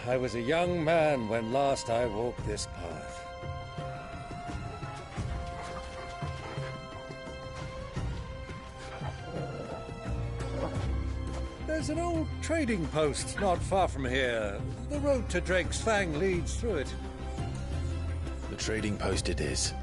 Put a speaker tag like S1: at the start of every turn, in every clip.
S1: I was a young man when last I walked this path. There's an old trading post not far from here. The road to Drake's Fang leads through it.
S2: The trading post it is.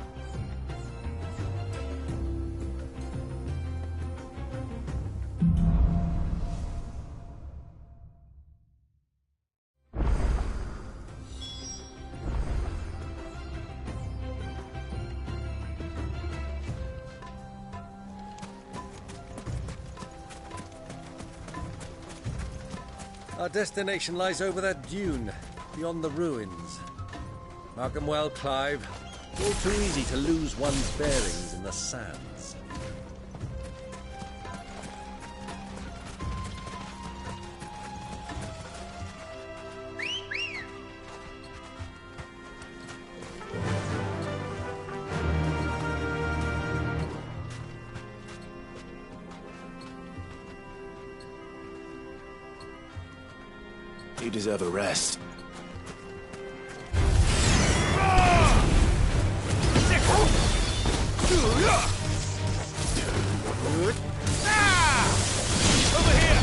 S1: Our destination lies over that dune, beyond the ruins. Mark 'em well, Clive. All too easy to lose one's bearings in the sands.
S2: You deserve a rest.
S3: Over here!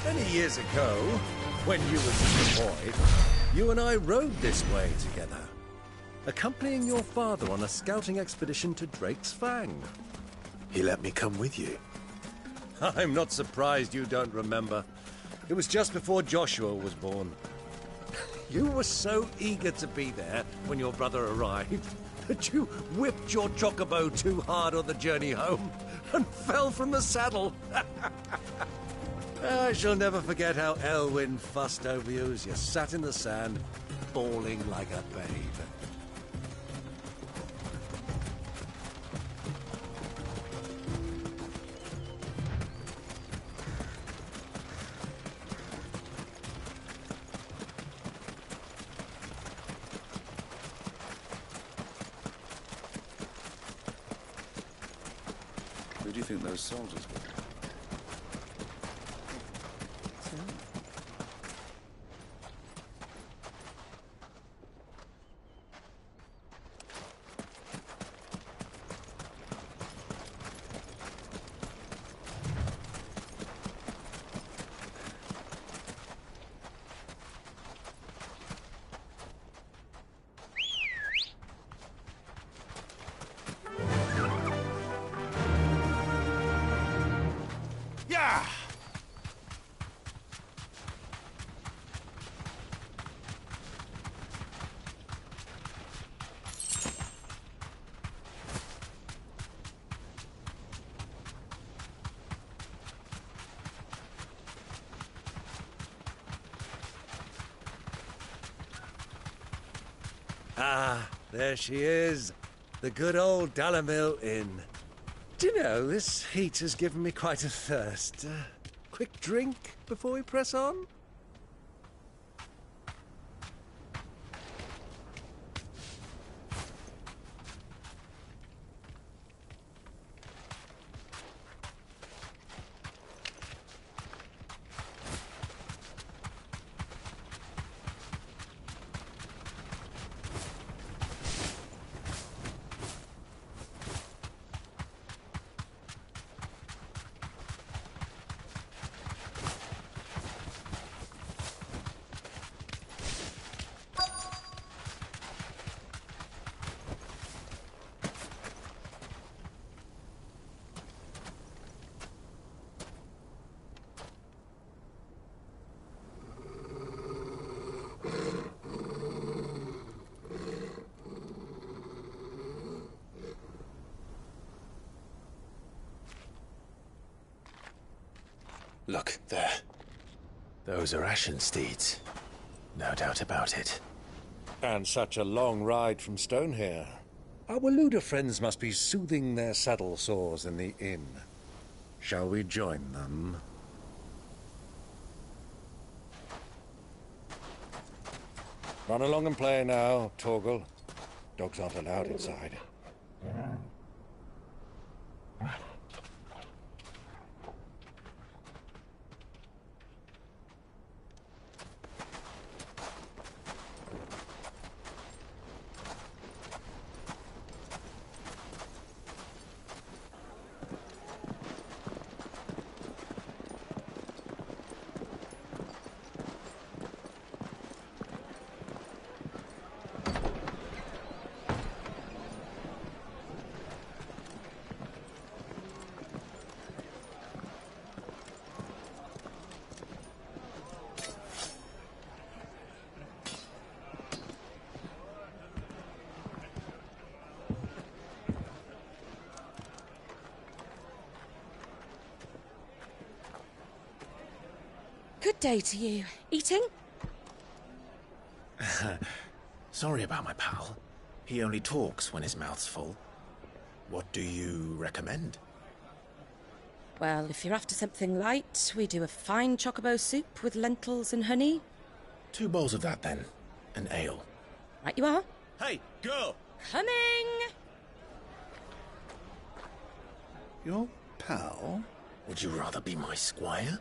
S1: Many years ago, when you were just a boy, you and I rode this way together, accompanying your father on a scouting expedition to Drake's Fang.
S2: He let me come with you.
S1: I'm not surprised you don't remember. It was just before Joshua was born. You were so eager to be there when your brother arrived that you whipped your chocobo too hard on the journey home and fell from the saddle. I shall never forget how Elwyn fussed over you as you sat in the sand, bawling like a babe.
S3: Who do you think those soldiers were? Yeah!
S1: Ah, there she is. The good old Dalamil Inn. Do you know, this heat has given me quite a thirst. Quick drink before we press on?
S2: Look, there. Those are ashen steeds. No doubt about it.
S1: And such a long ride from Stone here. Our Waluda friends must be soothing their saddle sores in the inn. Shall we join them? Run along and play now, Torgal. Dogs aren't allowed inside.
S4: Good day to you. Eating?
S2: Sorry about my pal. He only talks when his mouth's full. What do you recommend?
S4: Well, if you're after something light, we do a fine chocobo soup with lentils and honey.
S2: 2 bowls of that, then. An ale.
S4: Right you are.
S3: Hey, girl!
S4: Coming!
S3: Your pal?
S2: Would you rather be my squire?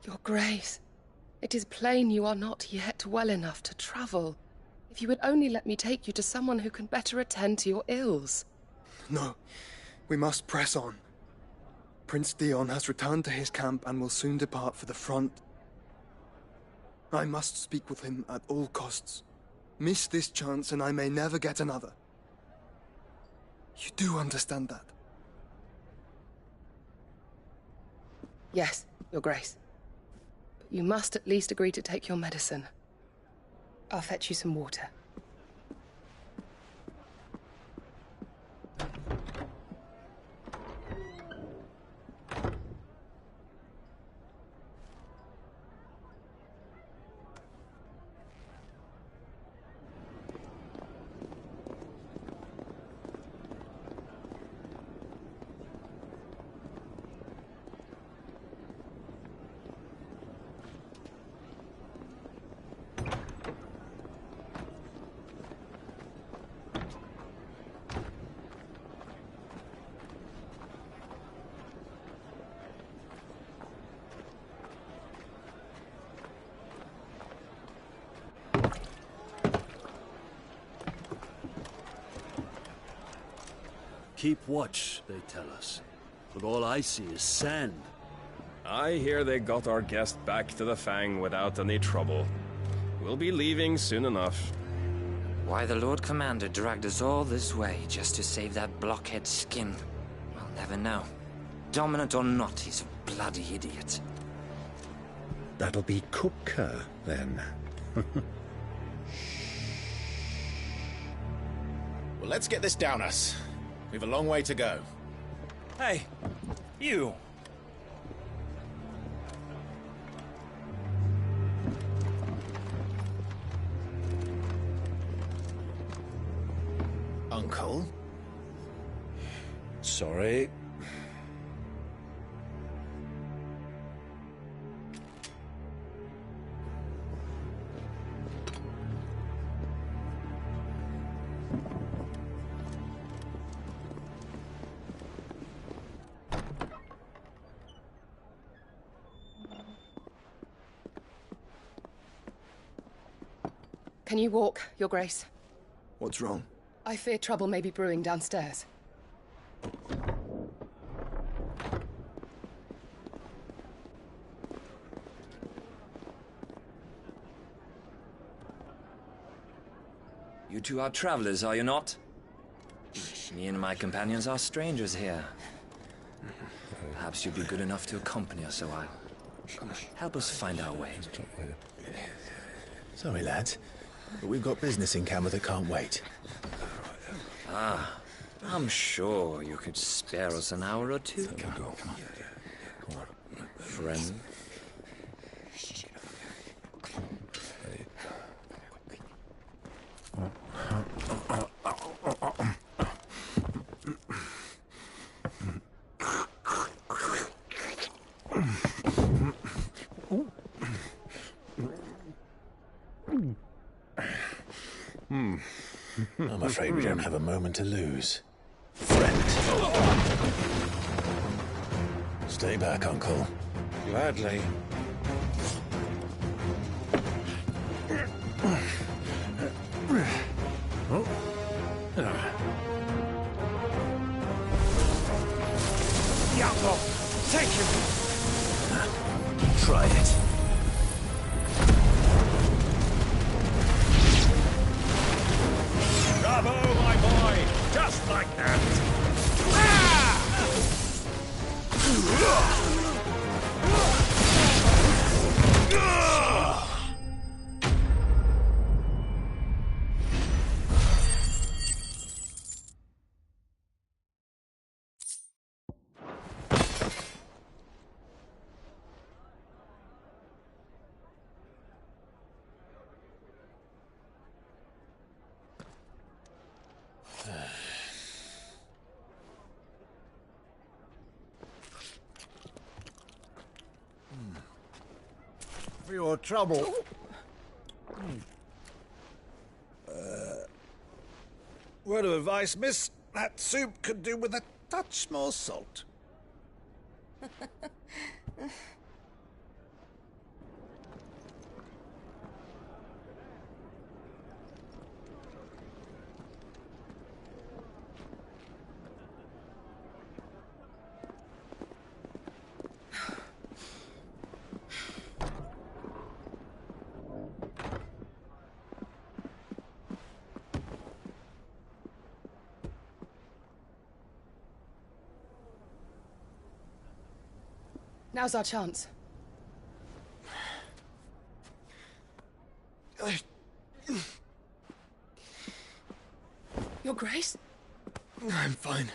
S5: Your Grace, it is plain you are not yet well enough to travel. If you would only let me take you to someone who can better attend to your ills.
S6: No, we must press on. Prince Dion has returned to his camp and will soon depart for the front. I must speak with him at all costs. Miss this chance and I may never get another. You do understand that?
S5: Yes, Your Grace. But you must at least agree to take your medicine. I'll fetch you some water.
S7: Keep watch, they tell us. But all I see is sand.
S8: I hear they got our guest back to the Fang without any trouble. We'll be leaving soon enough.
S9: Why the Lord Commander dragged us all this way just to save that blockhead's skin, I'll never know. Dominant or not, he's a bloody idiot.
S1: That'll be Cooker, then.
S2: Well, let's get this down us. We've a long way to go.
S3: Hey, you!
S2: Uncle?
S1: Sorry.
S5: Can you walk, Your Grace?
S6: What's wrong?
S5: I fear trouble may be brewing downstairs.
S9: You two are travelers, are you not? Me and my companions are strangers here. Perhaps you'd be good enough to accompany us a while. Help us find our way.
S2: Sorry, lads, but we've got business in camera that can't wait.
S9: Ah, I'm sure you could spare us an hour or two. Friend.
S2: I'm afraid we don't have a moment to lose. Friend. Stay back, Uncle.
S1: Gladly.
S3: Yago, take him!
S2: Try it.
S3: Bravo, my boy! Just like that!
S1: For your trouble.
S3: Word of advice, miss. That soup could do with a touch more salt.
S5: Now's our chance. Your Grace?
S6: I'm fine.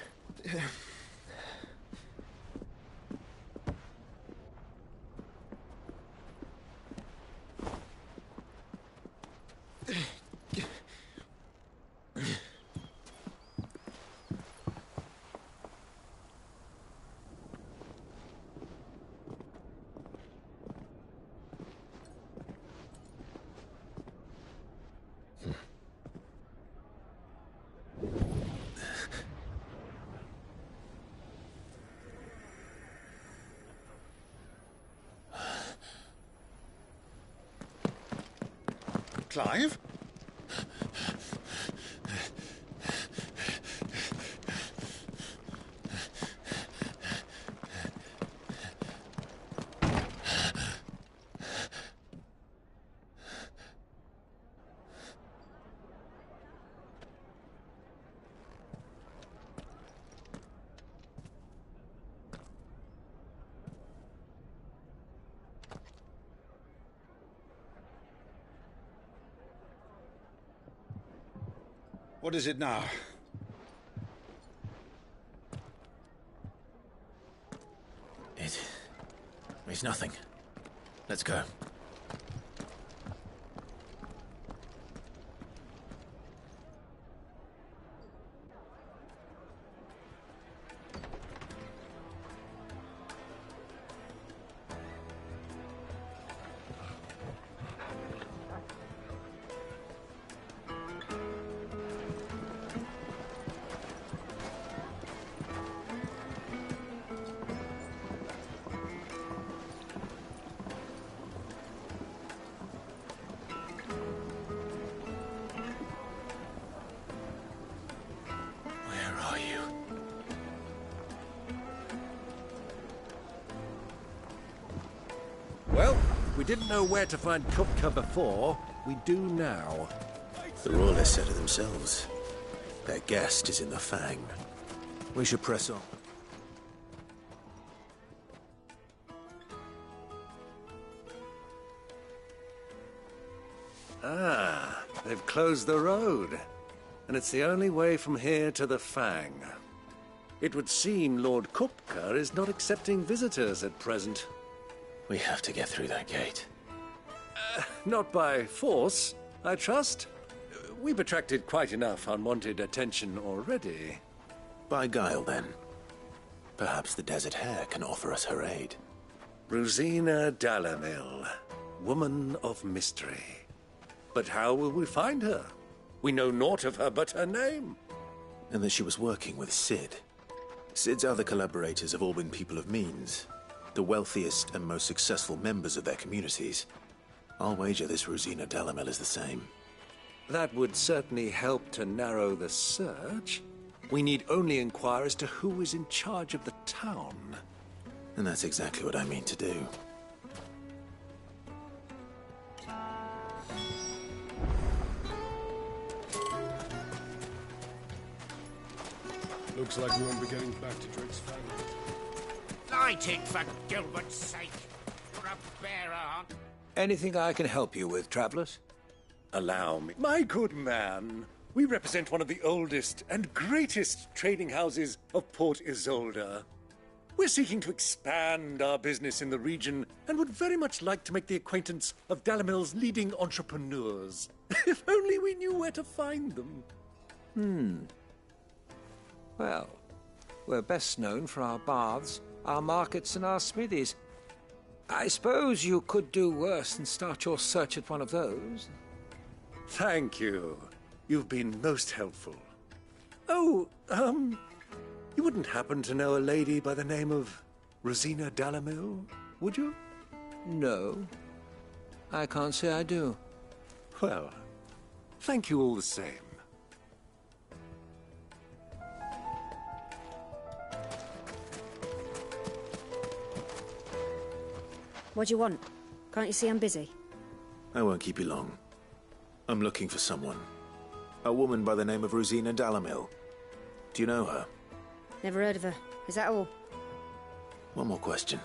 S3: Clive? What is it now?
S2: It's nothing. Let's go.
S1: Well, we didn't know where to find Kupka before. We do now.
S2: The Royalists said it themselves. Their guest is in the Fang. We should press on.
S1: Ah, they've closed the road. And it's the only way from here to the Fang. It would seem Lord Kupka is not accepting visitors at present.
S2: We have to get through that gate.
S1: Not by force, I trust. We've attracted quite enough unwanted attention already.
S2: By guile, then. Perhaps the Desert Hare can offer us her aid.
S1: Rosina Dalamil, woman of mystery. But how will we find her? We know naught of her but her name.
S2: And that she was working with Sid. Sid's other collaborators have all been people of means, the wealthiest and most successful members of their communities. I'll wager this Rosina Dalamil is the same.
S1: That would certainly help to narrow the search. We need only inquire as to who is in charge of the town.
S2: And that's exactly what I mean to do.
S10: Looks like we won't be getting back to Drake's family.
S11: Light it, for Gilbert's sake. You're a bearer, aren't you?
S1: Anything I can help you with, travelers? Allow me. My good man, we represent one of the oldest and greatest trading houses of Port Isolde. We're seeking to expand our business in the region and would very much like to make the acquaintance of Dalamil's leading entrepreneurs. If only we knew where to find them.
S11: Well, we're best known for our baths, our markets, and our smithies. I suppose you could do worse than start your search at one of those.
S1: Thank you. You've been most helpful. Oh, you wouldn't happen to know a lady by the name of Rosina Dalamil, would you?
S11: No, I can't say I do.
S1: Well, thank you all the same.
S12: What do you want? Can't you see I'm busy?
S2: I won't keep you long. I'm looking for someone. A woman by the name of Rosina Dalamil. Do you know her?
S12: Never heard of her. Is that all?
S2: One more question.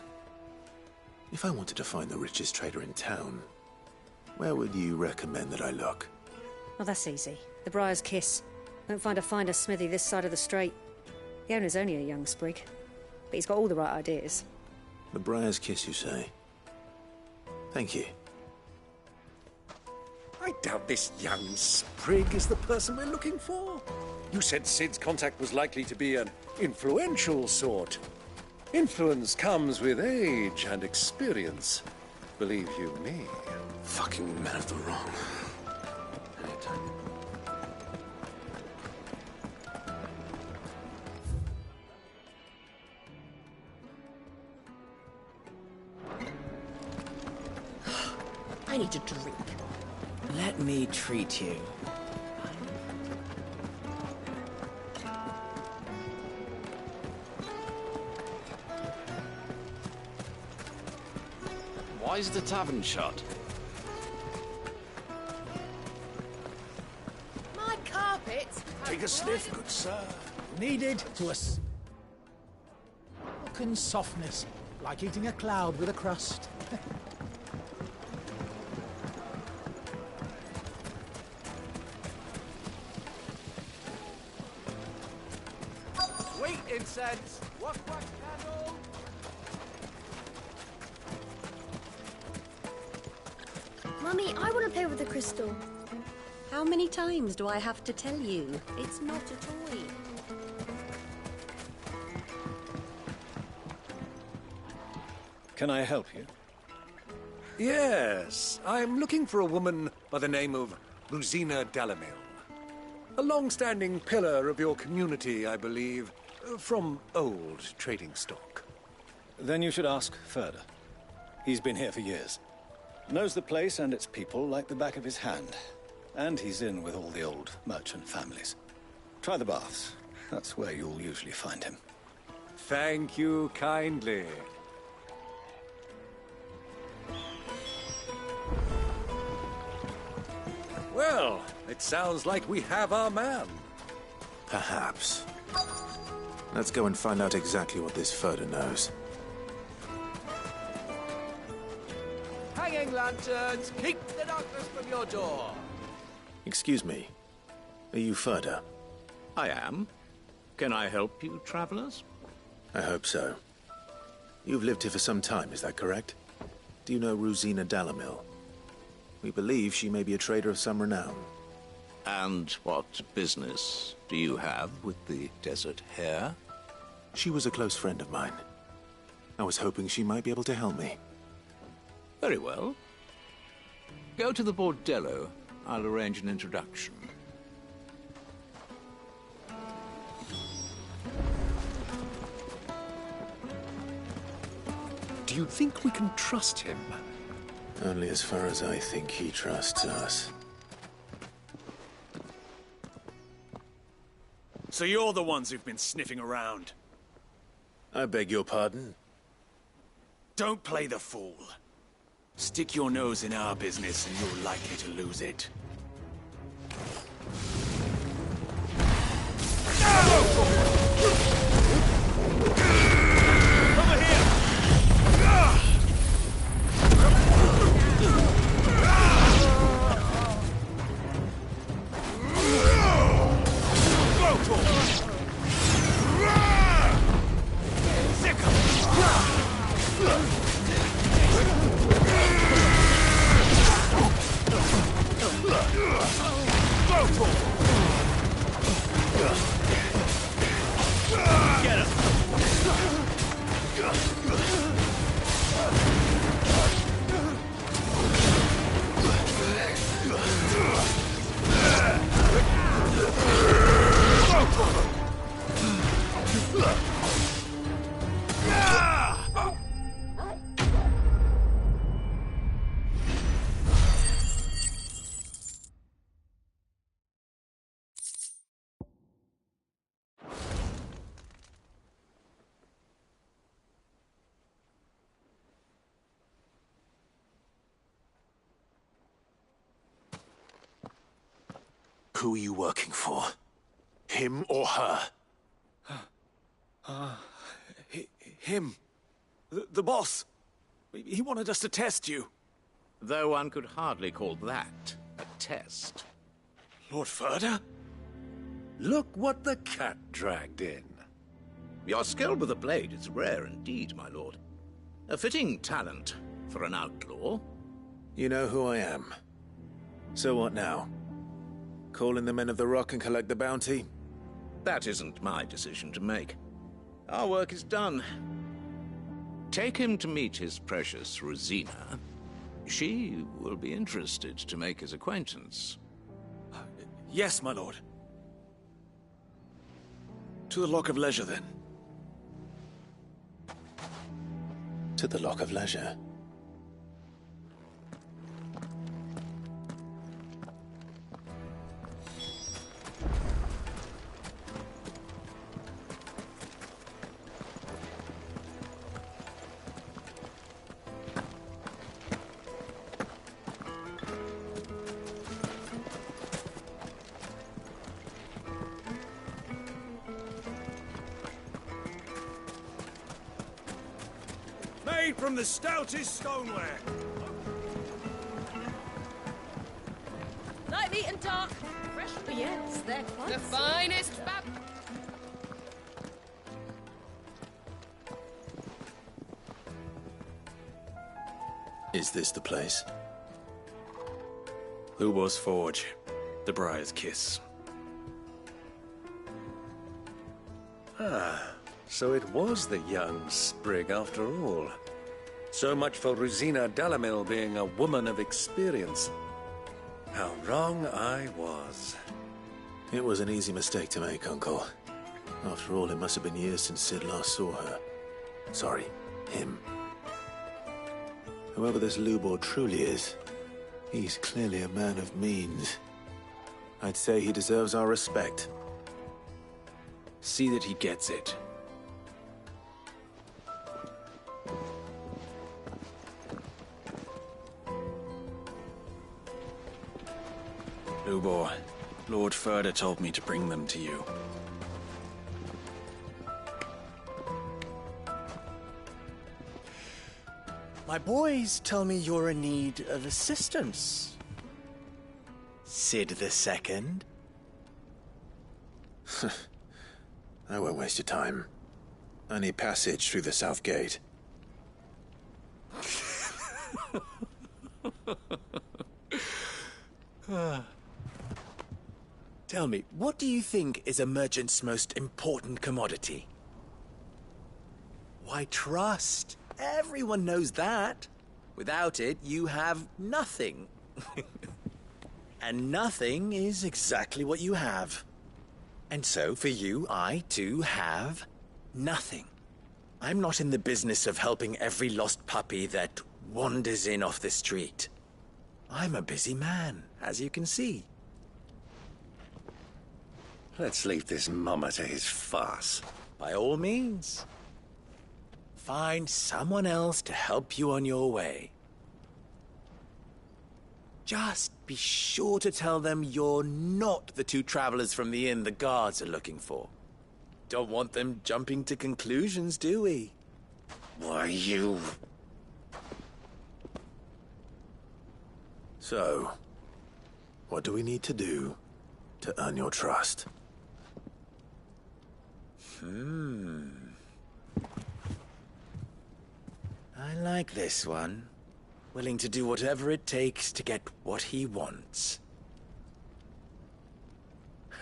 S2: If I wanted to find the richest trader in town, where would you recommend that I look?
S12: Oh, that's easy. The Briar's Kiss. Won't find a finer smithy this side of the strait. The owner's only a young sprig, but he's got all the right ideas.
S2: The Briar's Kiss, you say? Thank you.
S1: I doubt this young sprig is the person we're looking for. You said Sid's contact was likely to be an influential sort. Influence comes with age and experience. Believe you me.
S2: Fucking man of the wrong. Anytime.
S13: I need a drink.
S14: Let me treat you.
S15: Why is the tavern shut?
S5: My carpet!
S3: Take a sniff, good sir.
S16: Needed to us. Silken softness, like eating a cloud with a crust.
S11: Sweet incense! Wax candle!
S13: Mummy, I want to play with the crystal. How many times do I have to tell you? It's not a toy.
S7: Can I help you?
S1: Yes, I'm looking for a woman by the name of Rosina Dalamil. A long-standing pillar of your community, I believe, from old trading stock.
S7: Then you should ask Ferda. He's been here for years. Knows the place and its people like the back of his hand. And he's in with all the old merchant families. Try the baths. That's where you'll usually find him.
S1: Thank you kindly. It sounds like we have our man.
S2: Perhaps. Let's go and find out exactly what this Furder knows.
S15: Hanging lanterns, keep the darkness from your door.
S2: Excuse me. Are you Furder?
S15: I am. Can I help you, travelers?
S2: I hope so. You've lived here for some time, is that correct? Do you know Rosina Dalamil? We believe she may be a trader of some renown.
S15: And what business do you have with the Desert Hare?
S2: She was a close friend of mine. I was hoping she might be able to help me.
S15: Very well. Go to the bordello. I'll arrange an introduction.
S1: Do you think we can trust him?
S2: Only as far as I think he trusts us.
S3: So you're the ones who've been sniffing around?
S2: I beg your pardon?
S3: Don't play the fool. Stick your nose in our business and you're likely to lose it. Over here! Get him!
S2: Who are you working for? Him or her?
S3: Him. The boss. He wanted us to test you.
S15: Though one could hardly call that a test.
S3: Lord Furder?
S1: Look what the cat dragged in.
S15: Your skill with the blade is rare indeed, my lord. A fitting talent for an outlaw.
S2: You know who I am. So what now? Call in the men of the Rock and collect the bounty?
S15: That isn't my decision to make. Our work is done. Take him to meet his precious Rosina. She will be interested to make his acquaintance.
S3: Yes, my lord. To the Lock of Leisure, then.
S2: To the Lock of Leisure.
S3: Made from the stoutest stoneware.
S4: Light, meat, and dark. Fresh. Yes, they're quite
S5: The finest bab...
S2: Is this the place?
S3: Lubo's Forge. The Briar's Kiss.
S1: Ah, so it was the young sprig after all. So much for Rosina Dalamil being a woman of experience. How wrong I was.
S2: It was an easy mistake to make, Uncle. After all, it must have been years since Sid last saw her. Sorry, him. Whoever this Lubor truly is, he's clearly a man of means. I'd say he deserves our respect.
S3: See that he gets it. Lubor, Lord Furder told me to bring them to you.
S14: My boys tell me you're in need of assistance. Sid the Second?
S2: I won't waste your time. I need passage through the south gate.
S14: Tell me, what do you think is a merchant's most important commodity? Why, trust. Everyone knows that. Without it, you have nothing. And nothing is exactly what you have. And so, for you, I, too, have nothing. I'm not in the business of helping every lost puppy that wanders in off the street. I'm a busy man, as you can see.
S1: Let's leave this mummer to his farce.
S14: By all means. Find someone else to help you on your way. Just be sure to tell them you're not the two travelers from the inn the guards are looking for. Don't want them jumping to conclusions, do we?
S1: Why, you...
S2: So, what do we need to do to earn your trust?
S14: I like this one. Willing to do whatever it takes to get what he wants.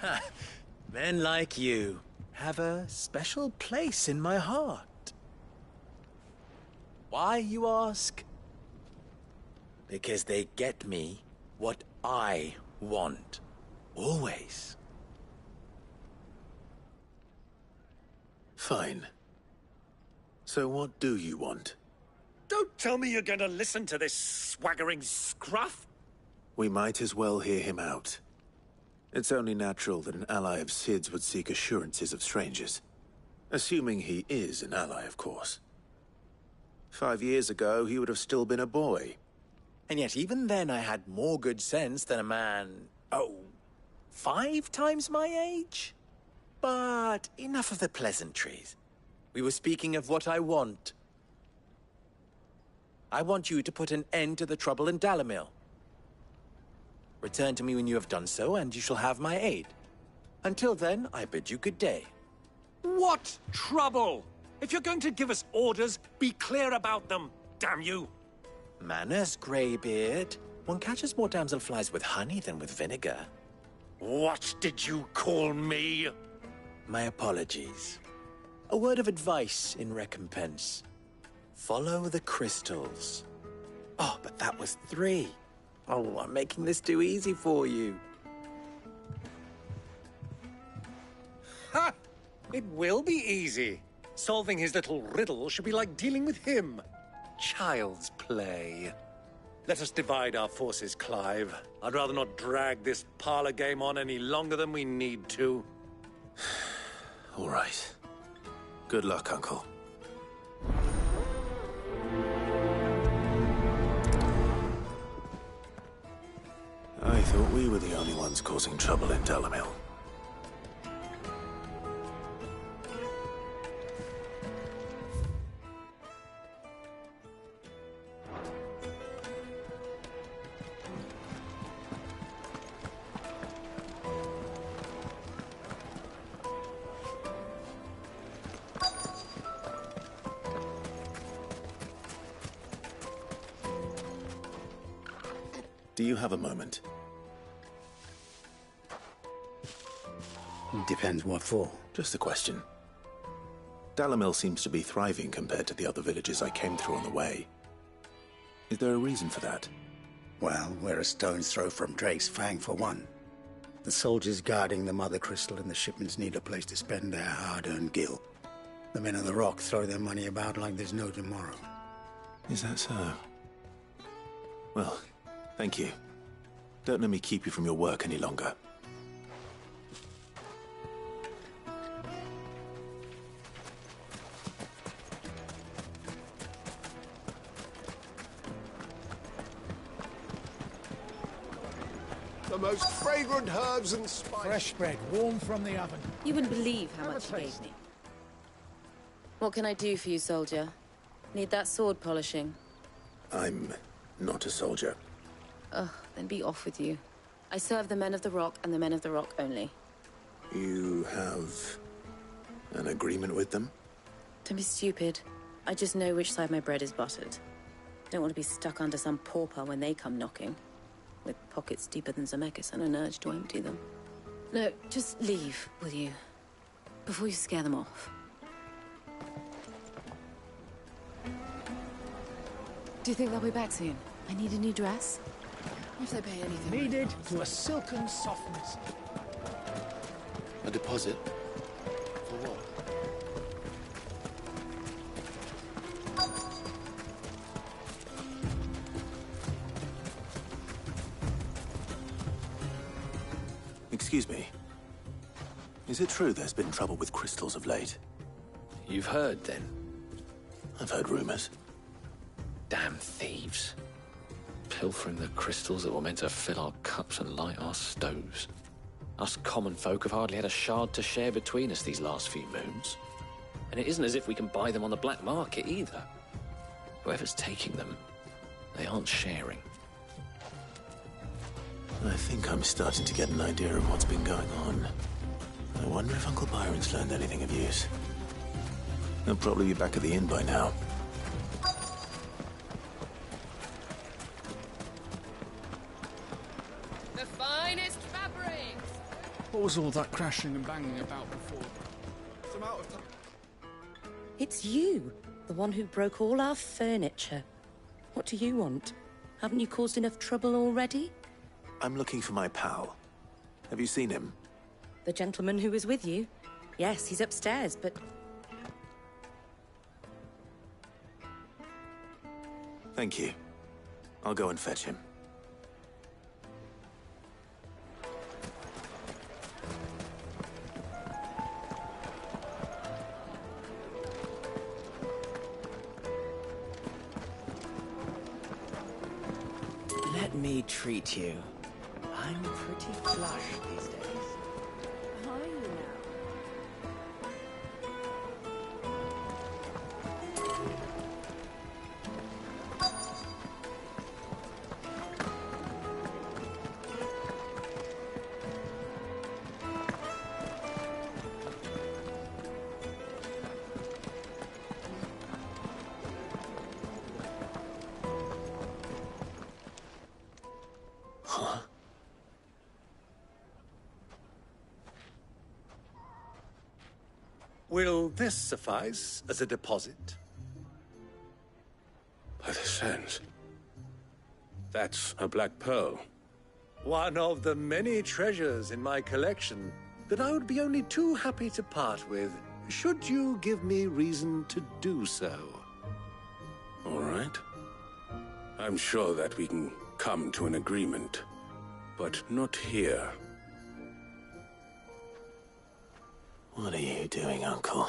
S14: Ha! Men like you have a special place in my heart. Why, you ask? Because they get me what I want. Always.
S2: Fine. So what do you want?
S1: Don't tell me you're going to listen to this swaggering scruff!
S2: We might as well hear him out. It's only natural that an ally of Sid's would seek assurances of strangers. Assuming he is an ally, of course. 5 years ago, he would have still been a boy.
S14: And yet even then I had more good sense than a man, 5 times my age? But enough of the pleasantries. We were speaking of what I want. I want you to put an end to the trouble in Dalamil. Return to me when you have done so, and you shall have my aid. Until then, I bid you good day.
S1: What trouble? If you're going to give us orders, be clear about them, damn you!
S14: Manners, Greybeard. One catches more damselflies with honey than with vinegar.
S1: What did you call me?
S14: My apologies. A word of advice in recompense. Follow the crystals. Oh, but that was 3. Oh, I'm making this too easy for you.
S1: Ha! It will be easy. Solving his little riddle should be like dealing with him. Child's play. Let us divide our forces, Clive. I'd rather not drag this parlor game on any longer than we need to.
S2: All right. Good luck, Uncle. I thought we were the only ones causing trouble in Dalamil. Do you have a moment?
S17: Depends what for.
S2: Just a question. Dalamil seems to be thriving compared to the other villages I came through on the way. Is there a reason for that?
S17: Well, we're a stone's throw from Drake's Fang, for one. The soldiers guarding the Mother Crystal and the shipments need a place to spend their hard-earned gil. The men of the Rock throw their money about like there's no tomorrow.
S2: Is that so? Well, thank you. Don't let me keep you from your work any longer.
S10: The most fragrant herbs and spices.
S16: Fresh bread, warm from the oven.
S4: You wouldn't believe how much you gave me. What can I do for you, soldier? Need that sword polishing?
S2: I'm not a soldier.
S4: Ugh, then be off with you. I serve the men of the Rock and the men of the Rock only.
S2: You have an agreement with them?
S4: Don't be stupid. I just know which side my bread is buttered. Don't want to be stuck under some pauper when they come knocking. With pockets deeper than Zemeckis and an urge to empty them. No, just leave, will you? Before you scare them off. Do you think they'll be back soon? I need a new dress. If they pay anything.
S16: Needed to a silken softness.
S2: A deposit? For what? Excuse me. Is it true there's been trouble with crystals of late?
S18: You've heard, then?
S2: I've heard rumors.
S18: Damn thieves. Pilfering the crystals that were meant to fill our cups and light our stoves. Us common folk have hardly had a shard to share between us these last few moons. And it isn't as if we can buy them on the black market either. Whoever's taking them, they aren't sharing.
S2: I think I'm starting to get an idea of what's been going on. I wonder if Uncle Byron's learned anything of use. He'll probably be back at the inn by now.
S5: The finest fabrics!
S19: What was all that crashing and banging about before?
S6: I'm out of time.
S4: It's you, the one who broke all our furniture. What do you want? Haven't you caused enough trouble already?
S2: I'm looking for my pal. Have you seen him?
S4: The gentleman who was with you? Yes, he's upstairs, but...
S2: Thank you. I'll go and fetch him.
S20: Let me treat you. I'm pretty flush these days.
S13: How are you now?
S2: Huh?
S1: Will this suffice as a deposit?
S10: By the sands. That's a black pearl.
S1: One of the many treasures in my collection that I would be only too happy to part with, should you give me reason to do so.
S10: All right. I'm sure that we can come to an agreement, but not here.
S2: What are you doing, Uncle?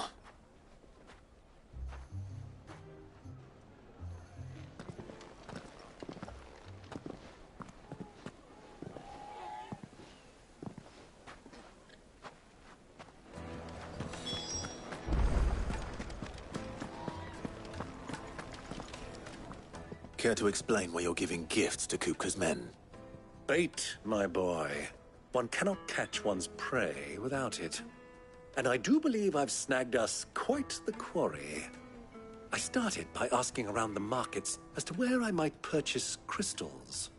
S2: Care to explain why you're giving gifts to Kupka's men?
S1: Bait, my boy. One cannot catch one's prey without it. And I do believe I've snagged us quite the quarry. I started by asking around the markets as to where I might purchase crystals.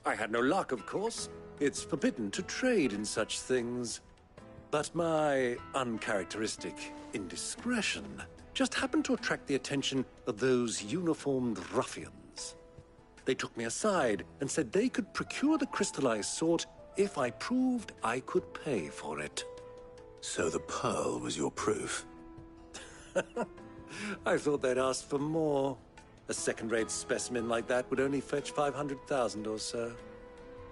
S1: I had no luck, of course. It's forbidden to trade in such things. But my uncharacteristic indiscretion just happened to attract the attention of those uniformed ruffians. They took me aside and said they could procure the crystal I sought if I proved I could pay for it.
S2: So the pearl was your proof?
S1: I thought they'd asked for more. A second-rate specimen like that would only fetch 500,000 or so.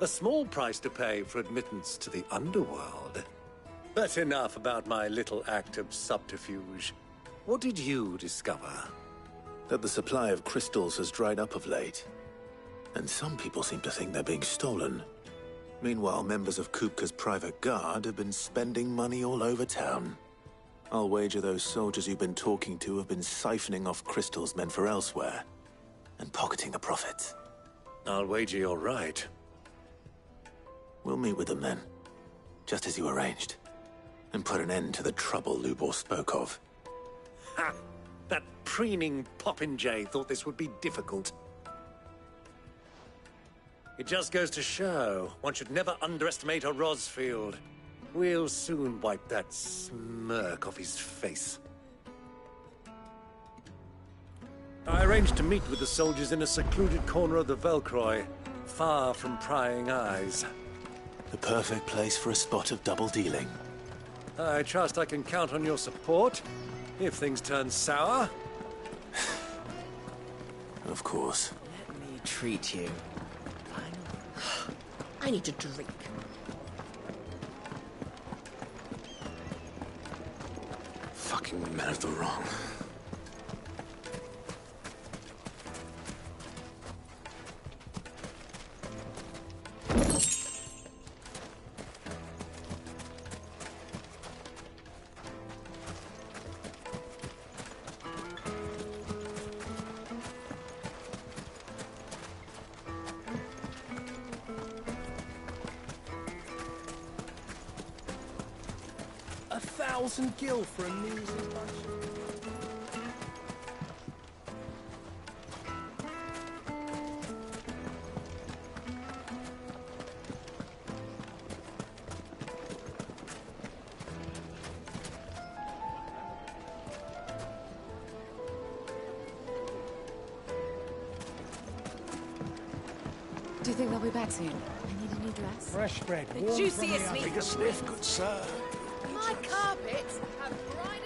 S1: A small price to pay for admittance to the underworld. But enough about my little act of subterfuge. What did you discover?
S2: That the supply of crystals has dried up of late. And some people seem to think they're being stolen. Meanwhile, members of Kupka's private guard have been spending money all over town. I'll wager those soldiers you've been talking to have been siphoning off crystals meant for elsewhere, and pocketing the profits.
S1: I'll wager you're right.
S2: We'll meet with them then, just as you arranged, and put an end to the trouble Lubor spoke of.
S1: Ha! That preening popinjay thought this would be difficult. It just goes to show, one should never underestimate a Rosfield. We'll soon wipe that smirk off his face. I arranged to meet with the soldiers in a secluded corner of the Velcroy, far from prying eyes.
S2: The perfect place for a spot of double dealing.
S1: I trust I can count on your support, if things turn sour.
S2: Of course.
S20: Let me treat you. I need a drink.
S2: Fucking men of the wrong.
S16: $1,000 for a measly bunch.
S4: Do you think they'll be back soon? I need a new dress.
S16: Fresh bread.
S4: The
S16: warm
S4: juiciest
S16: from the
S4: meat.
S16: oven.
S4: Take a sniff,
S16: good sir.
S4: My carpets have dried.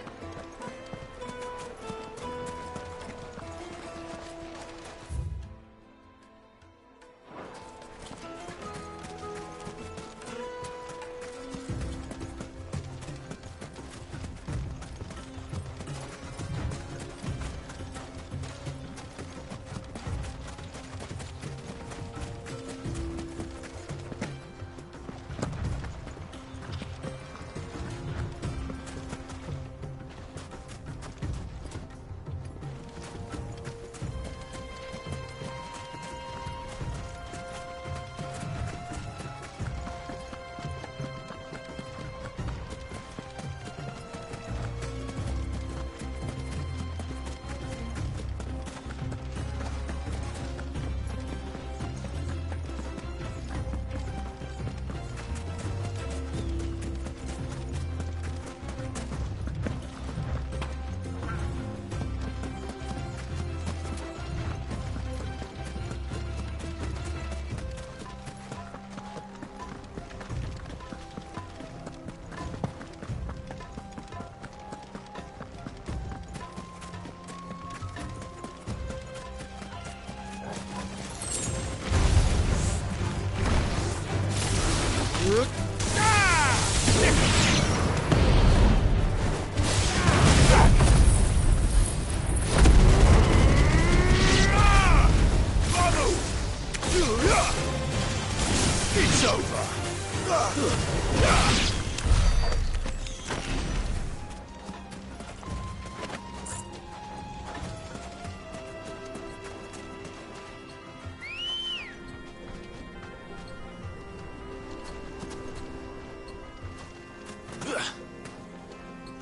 S16: It's over.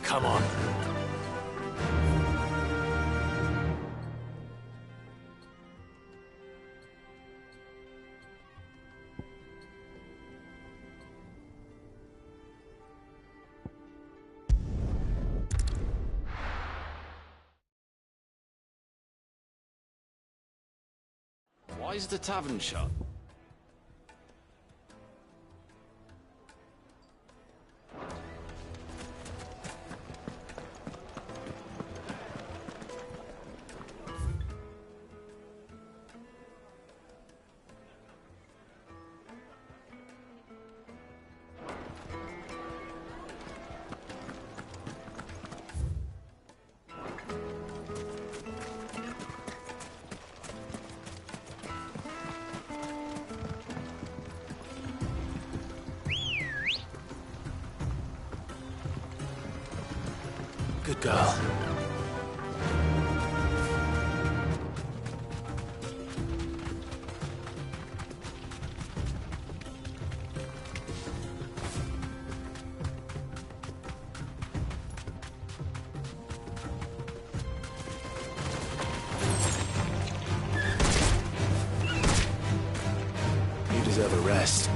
S2: Come on.
S18: Why is the tavern shut?
S2: girl. You deserve a rest.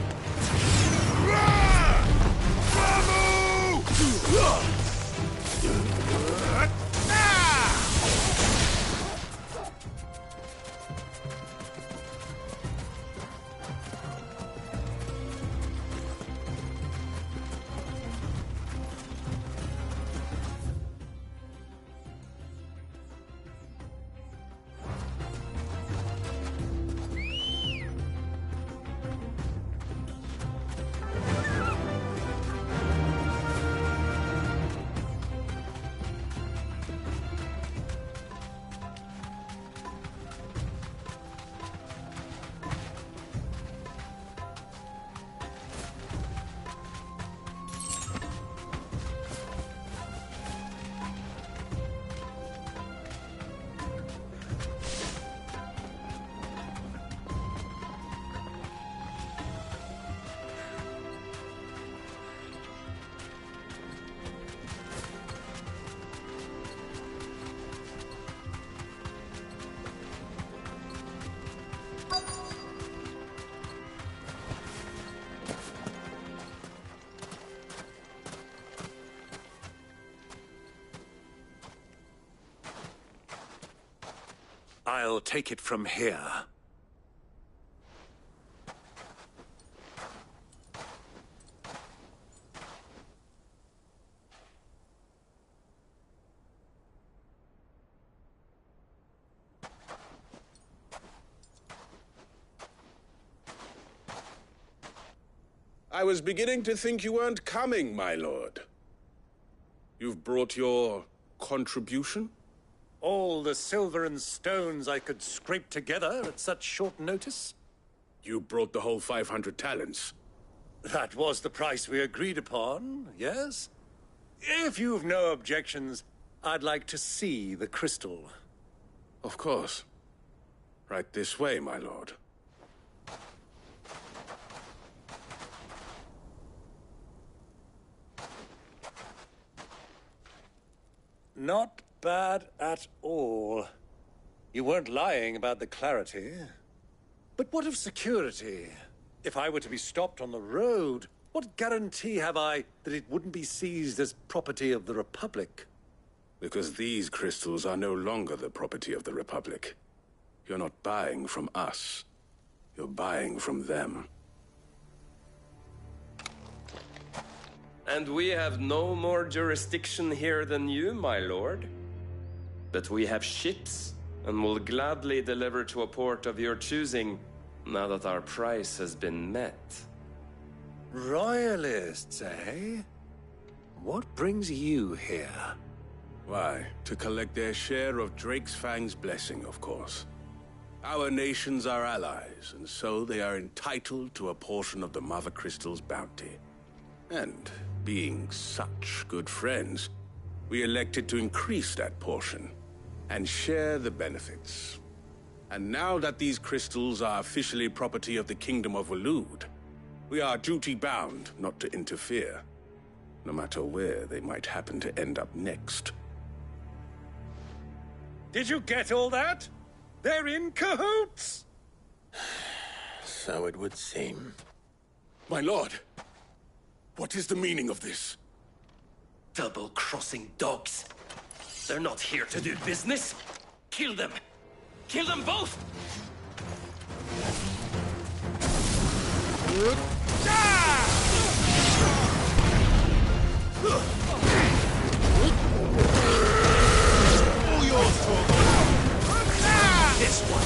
S1: I'll take it from here.
S10: I was beginning to think you weren't coming, my lord. You've brought your contribution?
S1: All the silver and stones I could scrape together at such short notice?
S10: You brought the whole 500 talents.
S1: That was the price we agreed upon, yes? If you've no objections, I'd like to see the crystal.
S10: Of course. Right this way, my lord.
S1: Not bad at all. You weren't lying about the clarity. But what of security? If I were to be stopped on the road, what guarantee have I that it wouldn't be seized as property of the Republic?
S10: Because these crystals are no longer the property of the Republic. You're not buying from us. You're buying from them.
S8: And we have no more jurisdiction here than you, my lord. But we have ships, and will gladly deliver to a port of your choosing, now that our price has been met.
S1: Royalists, eh? What brings you here?
S10: Why, to collect their share of Drake's Fang's blessing, of course. Our nations are allies, and so they are entitled to a portion of the Mother Crystal's bounty. And, being such good friends, we elected to increase that portion and share the benefits. And now that these crystals are officially property of the Kingdom of Waloed, we are duty-bound not to interfere, no matter where they might happen to end up next.
S1: Did you get all that? They're in cahoots!
S2: So it would seem.
S10: My lord, what is the meaning of this?
S21: Double-crossing dogs. They're not here to do business. Kill them! Kill them both!
S16: All yours, Torgo!
S21: This one!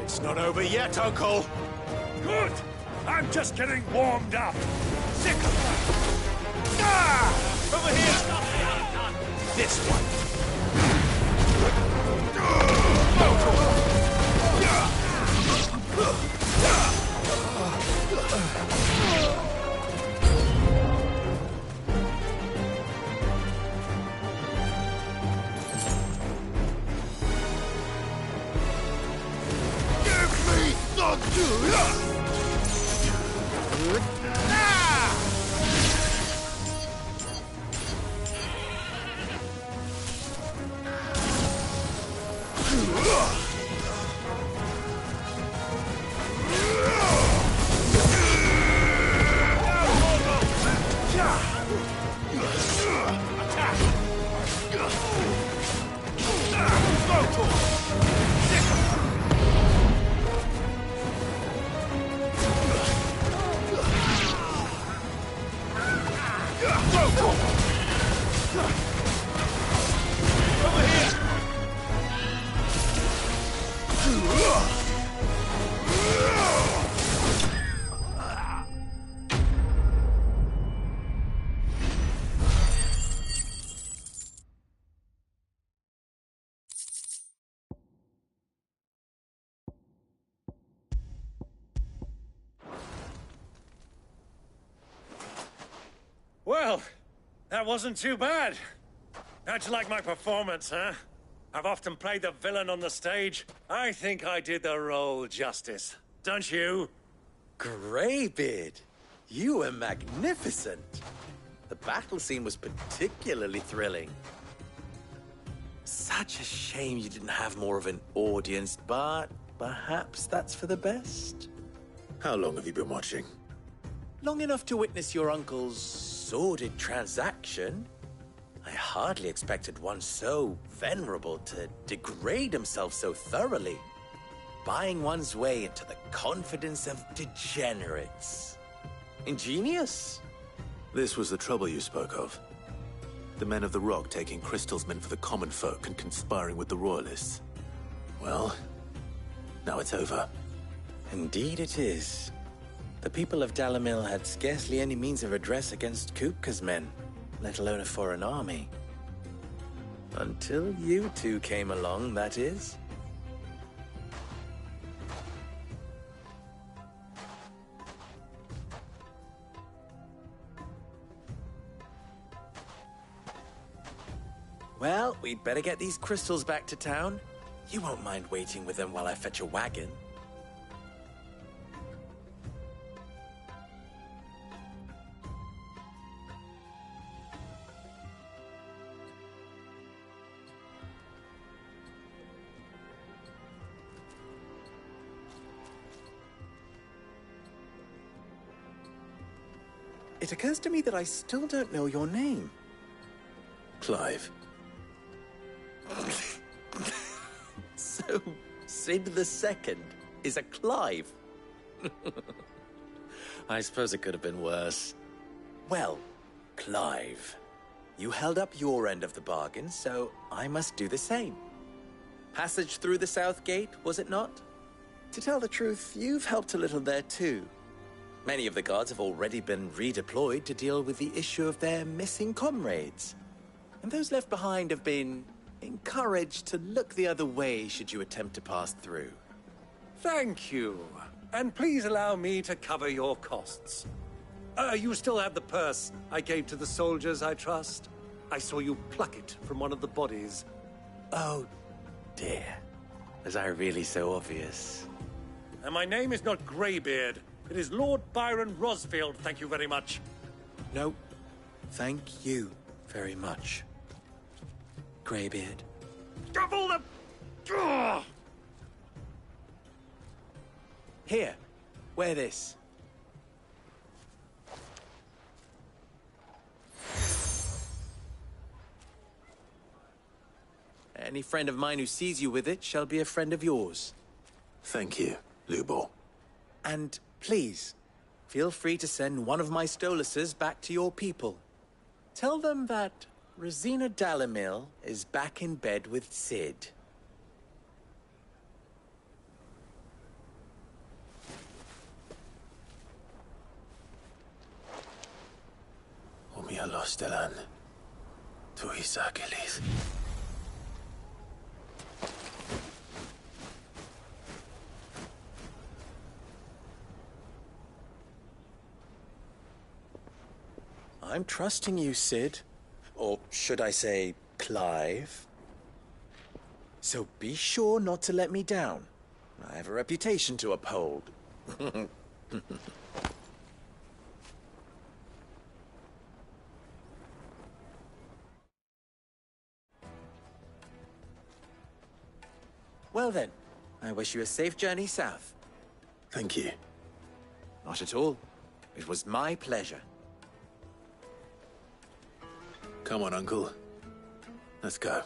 S10: It's not over yet, Uncle!
S1: Good! I'm just getting warmed up! Sick of that!
S21: Over here! This one!
S1: Well, that wasn't too bad. How'd you like my performance, huh? I've often played the villain on the stage. I think I did the role justice. Don't you?
S14: Greybeard, you were magnificent. The battle scene was particularly thrilling. Such a shame you didn't have more of an audience, but perhaps that's for the best.
S2: How long have you been watching?
S14: Long enough to witness your uncle's sordid transaction. I hardly expected one so venerable to degrade himself so thoroughly. Buying one's way into the confidence of degenerates. Ingenious.
S2: This was the trouble you spoke of. The men of the Rock taking crystals meant for the common folk and conspiring with the Royalists. Well, now it's over.
S14: Indeed it is. The people of Dalamil had scarcely any means of redress against Kupka's men, let alone a foreign army. Until you two came along, that is. Well, we'd better get these crystals back to town. You won't mind waiting with them while I fetch a wagon. It occurs to me that I still don't know your name.
S2: Clive.
S14: So, Sid the Second is a Clive. I suppose it could have been worse. Well, Clive, you held up your end of the bargain, so I must do the same. Passage through the South Gate, was it not? To tell the truth, you've helped a little there too. Many of the guards have already been redeployed to deal with the issue of their missing comrades. And those left behind have been encouraged to look the other way should you attempt to pass through.
S1: Thank you. And please allow me to cover your costs. You still have the purse I gave to the soldiers, I trust? I saw you pluck it from one of the bodies.
S14: Oh, dear. Was I really so obvious?
S1: And my name is not Greybeard. It is Lord Byron Rosfield, thank you very much.
S14: No, thank you very much, Greybeard.
S1: Double the... Ugh!
S14: Here, wear this. Any friend of mine who sees you with it shall be a friend of yours.
S2: Thank you, Lubor.
S14: And please, feel free to send one of my Stoluses back to your people. Tell them that Rosina Dalamil is back in bed with Sid.
S2: Umialos Delan. Tuisa Achilles.
S14: I'm trusting you, Sid. Or should I say, Clive. So be sure not to let me down. I have a reputation to uphold. Well then, I wish you a safe journey south.
S2: Thank you.
S14: Not at all. It was my pleasure.
S2: Come on, Uncle. Let's go.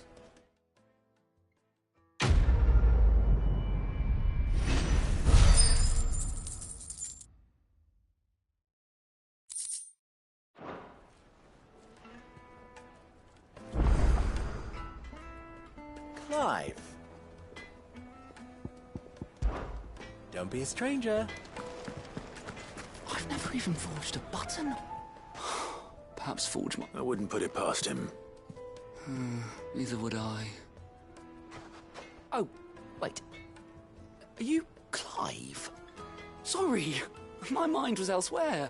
S14: Clive. Don't be a stranger.
S19: I've never even forged a button. Perhaps forge my...
S2: I wouldn't put it past him.
S19: Neither would I. Oh, wait. Are you Clive? Sorry, my mind was elsewhere.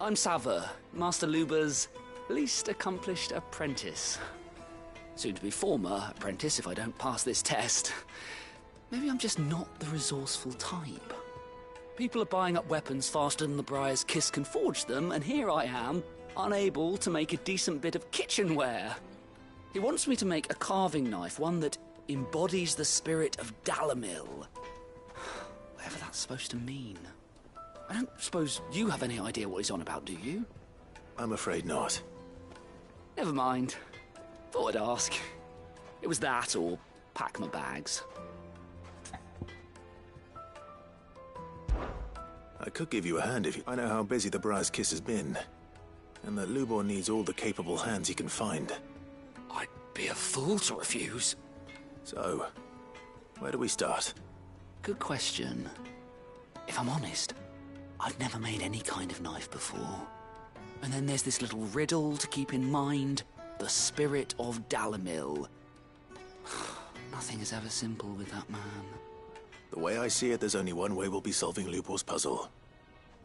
S19: I'm Sava, Master Luba's least accomplished apprentice. Soon to be former apprentice if I don't pass this test. Maybe I'm just not the resourceful type. People are buying up weapons faster than the Briar's Kiss can forge them, and here I am, unable to make a decent bit of kitchenware. He wants me to make a carving knife, one that embodies the spirit of Dalamil. Whatever that's supposed to mean. I don't suppose you have any idea what he's on about, do you?
S2: I'm afraid not.
S19: Never mind. Thought I'd ask. It was that, or pack my bags.
S2: I could give you a hand if you... I know how busy the Briar's Kiss has been, and that Lubor needs all the capable hands he can find.
S19: I'd be a fool to refuse.
S2: So, where do we start?
S19: Good question. If I'm honest, I've never made any kind of knife before. And then there's this little riddle to keep in mind. The spirit of Dalamil. Nothing is ever simple with that man.
S2: The way I see it, there's only one way we'll be solving Lubor's puzzle.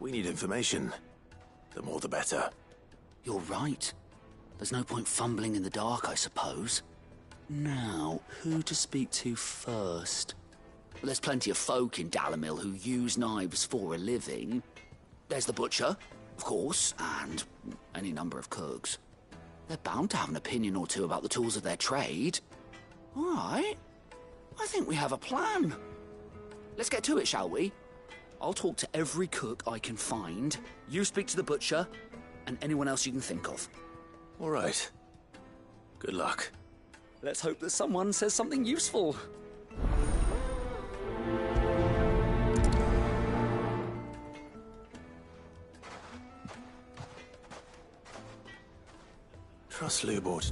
S2: We need information. The more the better.
S19: You're right. There's no point fumbling in the dark, I suppose. Now, who to speak to first? Well, there's plenty of folk in Dalamil who use knives for a living. There's the butcher, of course, and any number of cooks. They're bound to have an opinion or two about the tools of their trade. All right. I think we have a plan. Let's get to it, shall we? I'll talk to every cook I can find. You speak to the butcher, and anyone else you can think of.
S2: All right. Good luck.
S19: Let's hope that someone says something useful.
S2: Trust Lubor.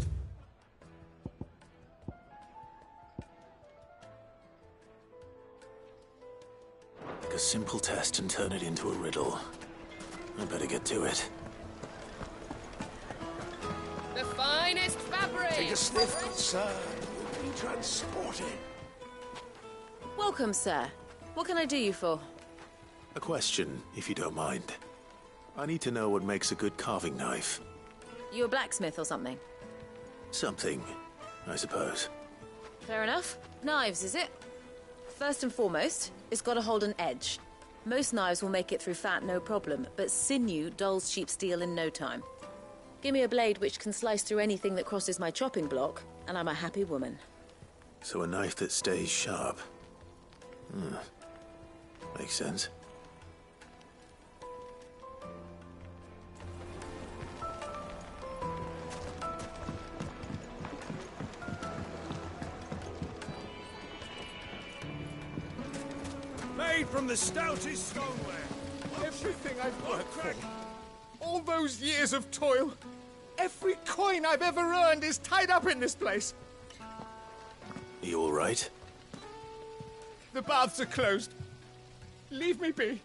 S2: Take a simple test and turn it into a riddle. I better get to it.
S5: The finest fabric!
S16: Take a sniff, sir. You'll be transported.
S4: Welcome, sir. What can I do you for?
S2: A question, if you don't mind. I need to know what makes a good carving knife.
S4: You a blacksmith or something?
S2: Something, I suppose.
S4: Fair enough. Knives, is it? First and foremost, it's got to hold an edge. Most knives will make it through fat, no problem, but sinew dulls cheap steel in no time. Give me a blade which can slice through anything that crosses my chopping block, and I'm a happy woman.
S2: So a knife that stays sharp. Makes sense.
S16: Made from the stoutest stoneware.
S9: Everything I've worked for. All those years of toil. Every coin I've ever earned is tied up in this place.
S2: You all right?
S9: The baths are closed. Leave me be.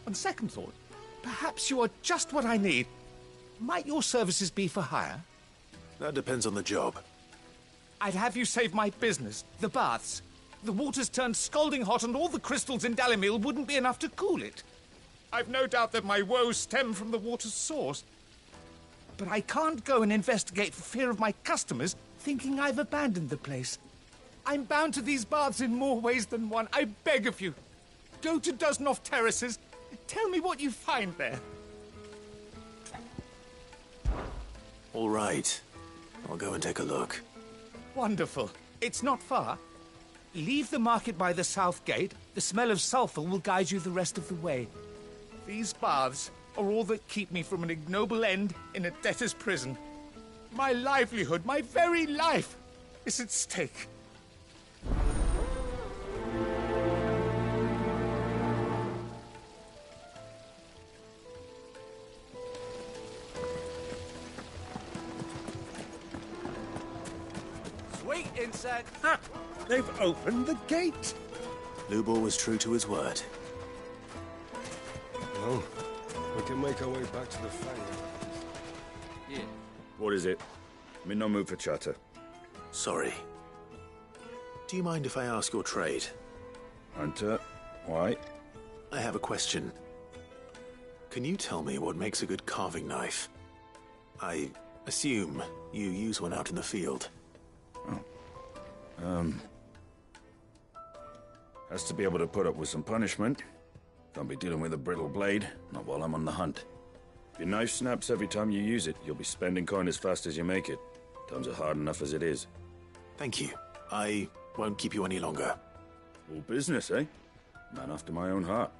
S9: On second thought, perhaps you are just what I need. Might your services be for hire?
S2: That depends on the job.
S9: I'd have you save my business, the baths. The water's turned scalding hot and all the crystals in Dalamil wouldn't be enough to cool it. I've no doubt that my woes stem from the water's source. But I can't go and investigate for fear of my customers thinking I've abandoned the place. I'm bound to these baths in more ways than one. I beg of you. Go to Dusnoff Terraces. Tell me what you find there.
S2: All right. I'll go and take a look.
S9: Wonderful. It's not far. Leave the market by the south gate. The smell of sulphur will guide you the rest of the way. These baths are all that keep me from an ignoble end in a debtor's prison. My livelihood, my very life, is at stake.
S1: Sweet insect! Ha! They've opened the gate!
S2: Lubor was true to his word.
S22: Well, we can make our way back to the Fang.
S23: Yeah. What is it? I'm in no mood for chatter.
S2: Sorry. Do you mind if I ask your trade?
S23: Hunter, why?
S2: I have a question. Can you tell me what makes a good carving knife? I assume you use one out in the field.
S23: Has to be able to put up with some punishment. Can't be dealing with a brittle blade, not while I'm on the hunt. If your knife snaps every time you use it, you'll be spending coin as fast as you make it. Times are hard enough as it is.
S2: Thank you. I won't keep you any longer.
S23: All business, eh? Man after my own heart.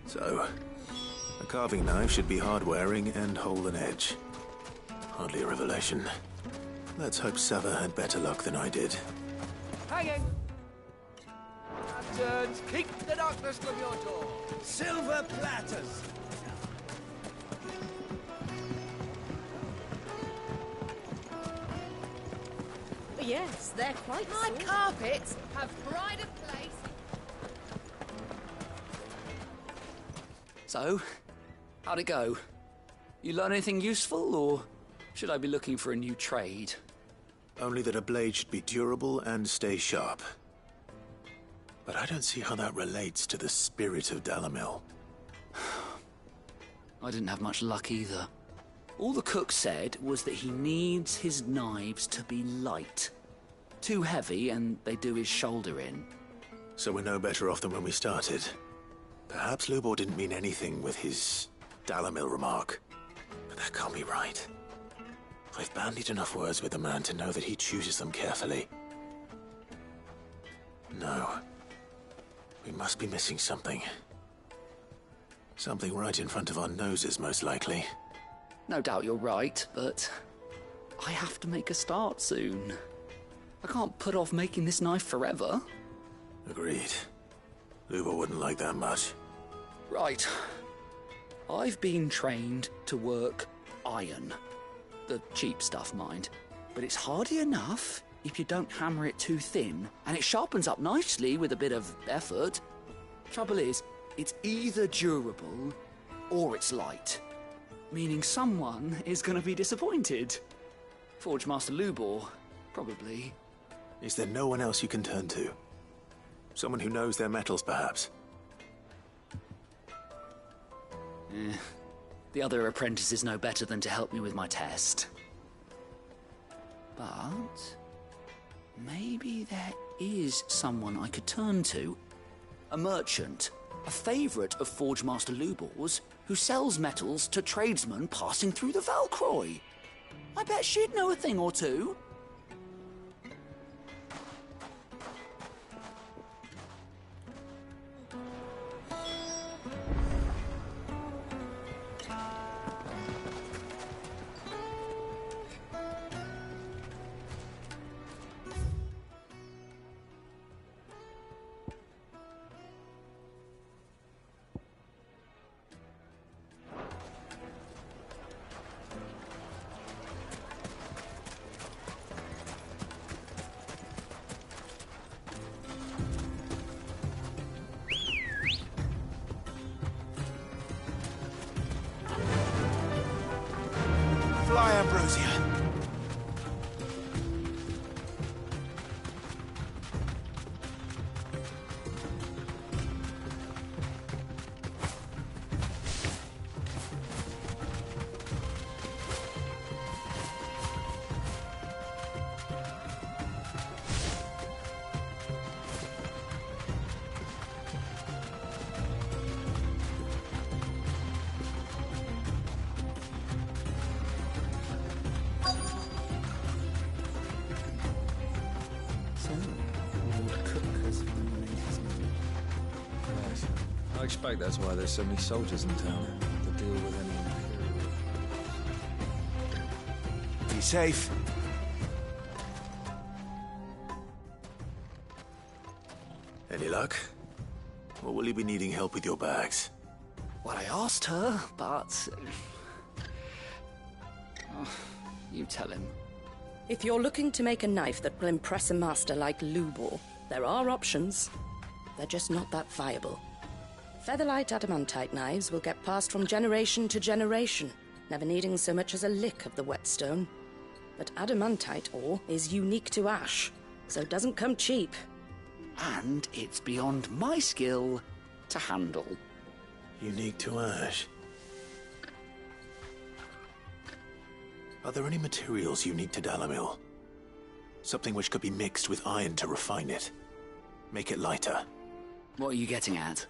S2: So, a carving knife should be hard-wearing and hold an edge. Hardly a revelation. Let's hope Sever had better luck than I did.
S7: Hanging! Lanterns, keep the darkness from your door! Silver platters!
S13: Yes, they're quite
S5: My
S13: soft.
S5: carpets have pride of place.
S19: So, how'd it go? You learn anything useful, or should I be looking for a new trade?
S2: Only that a blade should be durable and stay sharp. But I don't see how that relates to the spirit of Dalamil.
S19: I didn't have much luck either. All the cook said was that he needs his knives to be light. Too heavy and they do his shoulder in.
S2: So we're no better off than when we started. Perhaps Lubor didn't mean anything with his Dalamil remark. But that can't be right. I've bandied enough words with the man to know that he chooses them carefully. No. We must be missing something. Something right in front of our noses, most likely.
S19: No doubt you're right, but I have to make a start soon. I can't put off making this knife forever.
S2: Agreed. Lubor wouldn't like that much.
S19: Right. I've been trained to work iron. The cheap stuff, mind. But it's hardy enough if you don't hammer it too thin, and it sharpens up nicely with a bit of effort. Trouble is, it's either durable or it's light. Meaning someone is going to be disappointed. Forge Master Lubor, probably.
S2: Is there no one else you can turn to? Someone who knows their metals, perhaps?
S19: The other apprentice is no better than to help me with my test. But maybe there is someone I could turn to. A merchant, a favourite of Forge Master Lubor's, who sells metals to tradesmen passing through the Valcroy. I bet she'd know a thing or two.
S7: Fly, Ambrosia.
S11: I expect that's why there's so many soldiers in town, to deal with any imperial.
S7: Be safe.
S2: Any luck? Or will you be needing help with your bags?
S19: Well, I asked her, but... Oh, you tell him.
S12: If you're looking to make a knife that will impress a master like Lubor, there are options. They're just not that viable. Featherlight adamantite knives will get passed from generation to generation, never needing so much as a lick of the whetstone. But adamantite ore is unique to ash, so it doesn't come cheap.
S19: And it's beyond my skill to handle.
S2: Unique to ash. Are there any materials unique to Dalamil? Something which could be mixed with iron to refine it. Make it lighter.
S19: What are you getting at?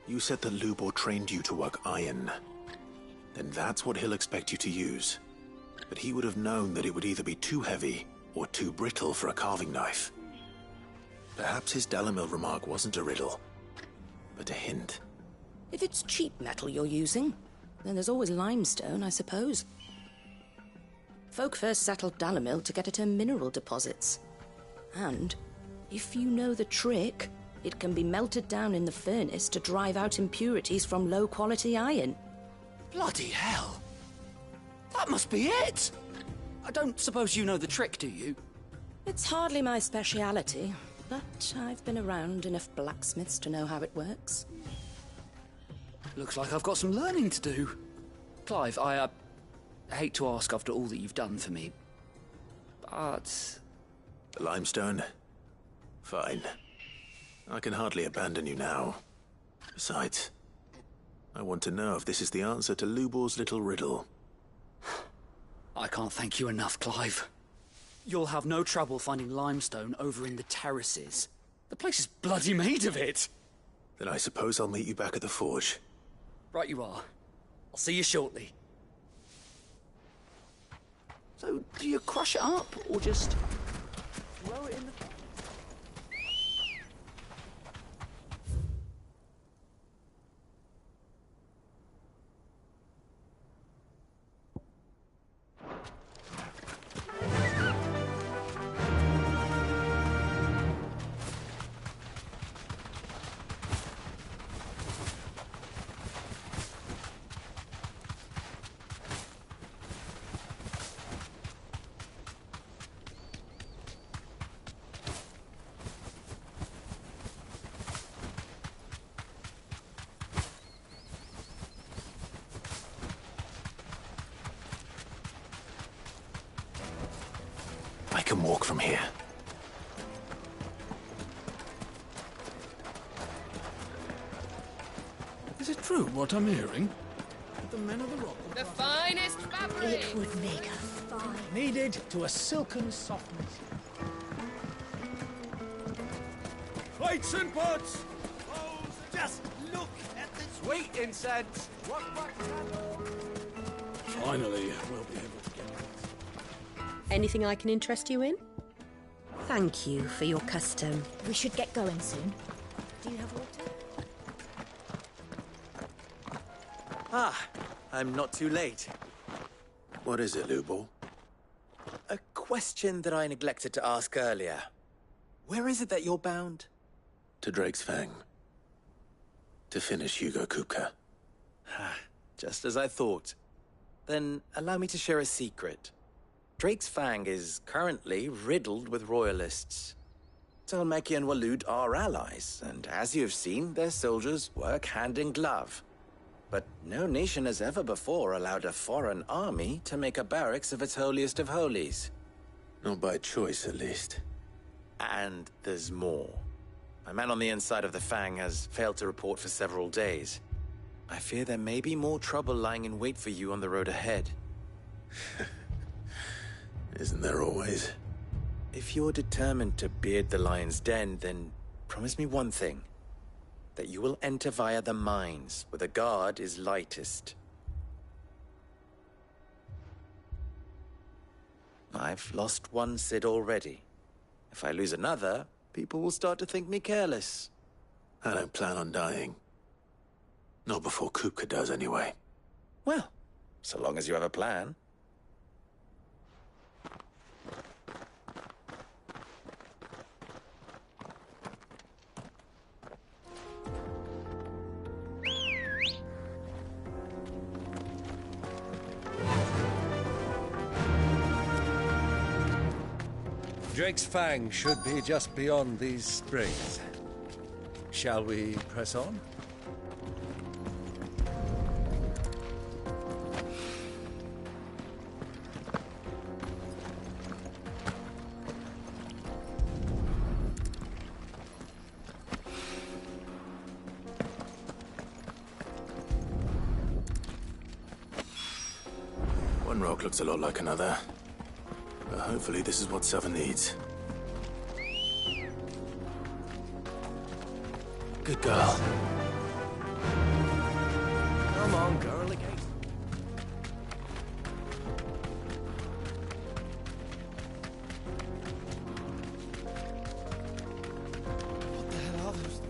S2: You said that Lubor trained you to work iron. Then that's what he'll expect you to use. But he would have known that it would either be too heavy or too brittle for a carving knife. Perhaps his Dalamil remark wasn't a riddle, but a hint.
S12: If it's cheap metal you're using, then there's always limestone, I suppose. Folk first settled Dalamil to get at her mineral deposits. And, if you know the trick, it can be melted down in the furnace to drive out impurities from low-quality iron.
S19: Bloody hell! That must be it! I don't suppose you know the trick, do you?
S12: It's hardly my speciality, but I've been around enough blacksmiths to know how it works.
S19: Looks like I've got some learning to do. Clive, I hate to ask after all that you've done for me, but...
S2: The limestone? Fine. I can hardly abandon you now. Besides, I want to know if this is the answer to Lubor's little riddle.
S19: I can't thank you enough, Clive. You'll have no trouble finding limestone over in the terraces. The place is bloody made of it.
S2: Then I suppose I'll meet you back at the forge.
S19: Right you are. I'll see you shortly. So, do you crush it up, or just throw it in the...
S2: I can walk from here.
S22: Is it true what I'm hearing? The men of the rock...
S5: The finest fabric!
S13: It would make her fine.
S7: Kneaded to a silken softness.
S1: Plates and pots!
S7: Just look at this sweet incense. What?
S22: Finally, we'll be able to get it.
S13: Anything I can interest you in? Thank you for your custom.
S3: We should get going soon. Do you have water?
S14: Ah, I'm not too late.
S2: What is it, Lubor?
S14: A question that I neglected to ask earlier. Where is it that you're bound?
S2: To Drake's Fang. To finish Hugo Kupka.
S14: Just as I thought. Then allow me to share a secret. Drake's Fang is currently riddled with royalists. Talmeki and Walud are allies, and as you have seen, their soldiers work hand in glove. But no nation has ever before allowed a foreign army to make a barracks of its holiest of holies.
S2: Not by choice, at least.
S14: And there's more. A man on the inside of the Fang has failed to report for several days. I fear there may be more trouble lying in wait for you on the road ahead.
S2: Isn't there always?
S14: If you're determined to beard the lion's den, then promise me one thing. That you will enter via the mines, where the guard is lightest. I've lost one Cid already. If I lose another, people will start to think me careless.
S2: I don't plan on dying. Not before Kupka does, anyway.
S14: Well, so long as you have a plan.
S1: Drake's Fang should be just beyond these springs. Shall we press on?
S2: One rock looks a lot like another. But hopefully this is what Suffer needs. Good girl.
S21: Come on, girl, again.
S9: What the hell are those?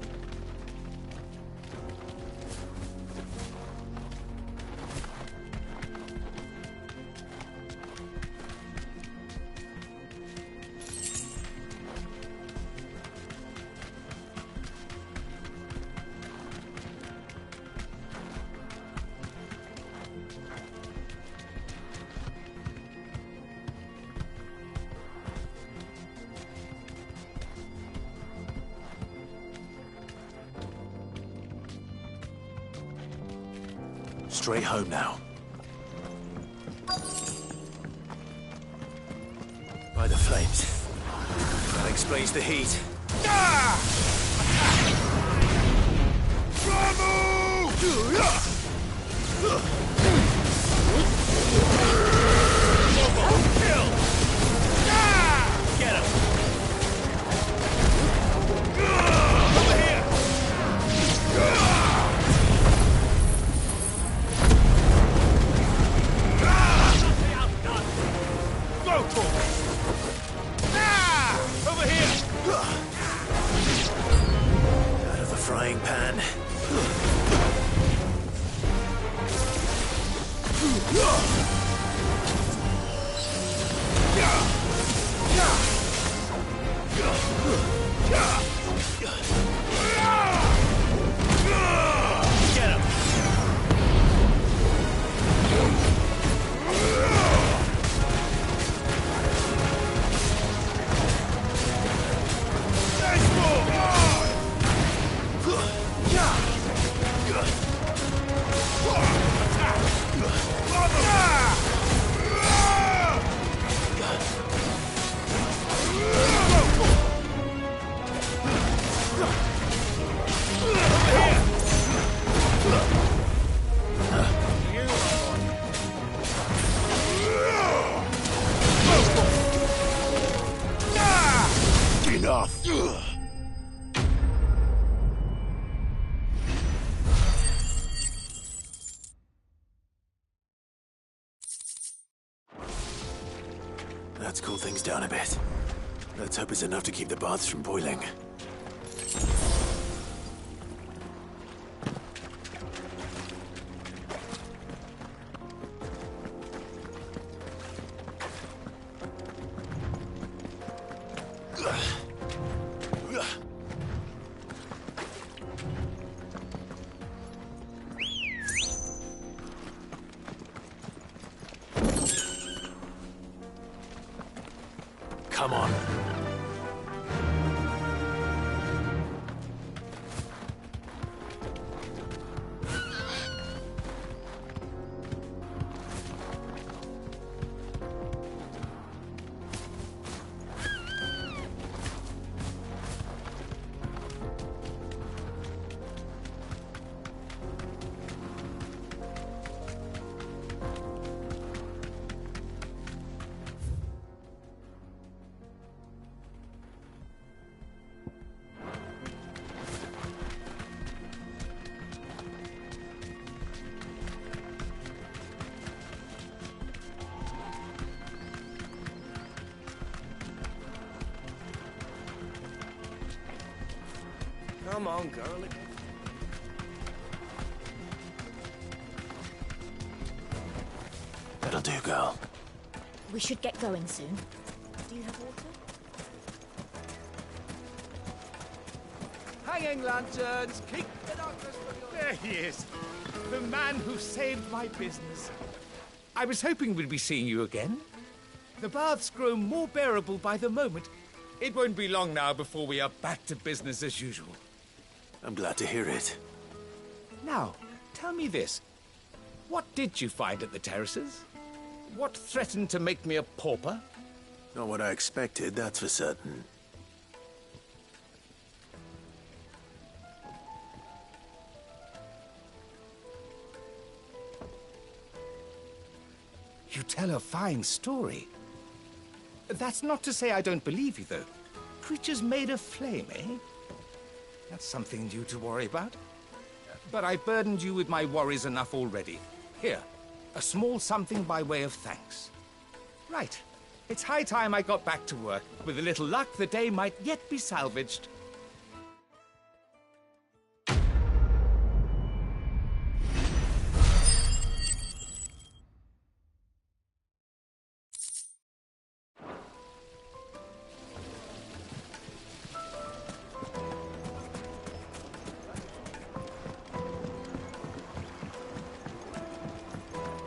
S2: Straight home now. By the flames. That explains the heat.
S21: Get him!
S2: Out of the frying pan.
S21: Get him!
S16: Enough!
S2: That's cooled things down a bit. Let's hope it's enough to keep the baths from boiling. Come on.
S21: Come on, girl.
S2: That'll do, girl.
S3: We should get going soon. Do you have water?
S9: Hanging lanterns, keep the darkness from your... There he is. The man who saved my business. I was hoping we'd be seeing you again. The baths grow more bearable by the moment. It won't be long now before we are back to business as usual.
S2: I'm glad to hear it.
S9: Now, tell me this. What did you find at the terraces? What threatened to make me a pauper?
S2: Not what I expected, that's for certain.
S9: You tell a fine story. That's not to say I don't believe you, though. Creatures made of flame, eh? That's something new to worry about. But I burdened you with my worries enough already. Here, a small something by way of thanks. Right. It's high time I got back to work. With a little luck, the day might yet be salvaged.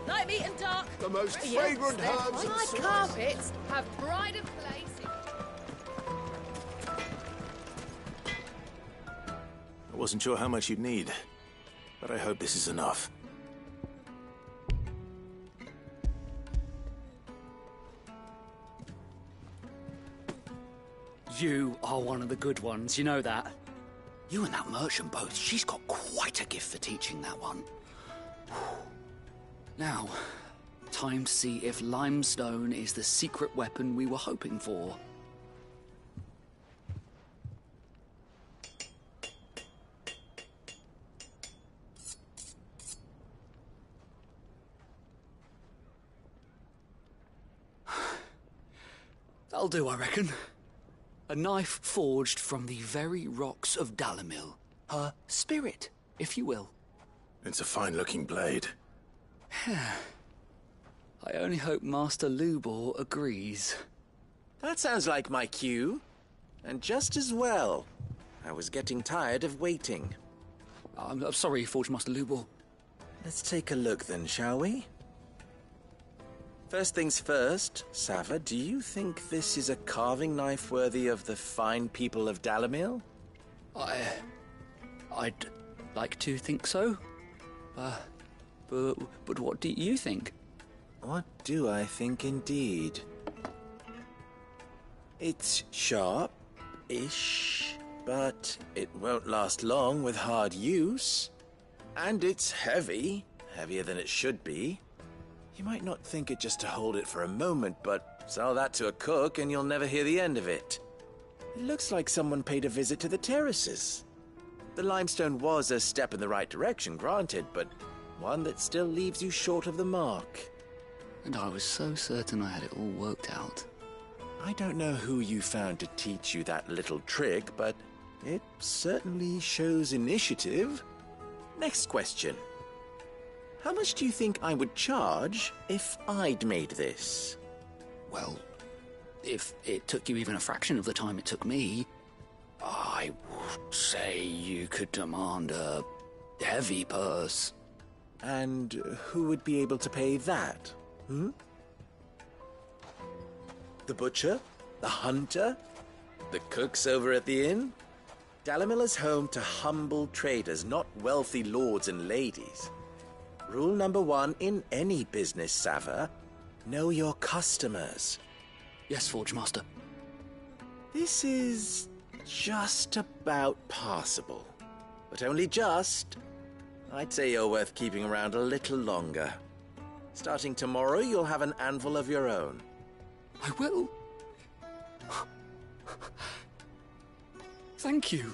S5: Night meat and dark.
S16: The most fragrant herbs and
S5: My
S16: sauces.
S5: carpets have pride of place.
S2: I wasn't sure how much you'd need, but I hope this is enough.
S19: You are one of the good ones, you know that. You and that merchant both, she's got quite a gift for teaching that one. Now, time to see if limestone is the secret weapon we were hoping for. That'll do, I reckon. A knife forged from the very rocks of Dalimil. Her spirit, if you will.
S2: It's a fine-looking blade.
S19: I only hope Master Lubor agrees.
S14: That sounds like my cue. And just as well. I was getting tired of waiting.
S19: I'm sorry, Forge Master Lubor.
S14: Let's take a look then, shall we? First things first, Sava, do you think this is a carving knife worthy of the fine people of Dalimil?
S19: I'd like to think so. But what do you think?
S14: What do I think indeed? It's sharp-ish, but it won't last long with hard use. And it's heavy, heavier than it should be. You might not think it just to hold it for a moment, but sell that to a cook and you'll never hear the end of it. It looks like someone paid a visit to the terraces. The limestone was a step in the right direction, granted, but one that still leaves you short of the mark.
S19: And I was so certain I had it all worked out.
S14: I don't know who you found to teach you that little trick, but it certainly shows initiative. Next question. How much do you think I would charge if I'd made this?
S19: Well, if it took you even a fraction of the time it took me, I would say you could demand a heavy purse.
S14: And who would be able to pay that? The butcher? The hunter? The cooks over at the inn? Dalimil is home to humble traders, not wealthy lords and ladies. Rule number 1 in any business, Sava, know your customers.
S19: Yes, Forge Master.
S14: This is just about passable. But only just. I'd say you're worth keeping around a little longer. Starting tomorrow, you'll have an anvil of your own.
S19: I will. Thank you.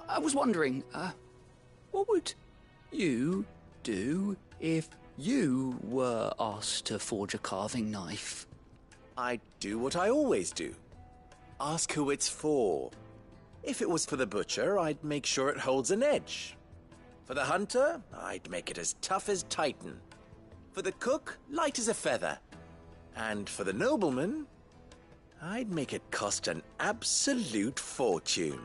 S19: I was wondering, what would you do if you were asked to forge a carving knife?
S14: I'd do what I always do. Ask who it's for. If it was for the butcher, I'd make sure it holds an edge. For the hunter, I'd make it as tough as Titan. For the cook, light as a feather. And for the nobleman, I'd make it cost an absolute fortune.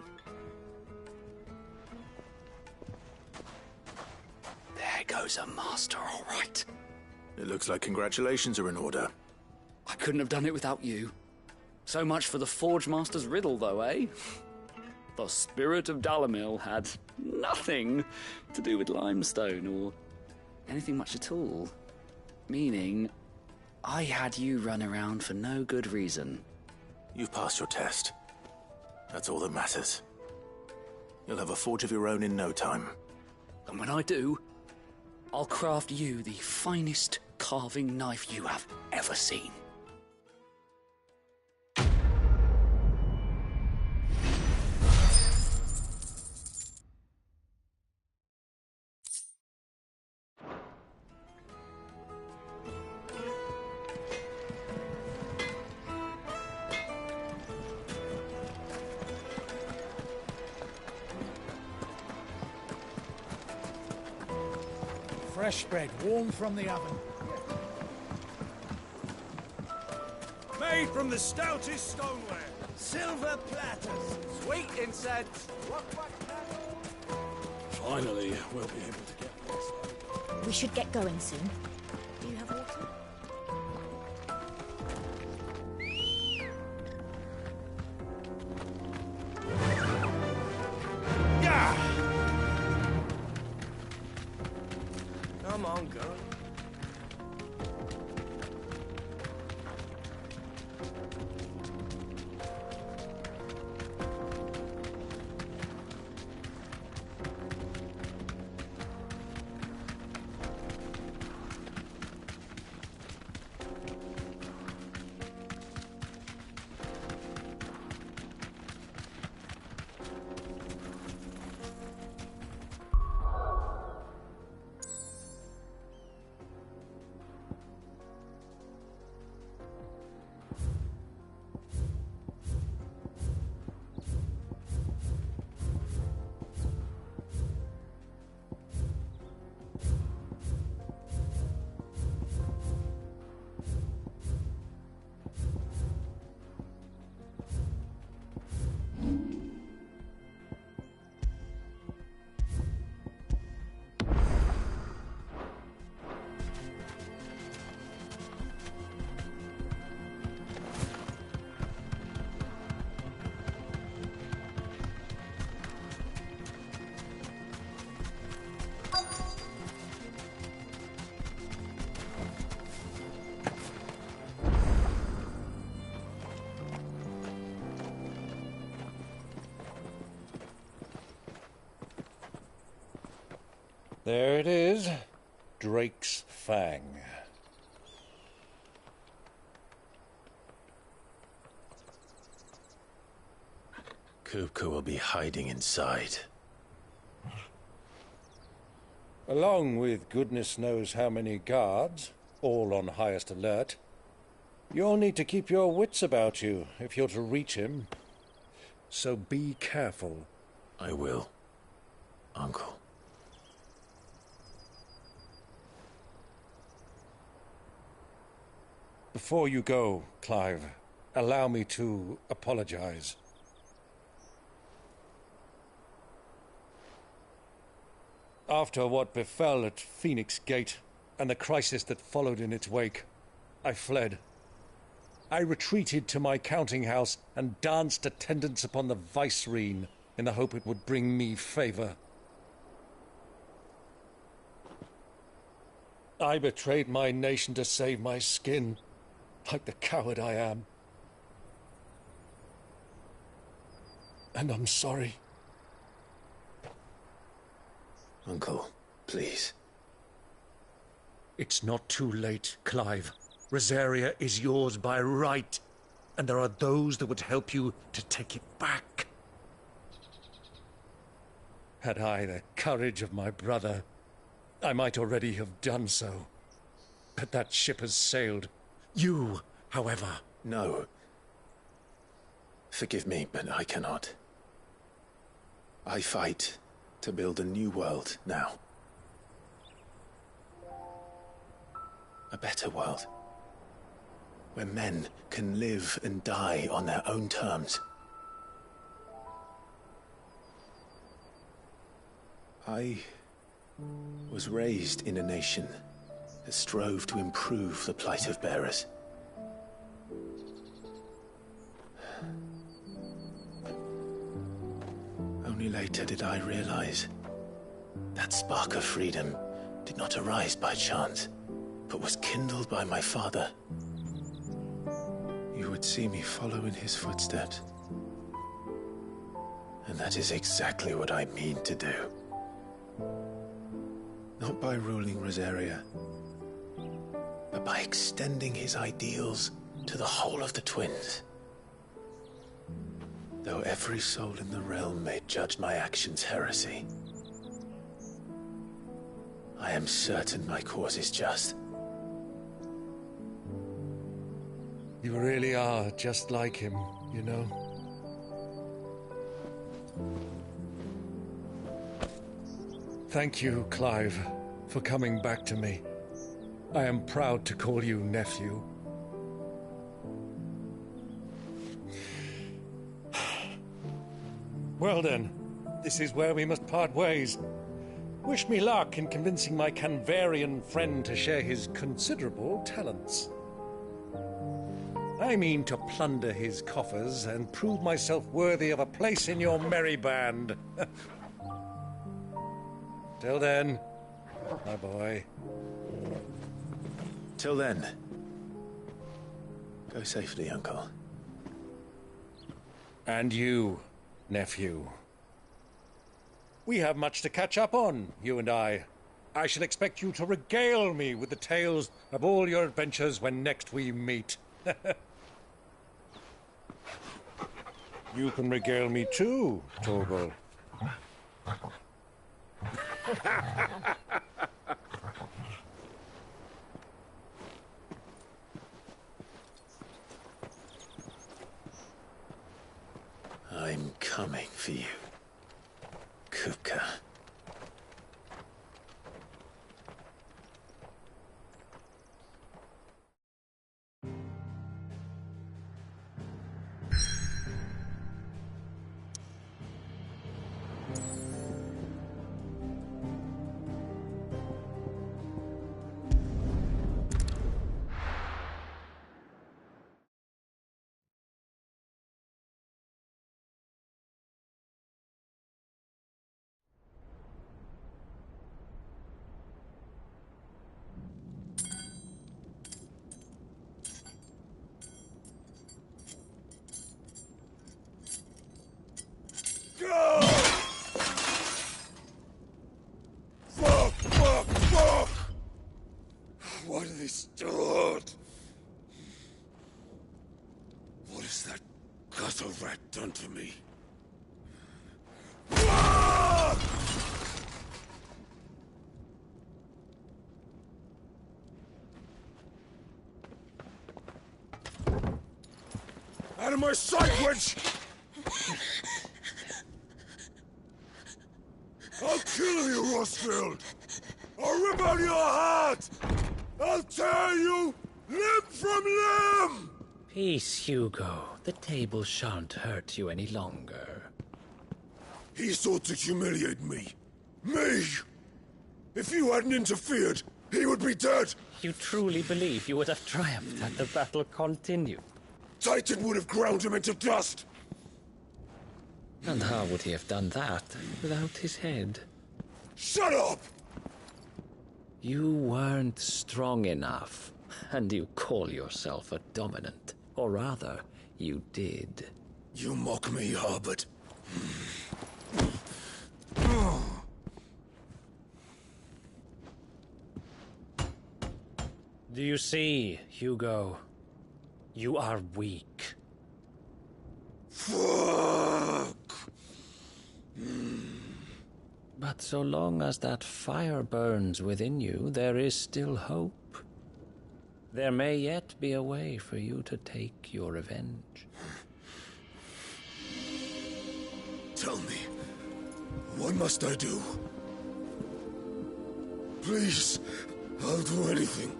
S19: There goes a master, all right.
S2: It looks like congratulations are in order.
S19: I couldn't have done it without you. So much for the Forge Master's riddle, though, eh? The spirit of Dalimil had nothing to do with limestone or anything much at all. Meaning, I had you run around for no good reason.
S2: You've passed your test. That's all that matters. You'll have a forge of your own in no time.
S19: And when I do, I'll craft you the finest carving knife you have ever seen.
S6: Fresh bread, warm from the oven.
S7: Made from the stoutest stoneware. Silver platters. Sweet incense.
S22: Finally, we'll be able to get this.
S3: We should get going soon. Do you have water?
S7: Come on, girl.
S1: There it is. Drake's Fang.
S2: Kupka will be hiding inside.
S1: Along with goodness knows how many guards, all on highest alert. You'll need to keep your wits about you if you're to reach him. So be careful.
S2: I will, Uncle.
S1: Before you go, Clive, allow me to apologize. After what befell at Phoenix Gate and the crisis that followed in its wake, I fled. I retreated to my counting house and danced attendance upon the vicereine in the hope it would bring me favor. I betrayed my nation to save my skin, like the coward I am. And I'm sorry.
S2: Uncle, please.
S1: It's not too late, Clive. Rosaria is yours by right, and there are those that would help you to take it back. Had I the courage of my brother, I might already have done so. But that ship has sailed. You, however...
S2: No. Forgive me, but I cannot. I fight to build a new world now. A better world. Where men can live and die on their own terms. I was raised in a nation that strove to improve the plight of bearers. Only later did I realize that spark of freedom did not arise by chance, but was kindled by my father. You would see me follow in his footsteps. And that is exactly what I mean to do. Not by ruling Rosaria, but by extending his ideals to the whole of the twins. Though every soul in the realm may judge my actions heresy, I am certain my cause is just.
S1: You really are just like him, you know. Thank you, Clive, for coming back to me. I am proud to call you nephew. Well then, this is where we must part ways. Wish me luck in convincing my Canvarian friend to share his considerable talents. I mean to plunder his coffers and prove myself worthy of a place in your merry band. Till then, my boy.
S2: Till then, go safely, Uncle.
S1: And you, nephew. We have much to catch up on, you and I. I shall expect you to regale me with the tales of all your adventures when next we meet. You can regale me too, Torgal.
S2: I'm coming for you, Kupka.
S16: Fuck! Why do they start? What has that gutter rat done to me? Out of my sight, witch! I'll kill you, Rosfield! I'll rip out your heart! I'll tear you limb from limb!
S15: Peace, Hugo. The table shan't hurt you any longer.
S16: He sought to humiliate me. Me! If you hadn't interfered, he would be dead!
S15: You truly believe you would have triumphed had the battle continued?
S16: Titan would have ground him into dust!
S15: And how would he have done that without his head?
S16: Shut up!
S15: You weren't strong enough, and you call yourself a dominant. Or rather, you did.
S16: You mock me, Harbert.
S15: Do you see, Hugo? You are weak.
S16: Fuck!
S15: But so long as that fire burns within you, there is still hope. There may yet be a way for you to take your revenge.
S16: Tell me, what must I do? Please, I'll do anything.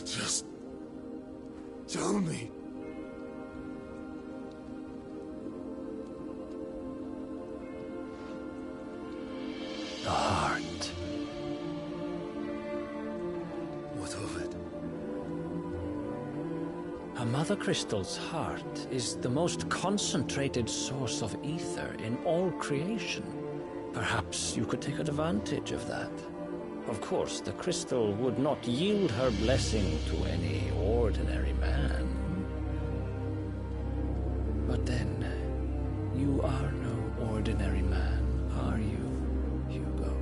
S16: Just tell me.
S15: The heart.
S16: What of it?
S15: A Mother Crystal's heart is the most concentrated source of ether in all creation. Perhaps you could take advantage of that. Of course, the crystal would not yield her blessing to any ordinary man. But then, you are no ordinary man, are you, Hugo?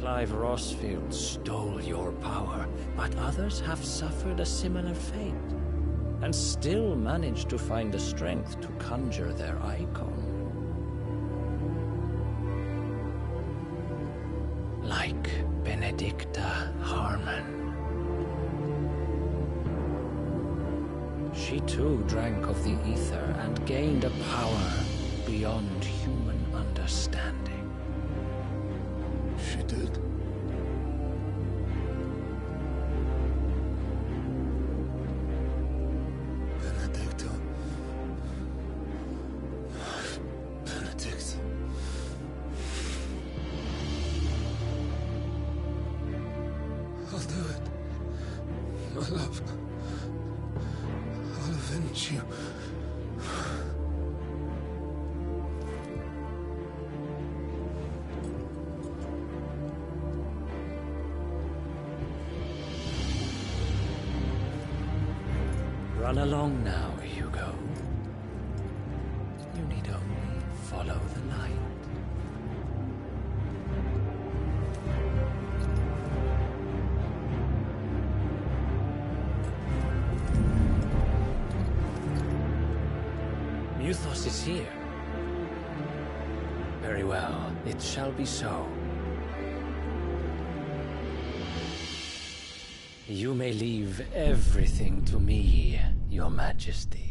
S15: Clive Rossfield stole your power, but others have suffered a similar fate, and still managed to find the strength to conjure their icon. Like Benedicta Harmon. She too drank of the ether and gained a power beyond human understanding.
S22: She did. Benedicta. Benedict. I'll do it. My love. I'll avenge you.
S15: Run along now, Hugo. You need only follow the light. Muthos is here. Very well, it shall be so. You may leave everything to me, Your Majesty.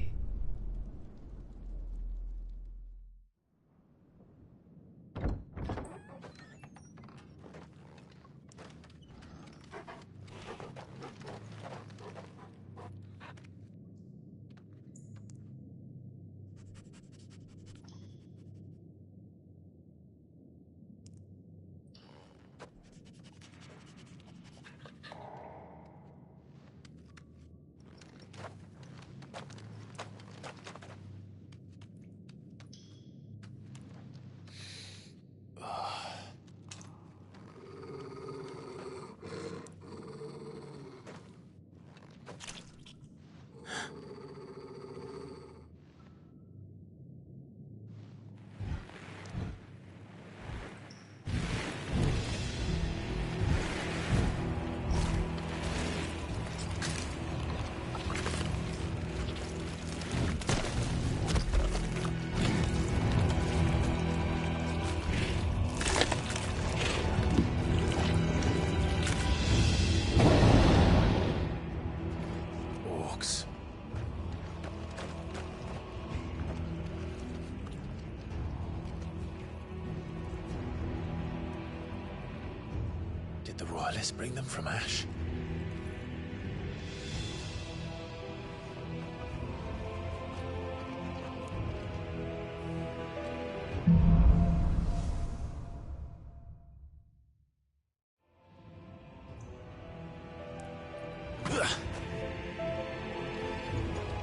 S2: Did the royalists bring them from Ash?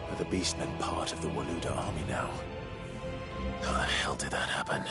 S2: Are the beastmen part of the Waluda army now? How the hell did that happen?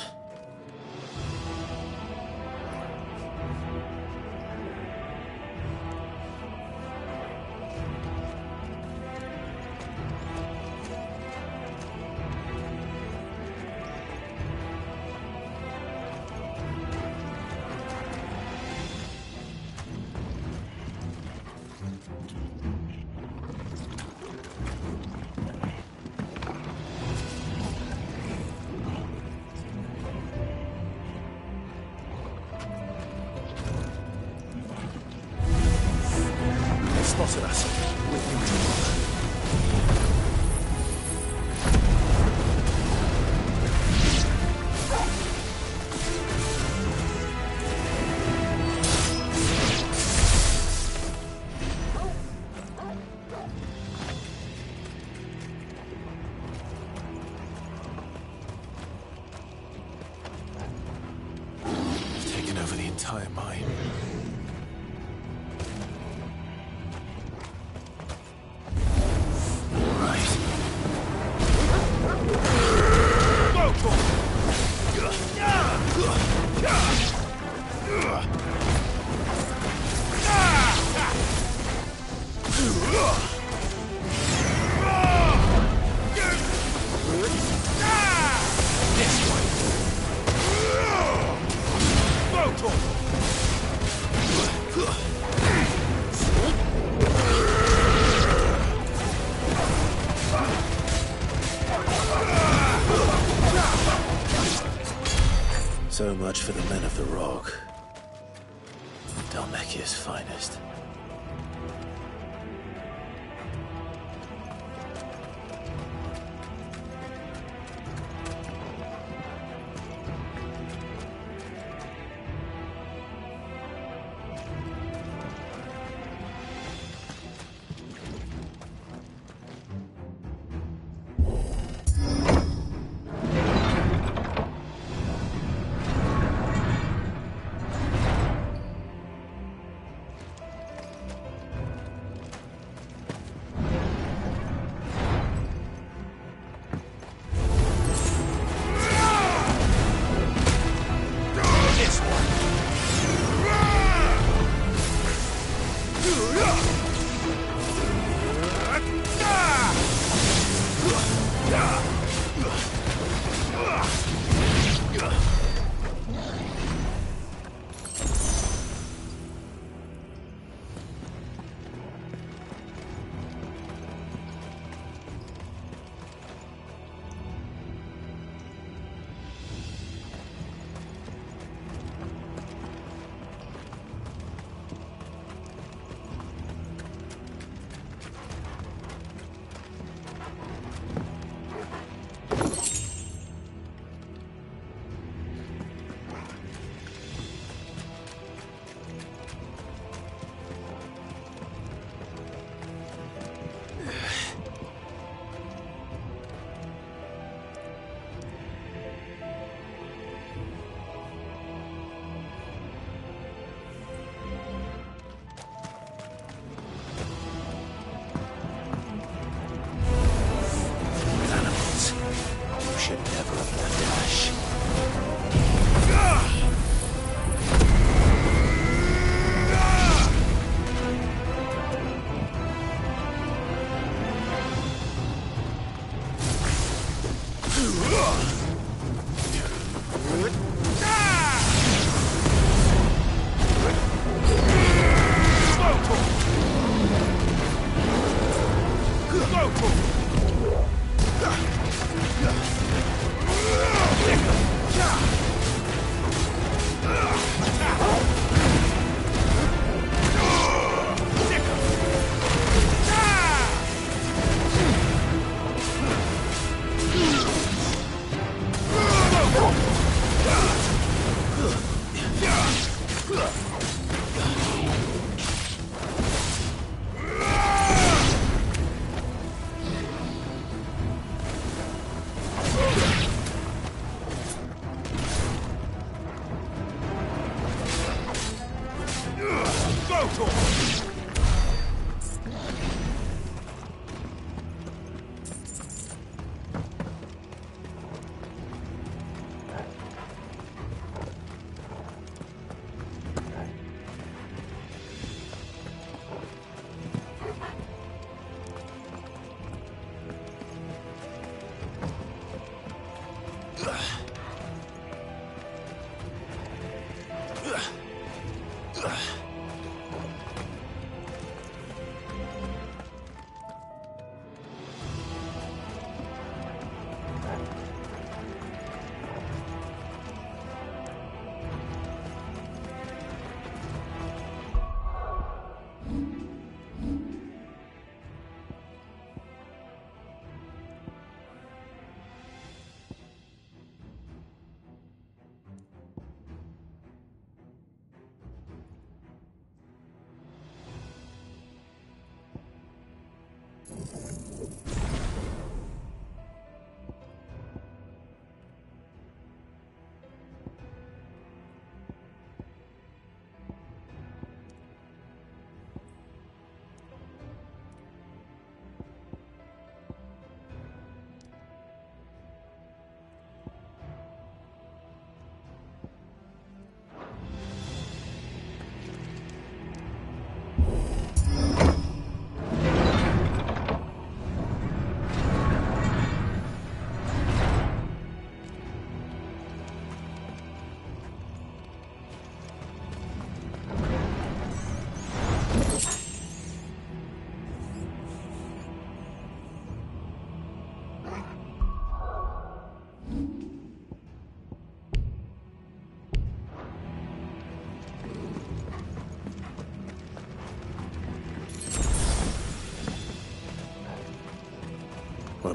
S2: Spotted us. With We've taken over the entire mine. So much for the men of the Rock. Dalmekia's finest.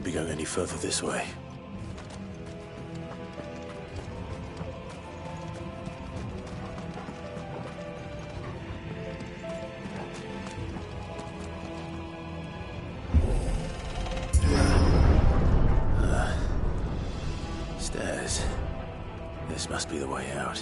S2: Can't be going any further this way. Stairs. This must be the way out.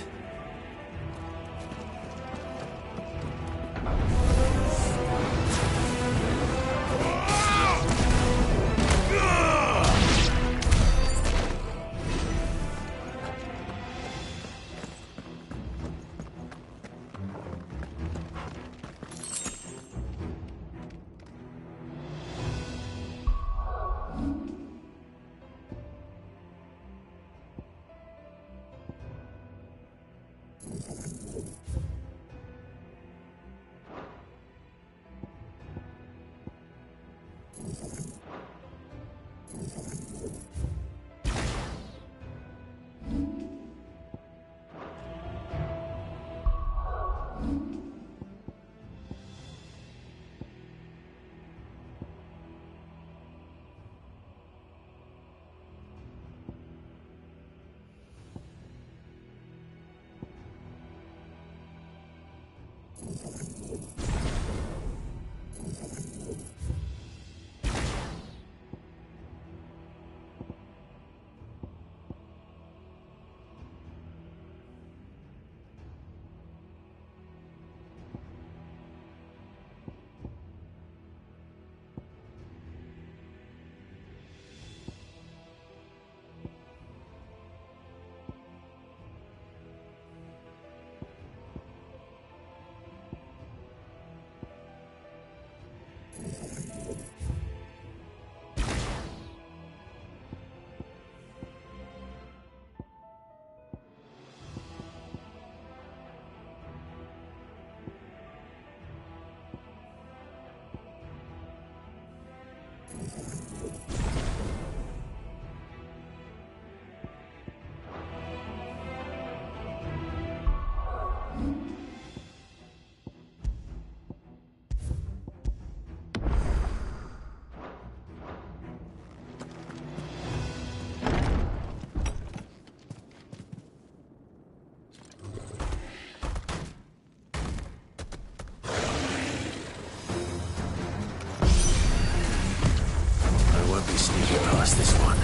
S2: This one.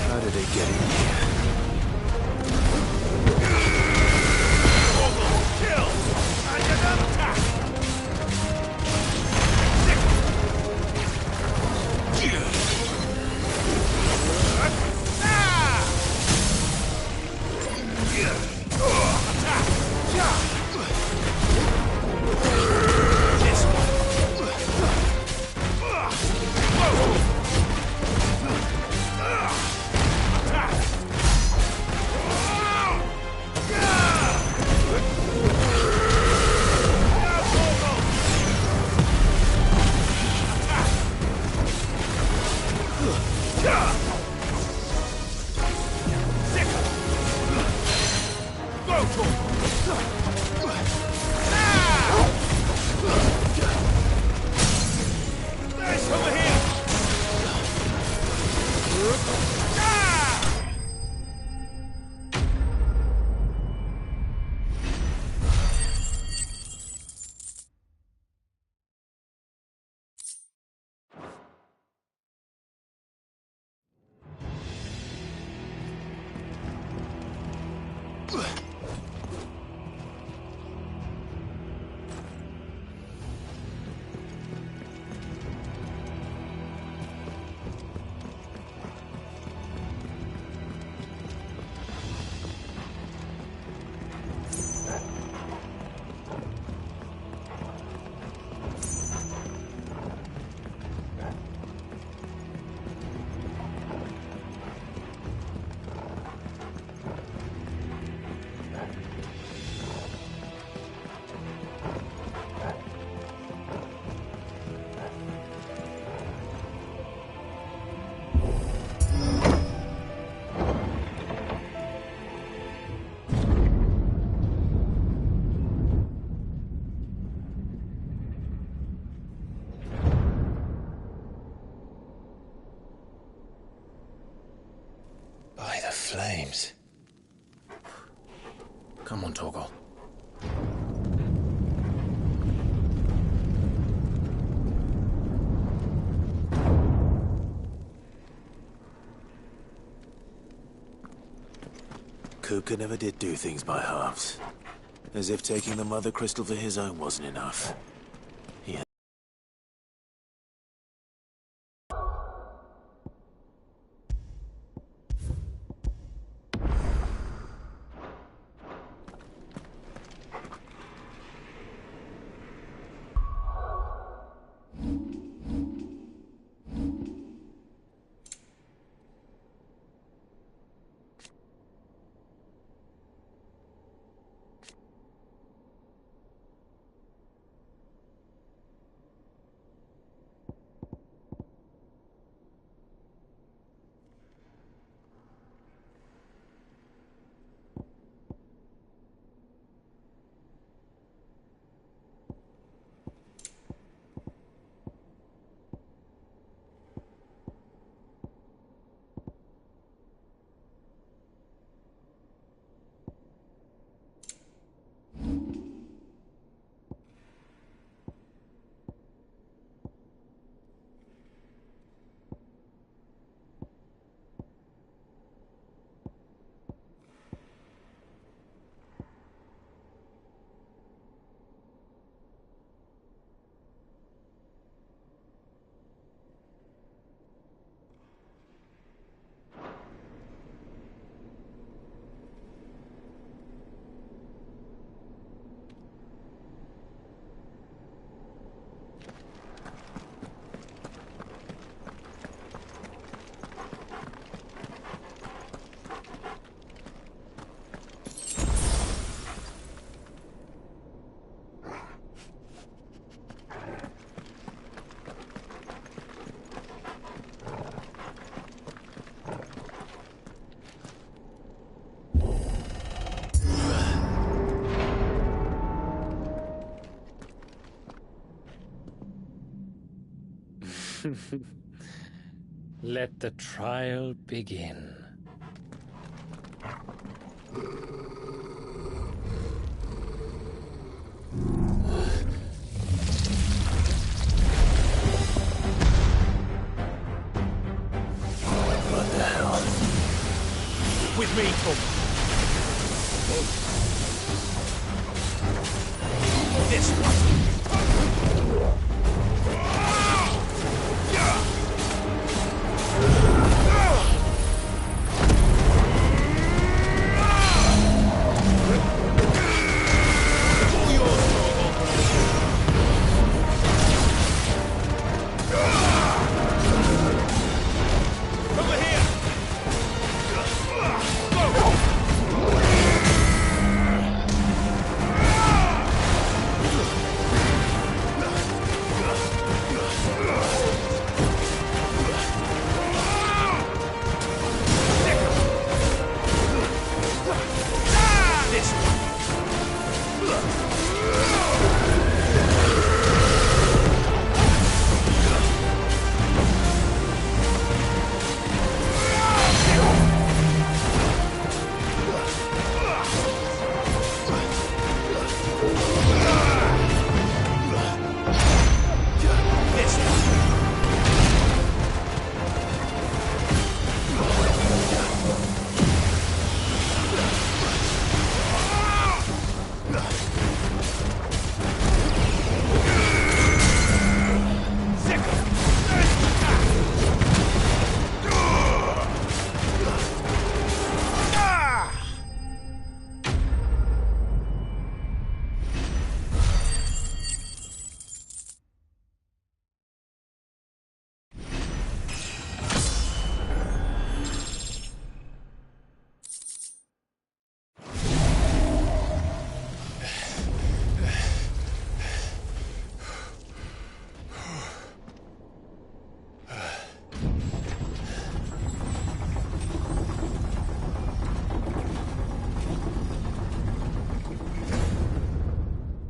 S2: How did it get in here?
S16: Kill! And another attack!
S14: flames. Come on, Torgal.
S2: Kupka never did do things by halves. As if taking the Mother Crystal for his own wasn't enough. He had...
S15: Let the trial begin.
S2: What the hell?
S7: With me, Tom. This one.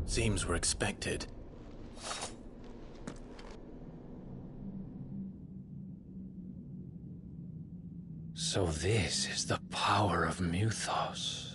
S2: Seems we're expected.
S15: So this is the power of Mythos.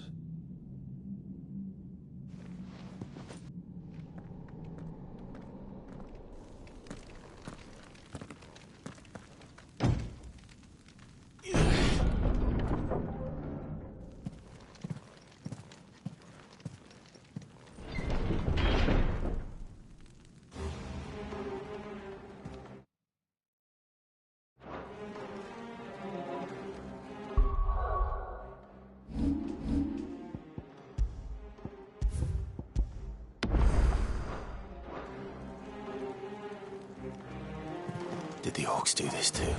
S2: Did the orcs do this too?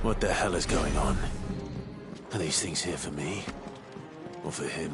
S2: What the hell is going on? Are these things here for me? Or for him?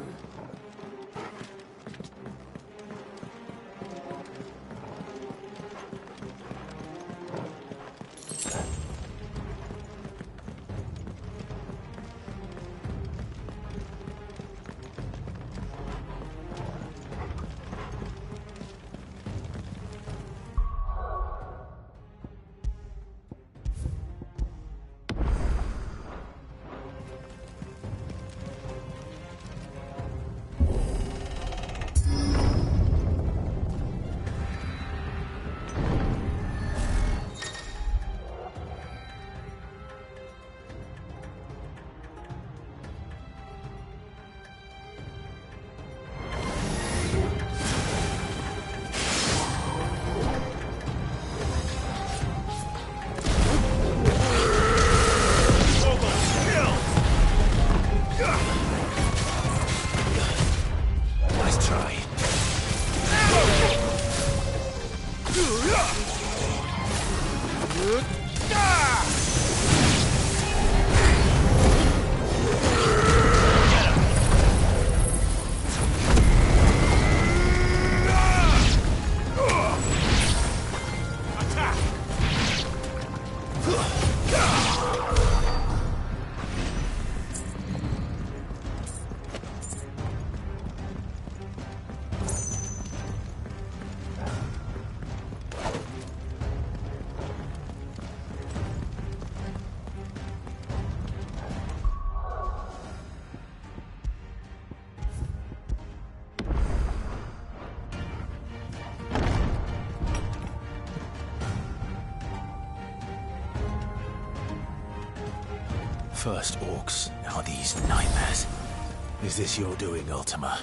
S2: First orcs, now these nightmares. Is this your doing, Ultima?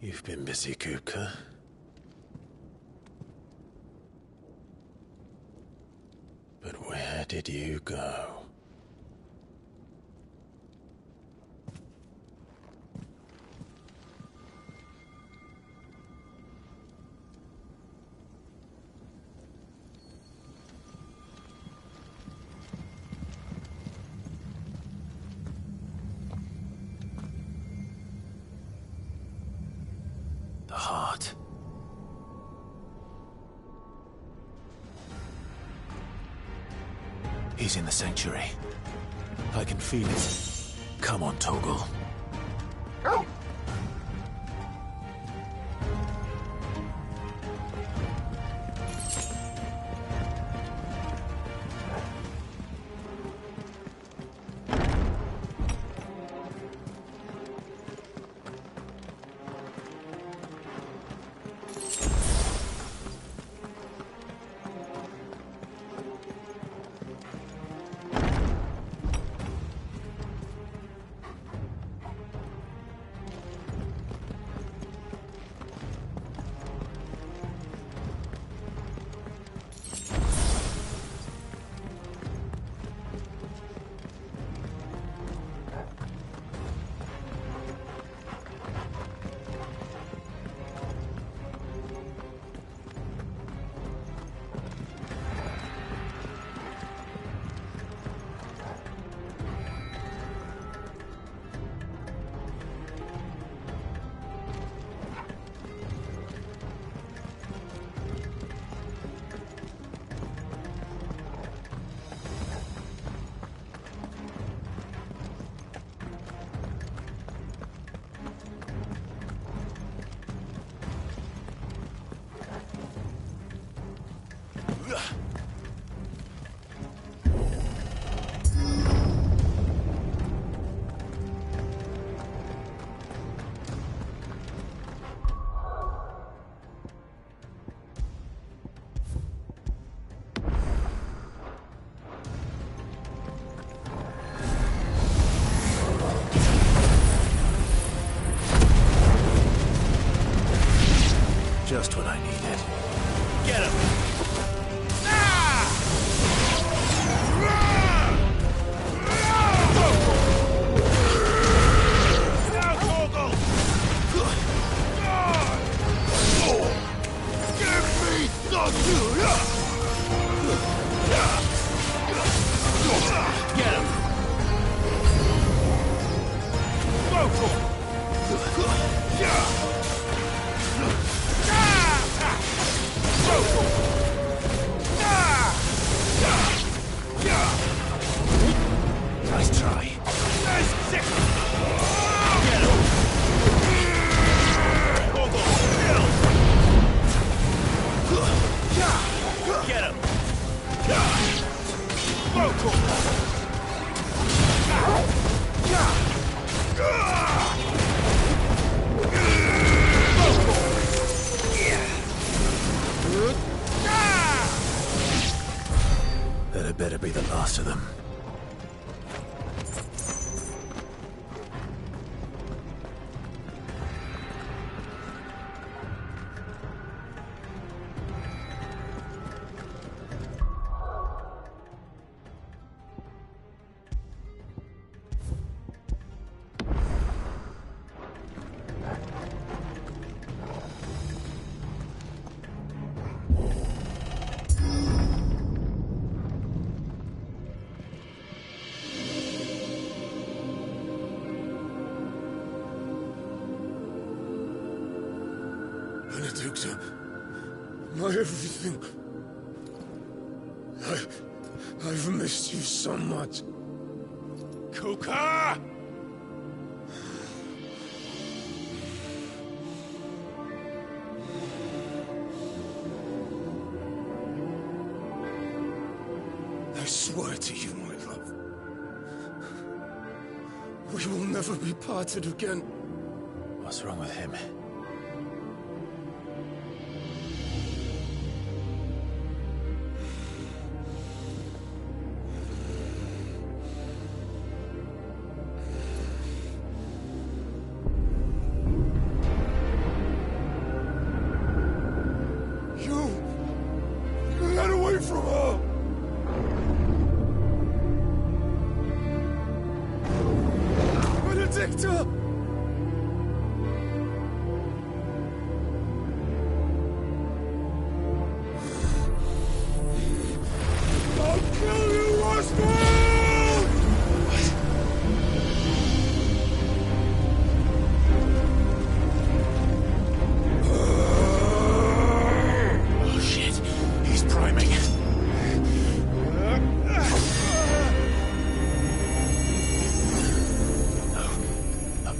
S2: You've been busy, Kupka. But where did you go? The heart. He's in the sanctuary. I can feel it. Come on, Toggle. Just what I needed. Get him!
S16: Get him!
S2: Nice try.
S16: Nice sick!
S2: Get him!
S16: Get him! Victor. My everything. I've missed you so much. Kuka! I swear to you, my love, we will never be parted again.
S2: What's wrong with him?
S16: You got away from her! Benedicta! I'll kill you, Roscoe!
S14: Oh shit, he's priming.
S2: No,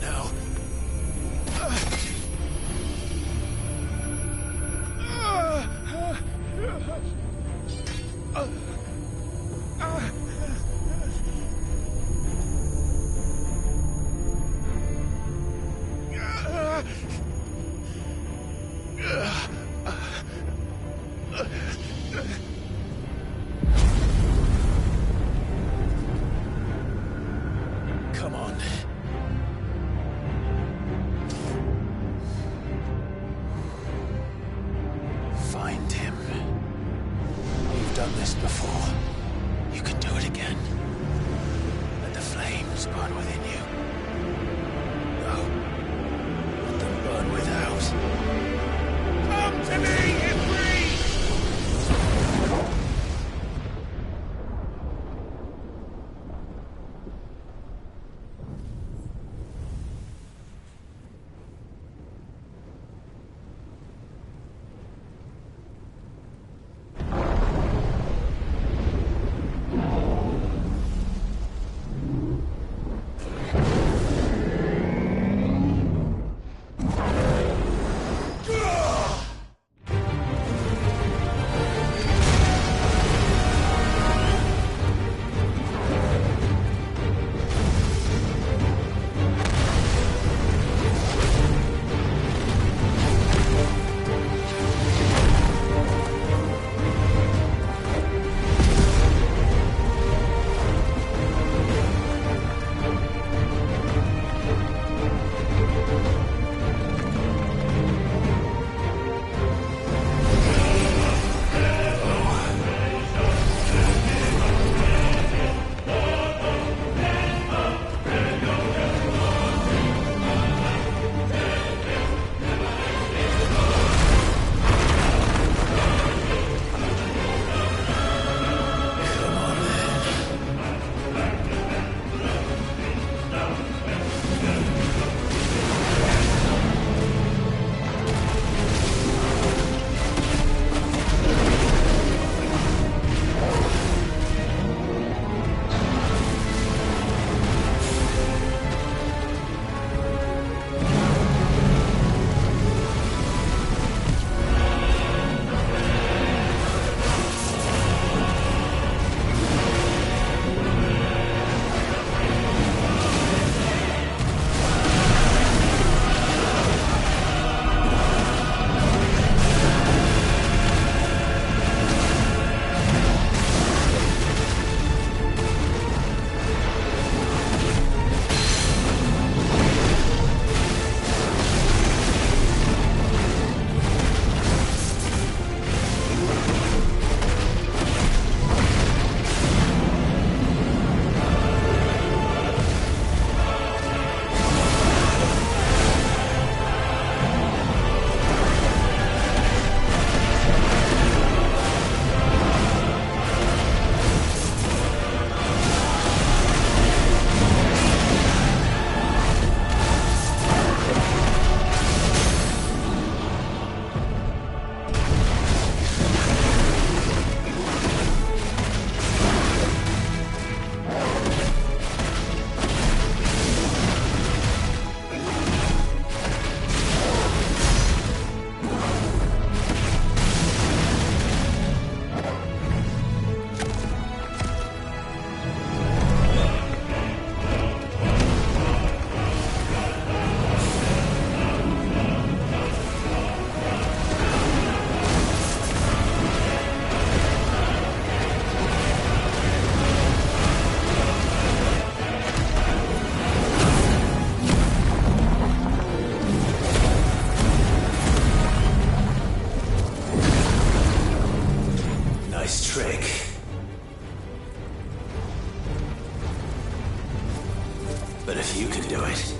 S2: But if you can do it,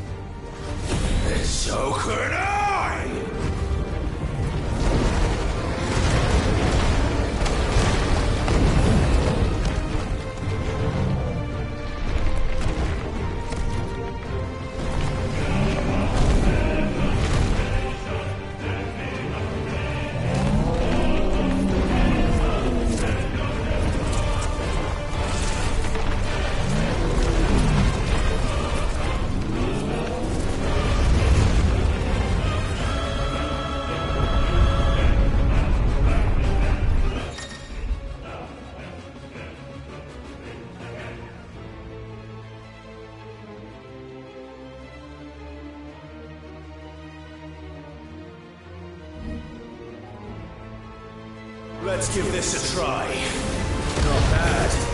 S2: then so could I! Let's give this a try. Not bad.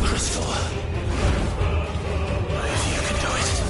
S14: crystal. If you can do it.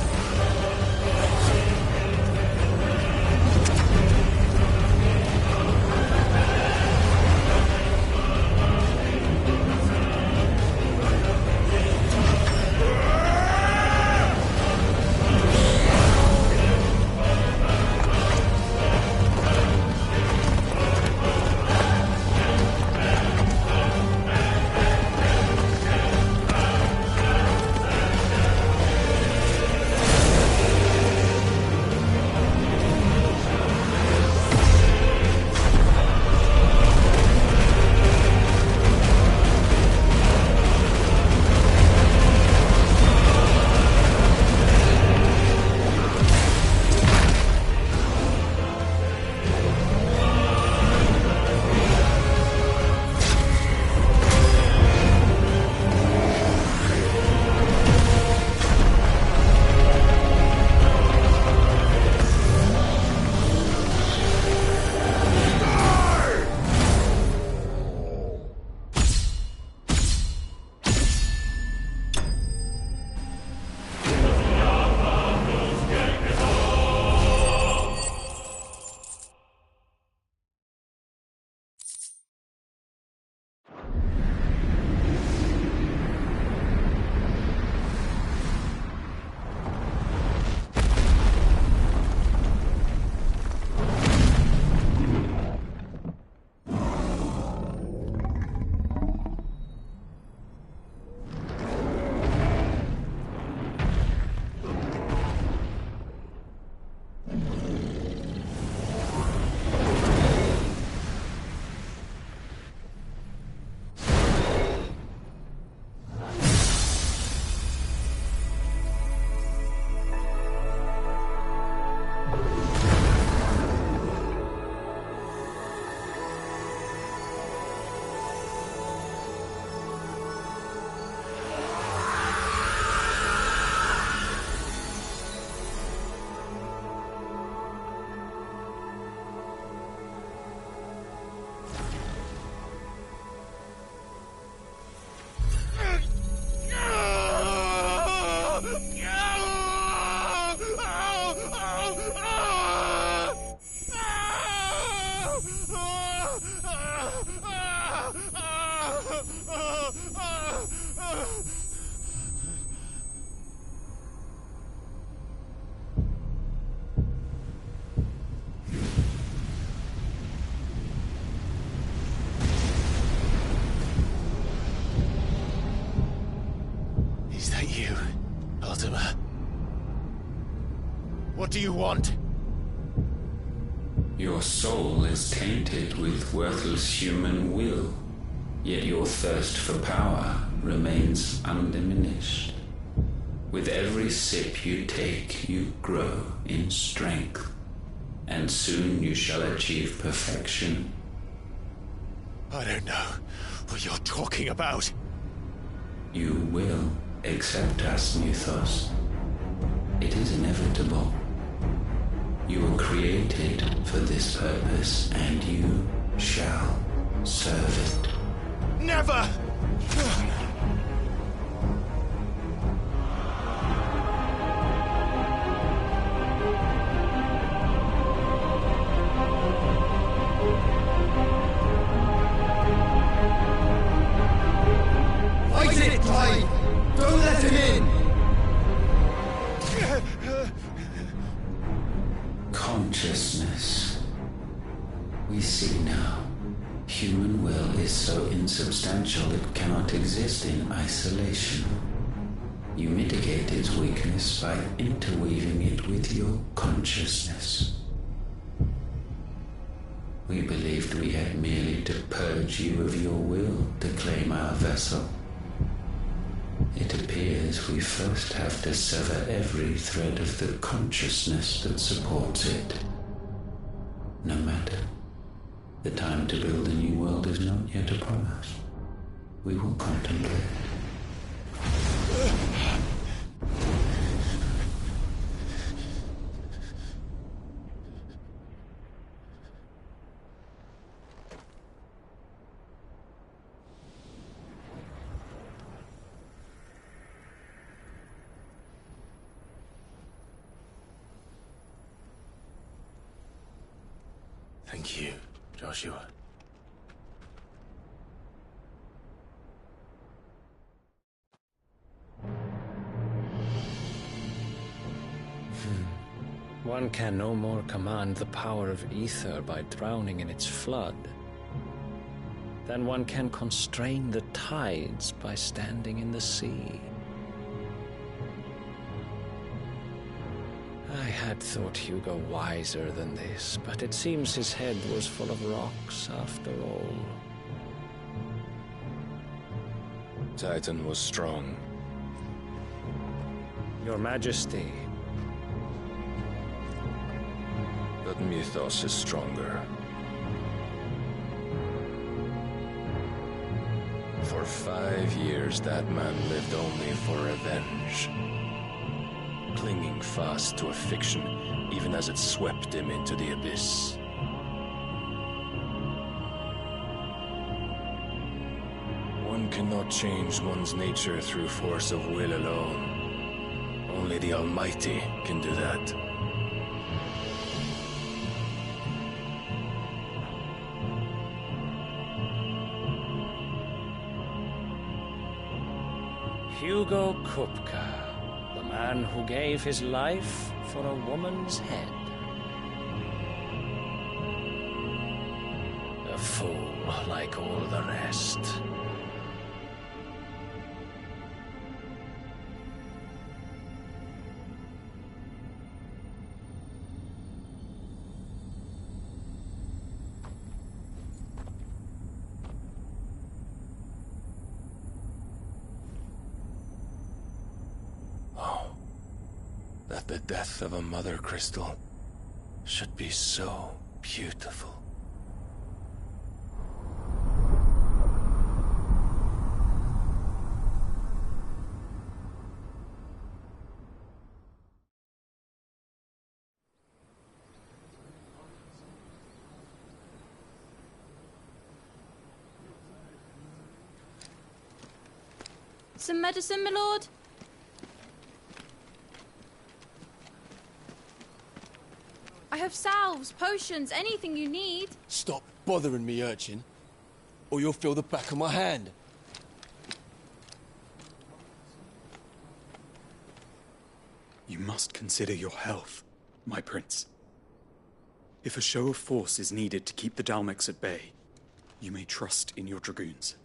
S1: What do you want?
S17: Your soul is tainted with worthless human will, yet your thirst for power remains undiminished. With every sip you take, you grow in strength, and soon you shall achieve perfection.
S1: I don't know what you're talking about.
S17: You will accept us, Mythos. It is inevitable. You were created for this purpose, and you shall serve it.
S1: Never!
S7: Fight it, Clyde! Don't let him in!
S17: Consciousness. We see now. Human will is so insubstantial it cannot exist in isolation. You mitigate its weakness by interweaving it with your consciousness. We believed we had merely to purge you of your will to claim our vessel. It appears we first have to sever every thread of the consciousness that supports it. No matter. The time to build a new world is not yet upon us. We will contemplate.
S2: Thank you, Joshua.
S15: One can no more command the power of ether by drowning in its flood than one can constrain the tides by standing in the sea. I had thought Hugo wiser than this, but it seems his head was full of rocks after all.
S11: Titan was strong.
S15: Your Majesty.
S11: But Mythos is stronger. For 5 years, that man lived only for revenge. Clinging fast to a fiction, even as it swept him into the abyss. One cannot change one's nature through force of will alone. Only the Almighty can do that.
S15: Hugo Kupka, the man who gave his life for a woman's head. A fool like all the rest.
S11: That the death of a mother crystal should be so beautiful.
S3: Some medicine, my lord? I have salves, potions, anything you need.
S8: Stop bothering me, urchin, or you'll feel the back of my hand.
S18: You must consider your health, my prince. If a show of force is needed to keep the Dalmex at bay, you may trust in your dragoons.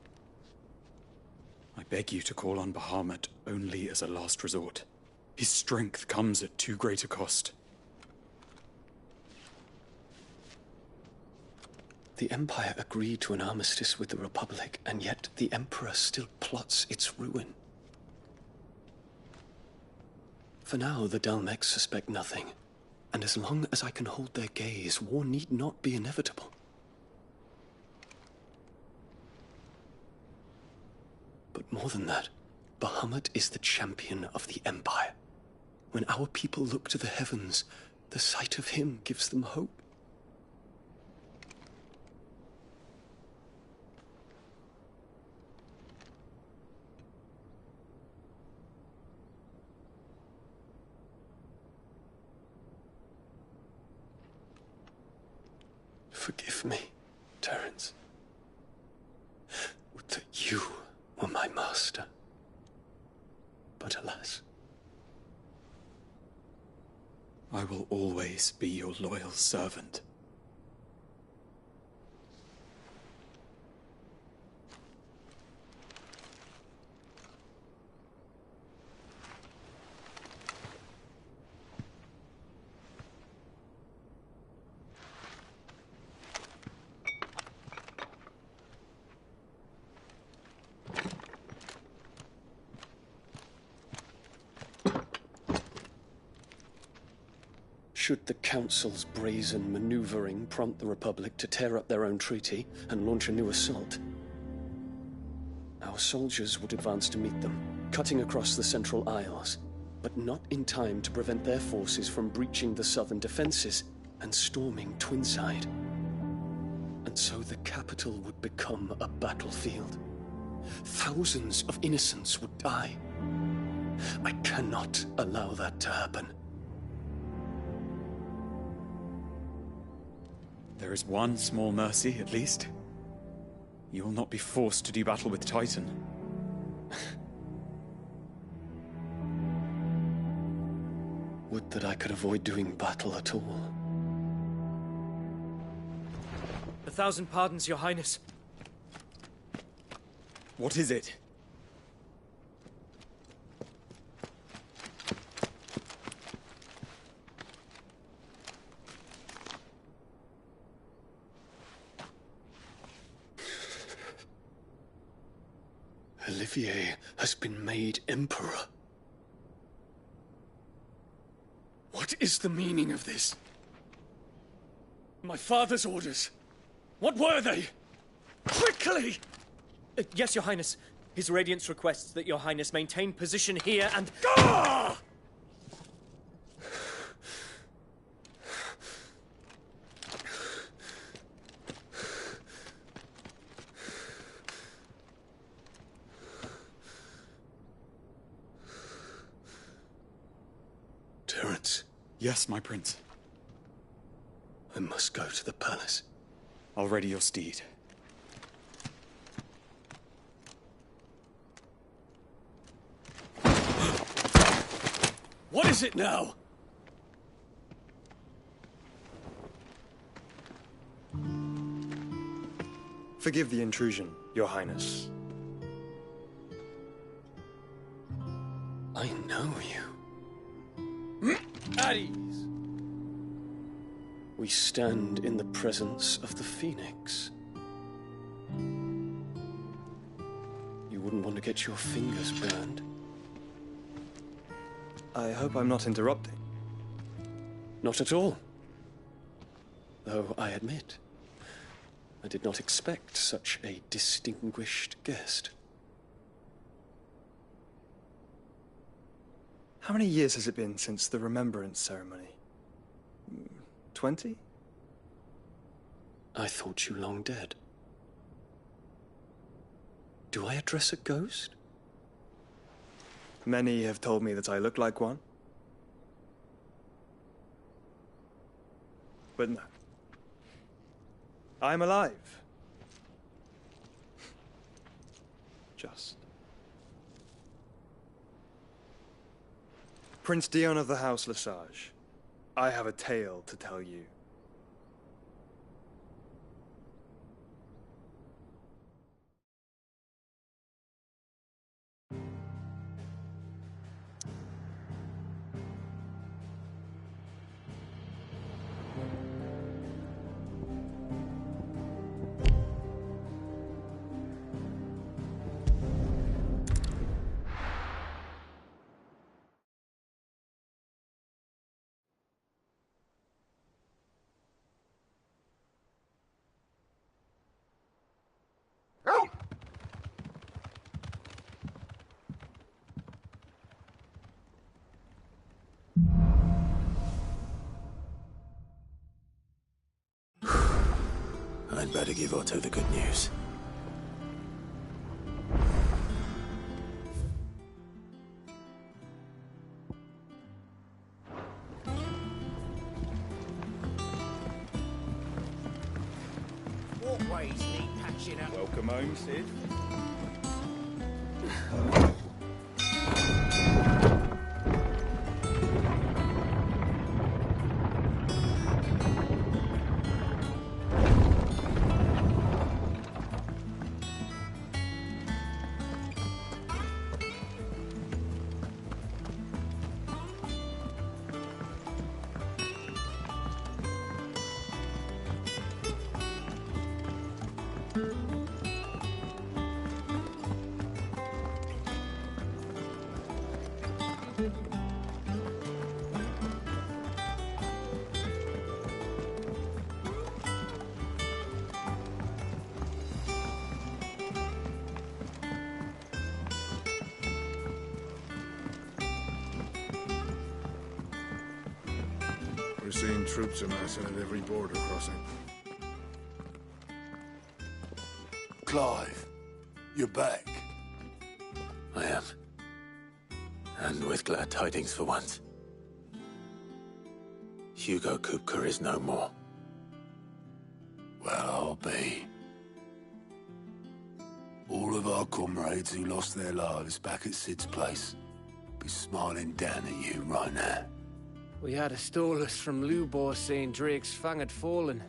S18: I beg you to call on Bahamut only as a last resort. His strength comes at too great a cost.
S20: The Empire agreed to an armistice with the Republic, and yet the Emperor still plots its ruin. For now, the Dalmex suspect nothing, and as long as I can hold their gaze, war need not be inevitable. But more than that, Bahamut is the champion of the Empire. When our people look to the heavens, the sight of him gives them hope. Forgive me, Terence. Would that you were my master. But alas.
S18: I will always be your loyal servant.
S20: Should the Council's brazen maneuvering prompt the Republic to tear up their own treaty and launch a new assault, our soldiers would advance to meet them, cutting across the Central Isles, but not in time to prevent their forces from breaching the southern defenses and storming Twinside. And so the capital would become a battlefield. Thousands of innocents would die. I cannot allow that to happen.
S18: There is one small mercy, at least. You will not be forced to do battle with Titan.
S20: Would that I could avoid doing battle at all.
S4: 1,000 pardons, Your Highness.
S18: What is it?
S20: Olivier has been made emperor. What is the meaning of this? My father's orders. What were they? Quickly!
S4: Yes, Your Highness. His Radiance requests that Your Highness maintain position here and...
S20: Gah! Terence.
S18: Yes, my prince.
S20: I must go to the palace.
S18: I'll ready your steed.
S20: What is it now?
S10: Forgive the intrusion, Your Highness.
S20: I know you.
S10: At ease.
S20: We stand in the presence of the Phoenix. You wouldn't want to get your fingers burned.
S10: I hope I'm not interrupting.
S20: Not at all. Though I admit, I did not expect such a distinguished guest.
S10: How many years has it been since the Remembrance ceremony? 20?
S20: I thought you long dead. Do I address a ghost?
S10: Many have told me that I look like one. But no. I'm alive. Just. Prince Dion of the House Lesage, I have a tale to tell you.
S2: I'd better give Otto the good news.
S7: Walkways need patching up.
S18: Welcome home, Sid.
S16: We're seeing troops amassing at every border crossing.
S23: Clive, you're back.
S2: I am. And with glad tidings for once. Hugo Kupka is no more.
S23: be. All of our comrades who lost their lives back at Sid's place be smiling down at you right now.
S12: We had a stolus from Lubor saying Drake's fang had fallen.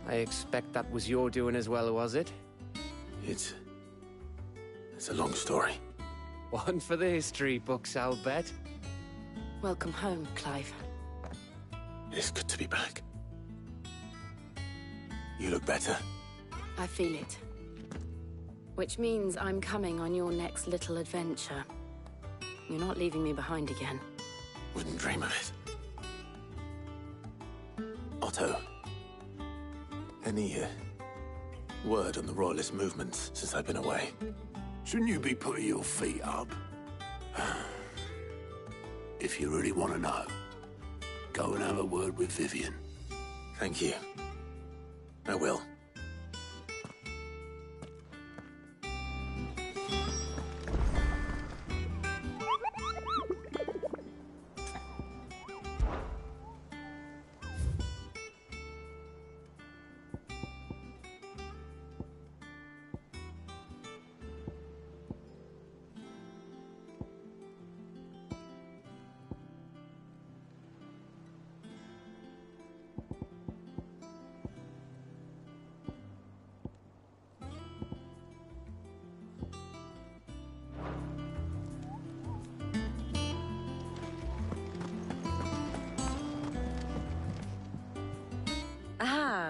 S12: I expect that was your doing as well, was it?
S2: It's a long story.
S12: One for the history books, I'll bet.
S5: Welcome home, Clive.
S2: It's good to be back. You look better.
S5: I feel it. Which means I'm coming on your next little adventure. You're not leaving me behind again.
S2: Wouldn't dream of it. Otto. Any word on the Royalist movements since I've been away?
S23: Shouldn't you be putting your feet up? If you really want to know, go and have a word with Vivian.
S2: Thank you. I will.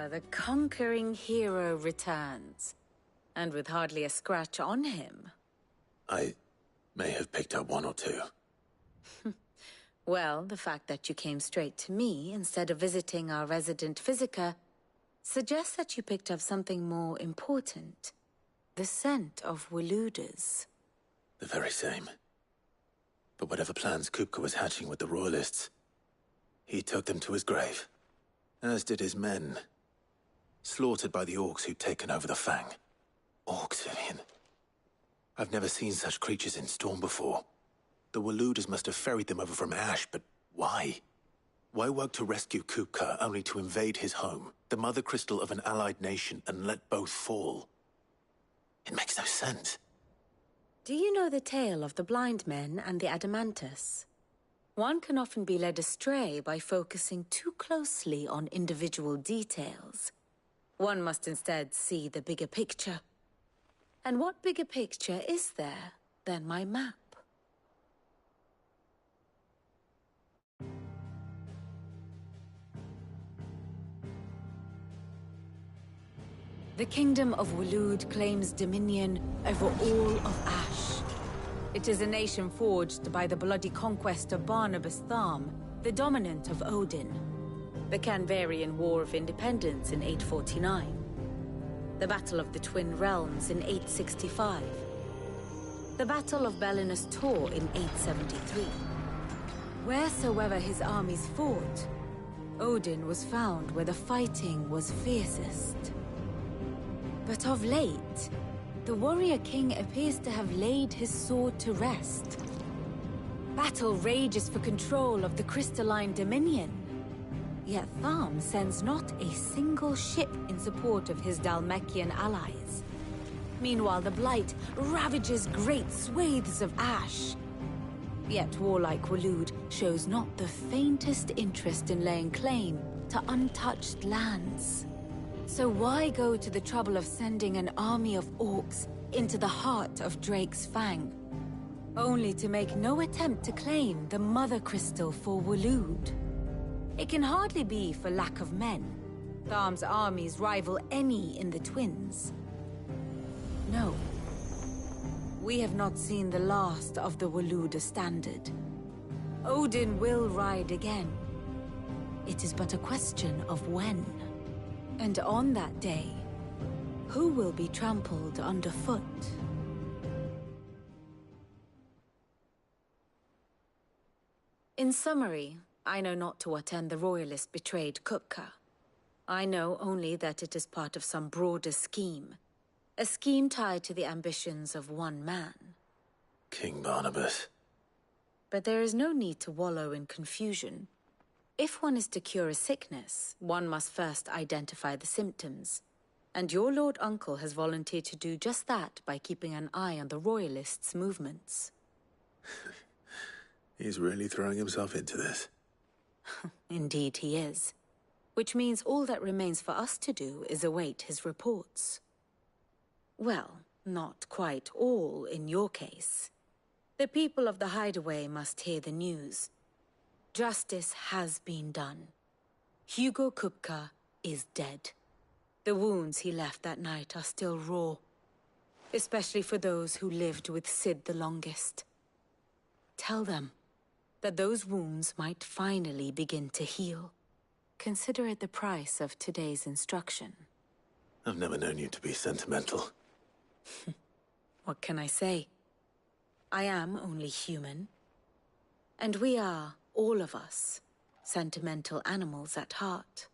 S13: The conquering hero returns. And with hardly a scratch on him.
S2: I may have picked up one or two.
S13: Well, the fact that you came straight to me instead of visiting our resident physiker suggests that you picked up something more important. The scent of Waludas.
S2: The very same. But whatever plans Kupka was hatching with the Royalists, he took them to his grave. As did his men. Slaughtered by the orcs who'd taken over the Fang. Orcs, Vivian. I've never seen such creatures in Storm before. The Waludas must have ferried them over from Ash, but why? Why work to rescue Kupka only to invade his home, the mother crystal of an allied nation, and let both fall? It makes no sense.
S13: Do you know the tale of the blind men and the Adamantus? One can often be led astray by focusing too closely on individual details. One must instead see the bigger picture. And what bigger picture is there than my map? The Kingdom of Waloed claims dominion over all of Ash. It is a nation forged by the bloody conquest of Barnabas Tharm, the dominant of Odin. The Canvarian War of Independence in 849. The Battle of the Twin Realms in 865. The Battle of Belinus Tor in 873. Wheresoever his armies fought, Odin was found where the fighting was fiercest. But of late, the warrior king appears to have laid his sword to rest. Battle rages for control of the crystalline dominion. Yet Tharm sends not a single ship in support of his Dhalmekian allies. Meanwhile, the Blight ravages great swathes of Ash. Yet warlike Waloed shows not the faintest interest in laying claim to untouched lands. So why go to the trouble of sending an army of orcs into the heart of Drake's Fang, only to make no attempt to claim the Mother Crystal for Waloed? It can hardly be for lack of men. Tharm's armies rival any in the Twins. No. We have not seen the last of the Waluda standard. Odin will ride again. It is but a question of when. And on that day, who will be trampled underfoot? In summary, I know not to what end the Royalist betrayed Kupka. I know only that it is part of some broader scheme. A scheme tied to the ambitions of one man.
S2: King Barnabas.
S13: But there is no need to wallow in confusion. If one is to cure a sickness, one must first identify the symptoms. And your Lord Uncle has volunteered to do just that by keeping an eye on the Royalists' movements.
S2: He's really throwing himself into this.
S13: Indeed he is. Which means all that remains for us to do is await his reports. Well, not quite all in your case. The people of the Hideaway must hear the news. Justice has been done. Hugo Kupka is dead. The wounds he left that night are still raw, especially for those who lived with Sid the longest. Tell them that those wounds might finally begin to heal. Consider it the price of today's instruction.
S2: I've never known you to be sentimental.
S13: What can I say? I am only human. And we are, all of us, sentimental animals at heart.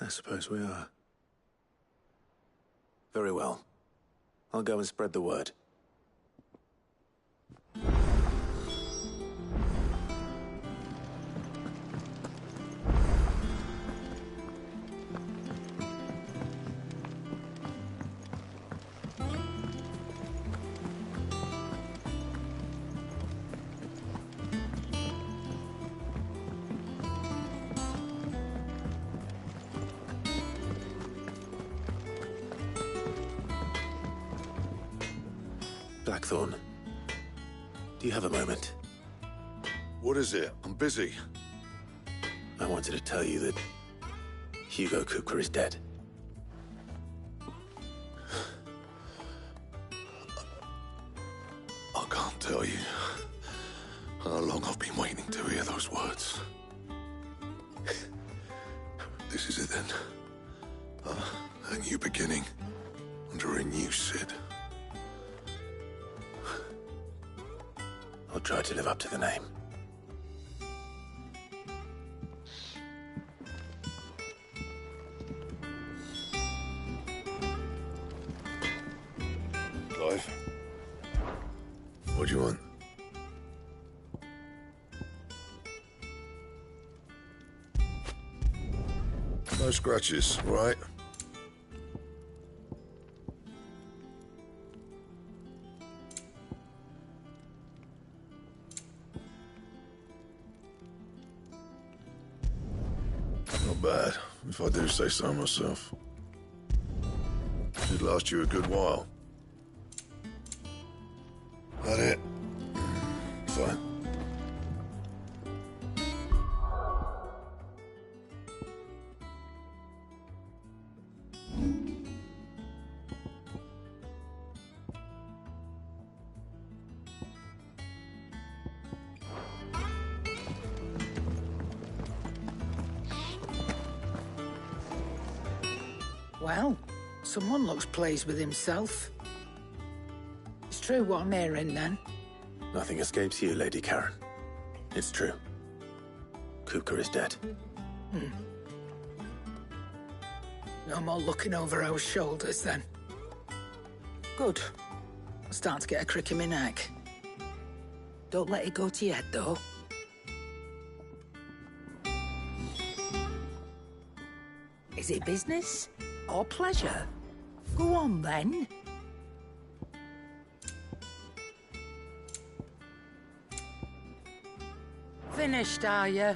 S2: I suppose we are. Very well. I'll go and spread the word. Blackthorn, do you have a moment?
S16: What is it? I'm busy.
S2: I wanted to tell you that Hugo Kupka is dead.
S16: I can't tell you how long I've been waiting to hear those words. This is it then. A new beginning under a new Sid.
S2: I'll try to live up to the name.
S16: Clive? What do you want? No scratches, right? Not bad, if I do say so myself. Should last you a good while. That it? Fine.
S6: Well, someone looks pleased with himself. It's true what I'm hearing, then.
S2: Nothing escapes you, Lady Karen. It's true. Kupka is dead.
S6: No more looking over our shoulders, then. Good. I'm starting to get a crick in my neck. Don't let it go to your head, though. Is it business or pleasure? Go on, then. Finished, are you?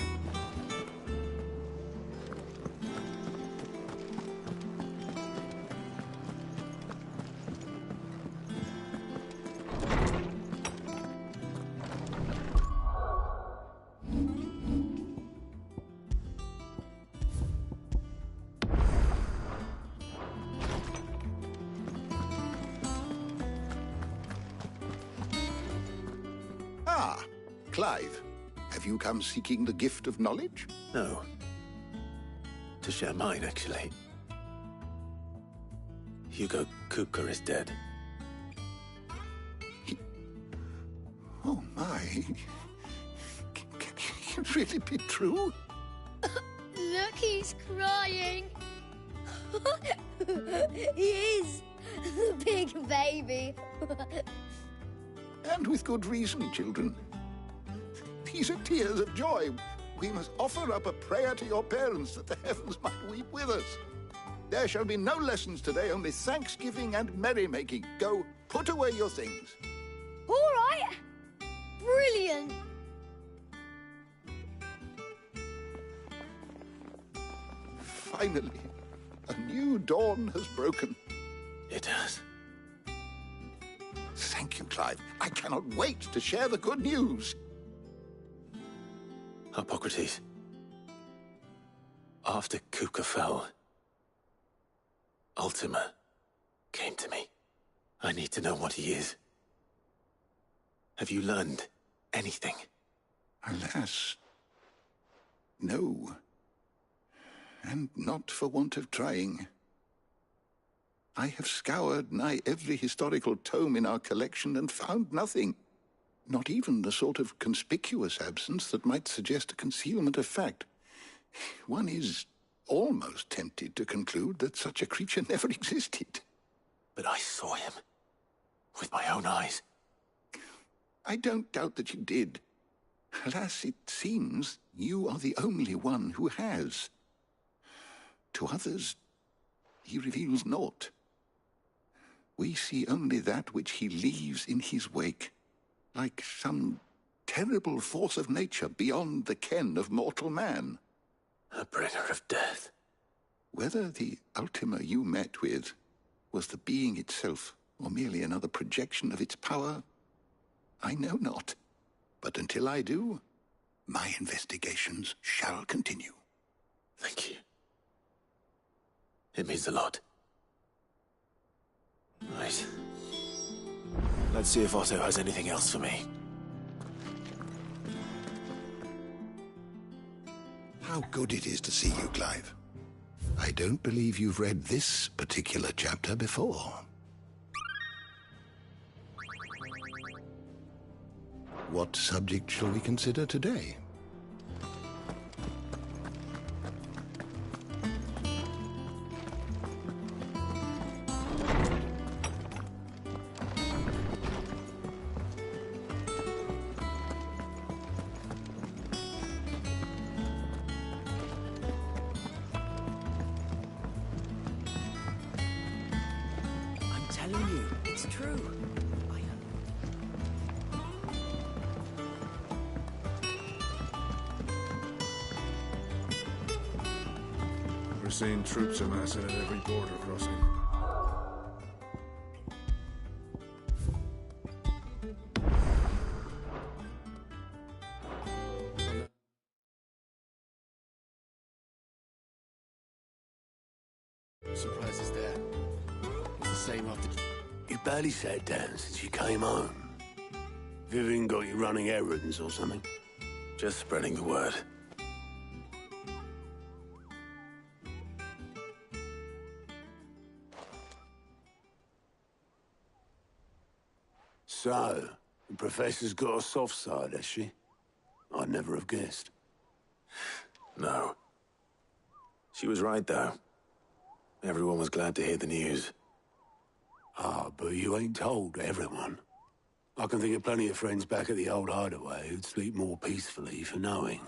S9: Ah, Clive. Have you come seeking the gift of knowledge?
S2: No. To share mine, actually. Hugo Kupka is dead.
S9: Oh, my. Can it really be true?
S19: Look, he's crying. He is. The big baby.
S9: And with good reason, children. These are tears of joy. We must offer up a prayer to your parents that the heavens might weep with us. There shall be no lessons today, only thanksgiving and merrymaking. Go, put away your things.
S19: All right. Brilliant.
S9: Finally, a new dawn has broken.
S2: It has.
S9: Thank you, Clive. I cannot wait to share the good news.
S2: Hippocrates. After Kuka fell, Ultima came to me. I need to know what he is. Have you learned anything?
S9: Alas, no. And not for want of trying. I have scoured nigh every historical tome in our collection and found nothing. Not even the sort of conspicuous absence that might suggest a concealment of fact. One is almost tempted to conclude that such a creature never existed.
S2: But I saw him. With my own eyes.
S9: I don't doubt that you did. Alas, it seems you are the only one who has. To others, he reveals naught. We see only that which he leaves in his wake, like some terrible force of nature beyond the ken of mortal man.
S2: A bringer of death.
S9: Whether the Ultima you met with was the being itself, or merely another projection of its power, I know not. But until I do, my investigations shall continue.
S2: Thank you. It means a lot. Right. Let's see if Otto has anything else for me.
S9: How good it is to see you, Clive. I don't believe you've read this particular chapter before. What subject shall we consider today?
S7: I'm telling you, it's true.
S16: We're seeing troops amassing at every border crossing.
S8: Surprise is there. It's the same after...
S23: You barely sat down since you came home. Vivian got you running errands or something?
S2: Just spreading the word.
S23: So, the Professor's got a soft side, has she? I'd never have guessed.
S2: No. She was right, though. Everyone was glad to hear the news.
S23: Ah, but you ain't told everyone. I can think of plenty of friends back at the old hideaway who'd sleep more peacefully for knowing.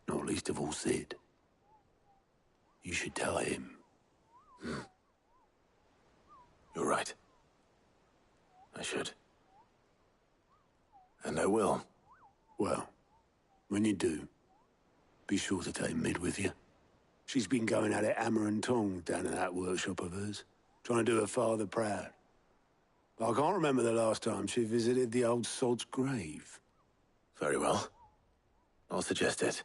S23: Not least of all Sid. You should tell him.
S2: You're right. I should. And I will.
S23: Well, when you do, be sure to take Mid with you. She's been going at it hammer and tong down at that workshop of hers, trying to do her father proud. I can't remember the last time she visited the old sod's grave.
S2: Very well. I'll suggest it.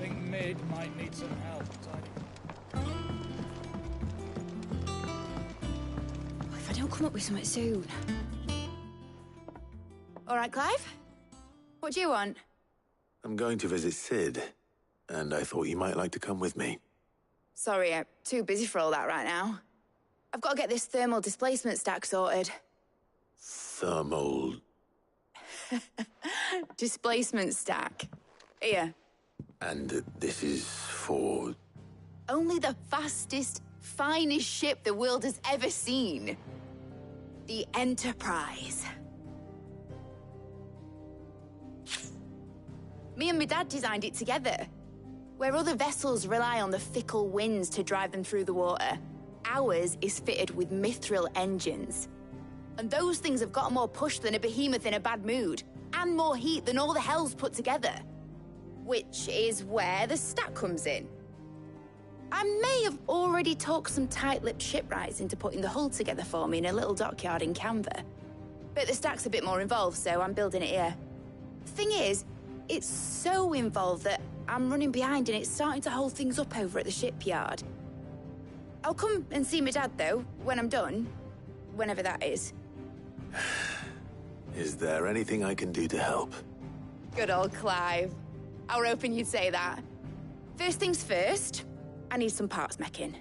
S14: Think Mid might need some help, Tiny.
S3: If I don't come up with something soon.
S21: All right, Clive? What do you want?
S2: I'm going to visit Sid, and I thought you might like to come with me.
S21: Sorry, I'm too busy for all that right now. I've got to get this thermal displacement stack sorted.
S2: Thermal...
S21: Displacement stack. Here.
S9: And this is for...
S21: Only the fastest, finest ship the world has ever seen. The Enterprise. Me and my dad designed it together. Where other vessels rely on the fickle winds to drive them through the water, ours is fitted with mithril engines. And those things have got more push than a behemoth in a bad mood, and more heat than all the hells put together. Which is where the stack comes in. I may have already talked some tight-lipped shipwrights into putting the hull together for me in a little dockyard in Canva. But the stack's a bit more involved, so I'm building it here. Thing is, it's so involved that I'm running behind and it's starting to hold things up over at the shipyard. I'll come and see my dad, though, when I'm done. Whenever that is.
S2: Is there anything I can do to help?
S21: Good old Clive. I were hoping you'd say that. First things first, I need some parts meching.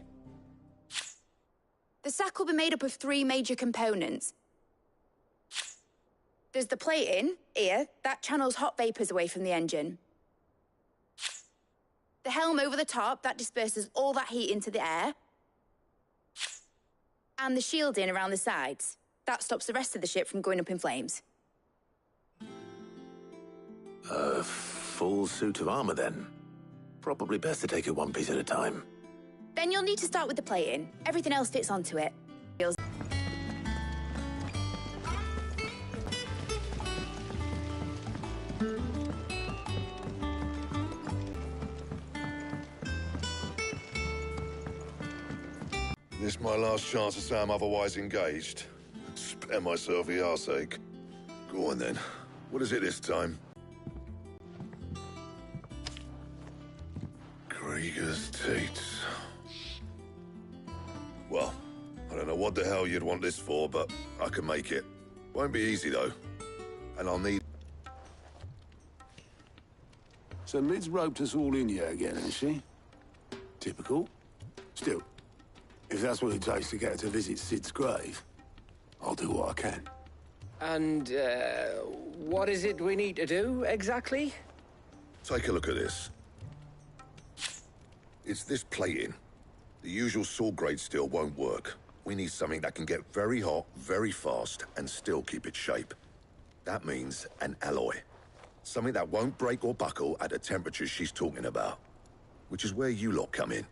S21: The sack will be made up of 3 major components. There's the plating, here, that channels hot vapors away from the engine. The helm over the top, that disperses all that heat into the air. And the shielding around the sides. That stops the rest of the ship from going up in flames.
S2: A full suit of armor, then. Probably best to take it one piece at a time.
S21: Then you'll need to start with the plating. Everything else fits onto it.
S16: This my last chance to say I'm otherwise engaged. Spare myself the arseache. Go on then. What is it this time? Krieger's Tates. Well, I don't know what the hell you'd want this for, but I can make it. Won't be easy though. And I'll need...
S23: So Mid's roped us all in here again, has she? Typical. Still, if that's what it takes to get her to visit Sid's grave, I'll do what I can.
S12: And, what is it we need to do, exactly?
S16: Take a look at this. It's this plating. The usual sword-grade steel won't work. We need something that can get very hot, very fast, and still keep its shape. That means an alloy. Something that won't break or buckle at the temperatures she's talking about. Which is where you lot come in.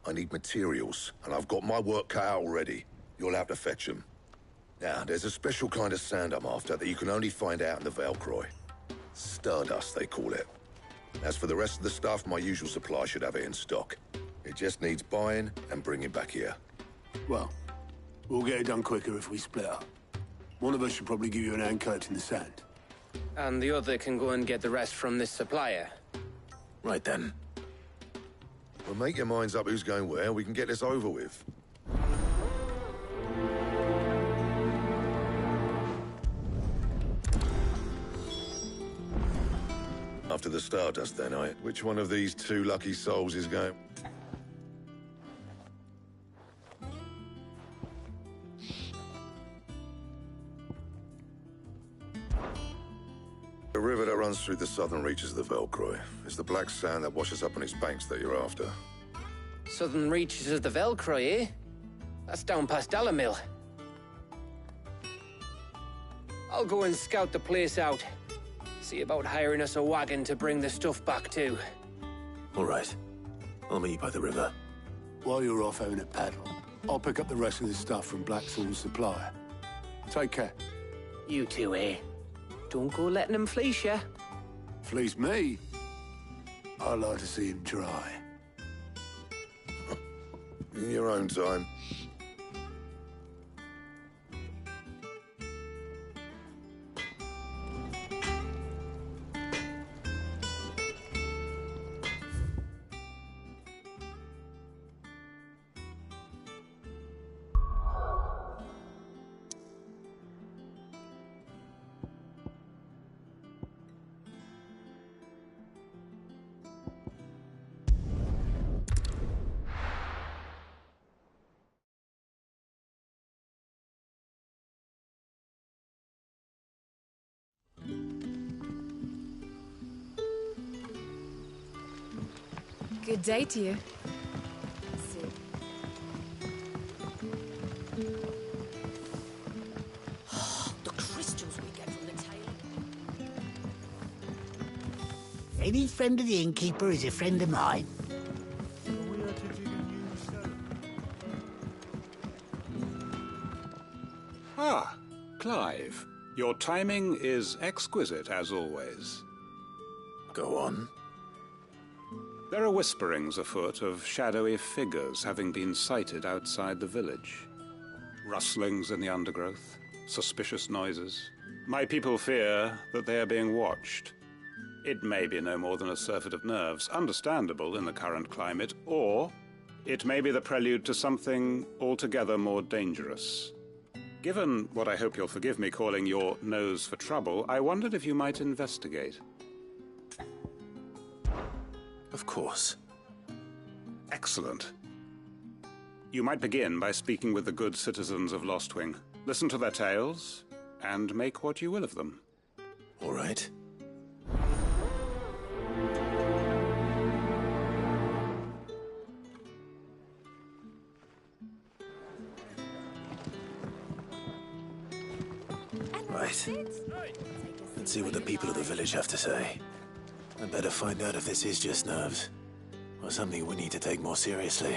S16: I need materials, and I've got my work cut out already. You'll have to fetch them. Now, there's a special kind of sand I'm after that you can only find out in the Valkyrie. Stardust, they call it. As for the rest of the stuff, my usual supply should have it in stock. It just needs buying and bringing back here.
S23: Well, we'll get it done quicker if we split up. One of us should probably give you an hand coat in the sand.
S12: And the other can go and get the rest from this supplier.
S2: Right then.
S16: Well, make your minds up who's going where, we can get this over with. After the Stardust, then, which one of these 2 lucky souls is going... The river that runs through the southern reaches of the Valkyrie. It's the black sand that washes up on its banks that you're after.
S12: Southern reaches of the Valkyrie, eh? That's down past Dalamil. I'll go and scout the place out. See about hiring us a wagon to bring the stuff back to.
S2: All right. I'll meet you by the river.
S23: While you're off having a paddle, I'll pick up the rest of the stuff from Blackthorn's supplier. Take care.
S12: You two, eh? Don't go letting him fleece ya.
S23: Fleece me? I'd like to see him try.
S16: In your own time.
S3: Good day to you.
S1: The crystals we get from the tail. Any friend of the innkeeper is a friend of mine.
S17: Ah, Clive. Your timing is exquisite, as always.
S2: Go on.
S17: There are whisperings afoot of shadowy figures having been sighted outside the village. Rustlings in the undergrowth, suspicious noises. My people fear that they are being watched. It may be no more than a surfeit of nerves, understandable in the current climate, or it may be the prelude to something altogether more dangerous. Given what I hope you'll forgive me calling your nose for trouble, I wondered if you might investigate.
S2: Of course.
S17: Excellent. You might begin by speaking with the good citizens of Lostwing. Listen to their tales, and make what you will of them.
S2: All right. Right. Let's see what the people of the village have to say. I better find out if this is just nerves, or something we need to take more seriously.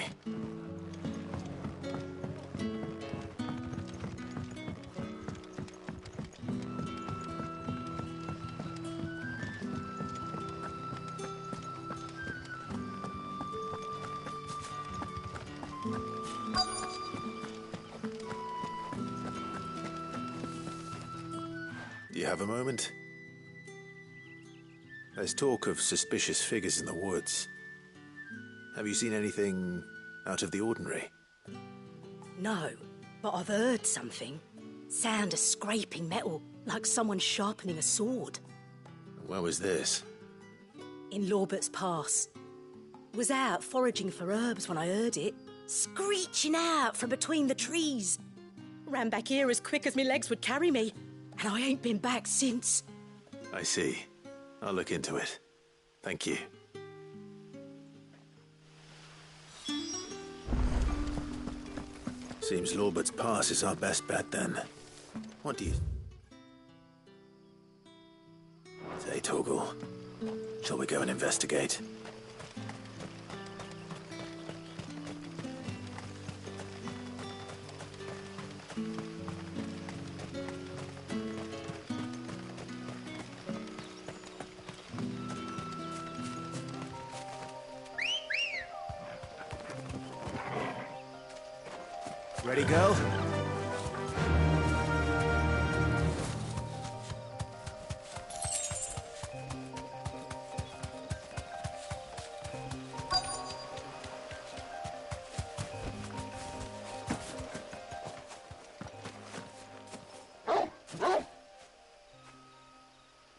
S2: Do you have a moment? There's talk of suspicious figures in the woods. Have you seen anything out of the ordinary?
S22: No, but I've heard something. Sound of scraping metal, like someone sharpening a sword.
S2: Where was this?
S22: In Lorbert's Pass. Was out foraging for herbs when I heard it, screeching out from between the trees. Ran back here as quick as my legs would carry me, and I ain't been back since.
S2: I see. I'll look into it. Thank you. Seems Lorbert's Pass is our best bet, then. What do you... say, Torgal? Shall we go and investigate? Ready, go?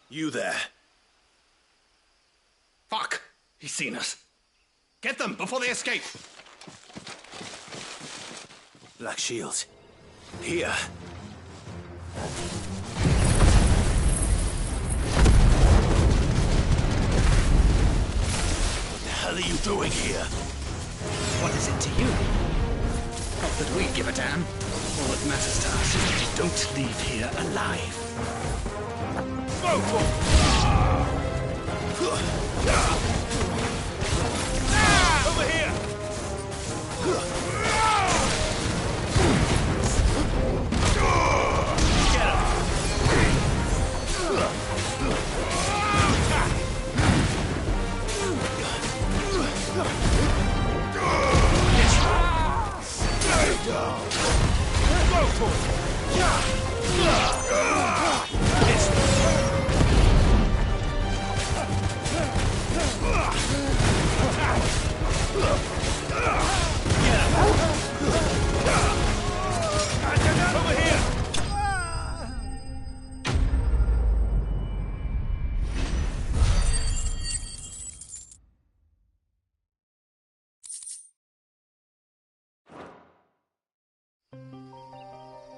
S2: You there.
S7: Fuck! He's seen us. Get them before they escape!
S2: Black shields. Here. What the hell are you doing here?
S7: What is it to you? Not that we give a damn. All that matters to us is that you don't leave here alive. Over here!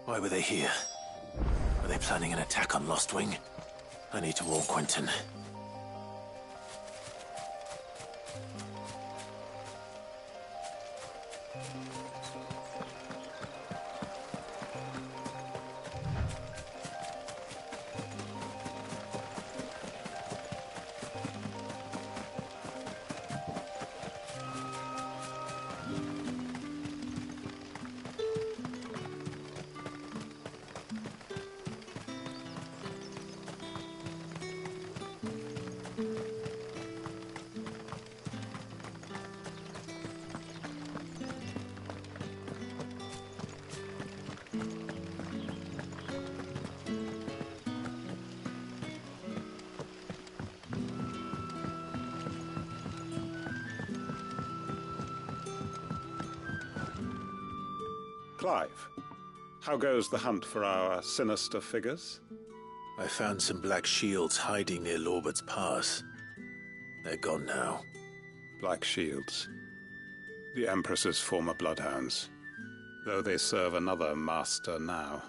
S2: Why were they here? Are they planning an attack on Lostwing? I need to warn Quentin.
S17: Clive, how goes the hunt for our sinister figures?
S2: I found some black shields hiding near Lorbert's Pass. They're gone now.
S17: Black shields. The Empress's former bloodhounds, though they serve another master now.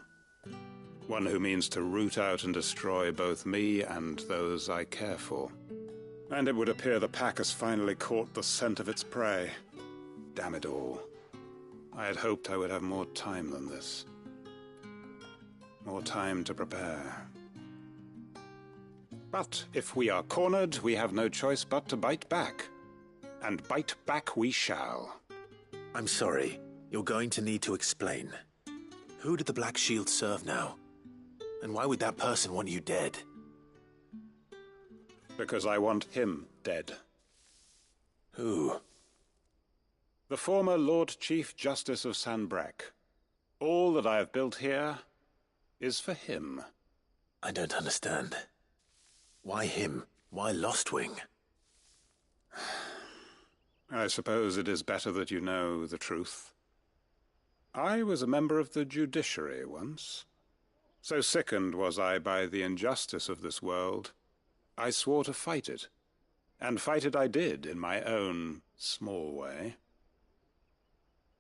S17: One who means to root out and destroy both me and those I care for. And it would appear the pack has finally caught the scent of its prey. Damn it all. I had hoped I would have more time than this. More time to prepare. But if we are cornered, we have no choice but to bite back. And bite back we shall.
S2: I'm sorry. You're going to need to explain. Who did the Black Shield serve now? And why would that person want you dead?
S17: Because I want him dead.
S2: Who?
S17: The former Lord Chief Justice of Sanbreque. All that I have built here is for him.
S2: I don't understand. Why him? Why Lostwing?
S17: I suppose it is better that you know the truth. I was a member of the judiciary once. So sickened was I by the injustice of this world, I swore to fight it. And fight it I did, in my own small way.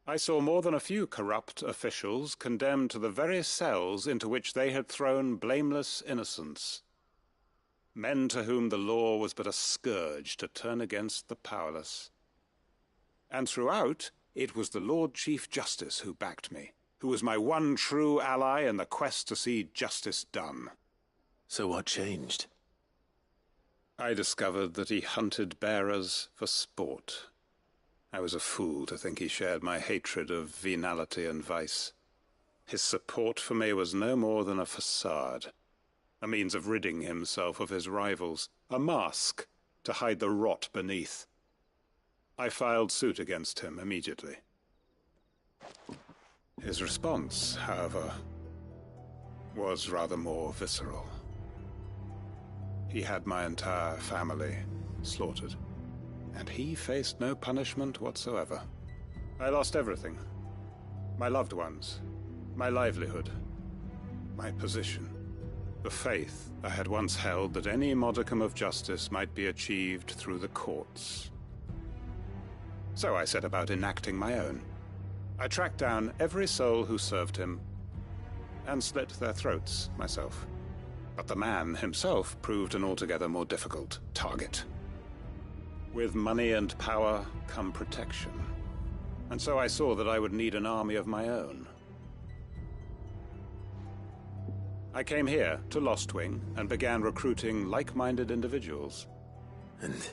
S17: I saw more than a few corrupt officials condemned to the very cells into which they had thrown blameless innocents. Men to whom the law was but a scourge to turn against the powerless. And throughout, it was the Lord Chief Justice who backed me, who was my one true ally in the quest to see justice done.
S2: So what changed?
S17: I discovered that he hunted bearers for sport. I was a fool to think he shared my hatred of venality and vice. His support for me was no more than a facade, a means of ridding himself of his rivals, a mask to hide the rot beneath. I filed suit against him immediately. His response, however, was rather more visceral. He had my entire family slaughtered, and he faced no punishment whatsoever. I lost everything. My loved ones, my livelihood, my position, the faith I had once held that any modicum of justice might be achieved through the courts. So I set about enacting my own. I tracked down every soul who served him, and slit their throats myself. But the man himself proved an altogether more difficult target. With money and power come protection, and so I saw that I would need an army of my own. I came here to Lostwing and began recruiting like-minded individuals.
S2: And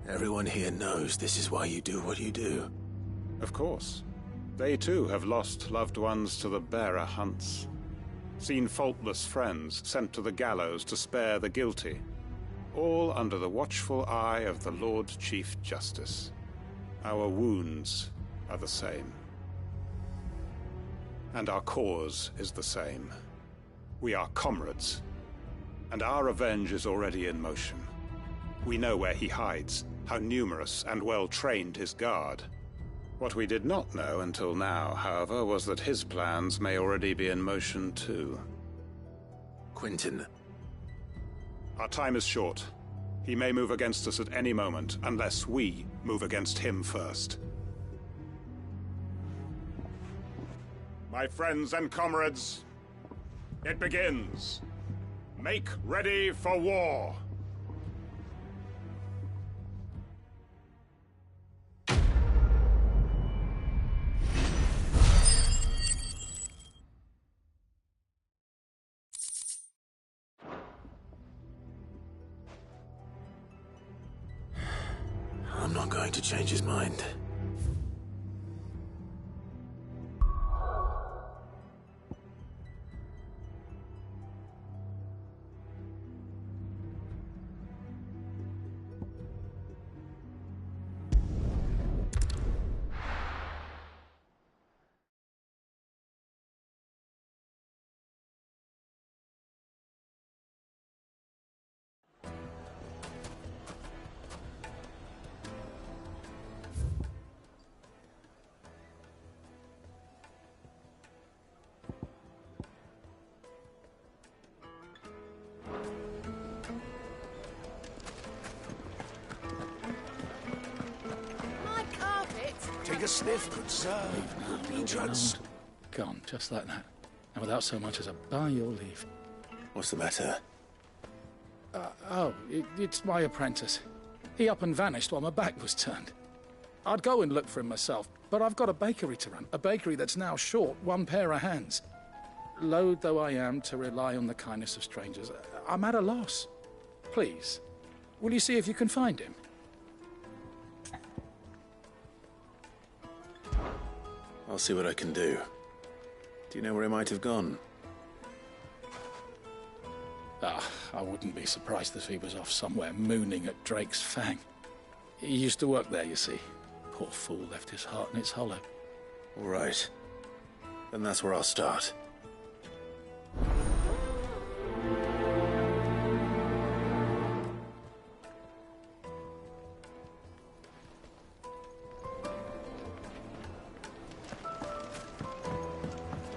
S2: everyone here knows this is why you do what you do.
S17: Of course. They too have lost loved ones to the bearer hunts. Seen faultless friends sent to the gallows to spare the guilty. All under the watchful eye of the Lord Chief Justice. Our wounds are the same. And our cause is the same. We are comrades. And our revenge is already in motion. We know where he hides, how numerous and well-trained his guard. What we did not know until now, however, was that his plans may already be in motion too.
S2: Quentin.
S17: Our time is short. He may move against us at any moment, unless we move against him first. My friends and comrades, it begins. Make ready for war.
S2: I'm not going to change his mind.
S23: take a sniff, good sir. Entrance.
S14: Gone, just like that. And without so much as a by your leave.
S2: What's the matter?
S14: It's my apprentice. He up and vanished while my back was turned. I'd go and look for him myself, but I've got a bakery to run. A bakery that's now short one pair of hands. Loath though I am to rely on the kindness of strangers, I'm at a loss. Please, will you see if you can find him?
S2: I'll see what I can do. Do you know where he might have gone?
S14: I wouldn't be surprised if he was off somewhere mooning at Drake's Fang. He used to work there, you see. Poor fool left his heart in its hollow.
S2: All right. Then that's where I'll start.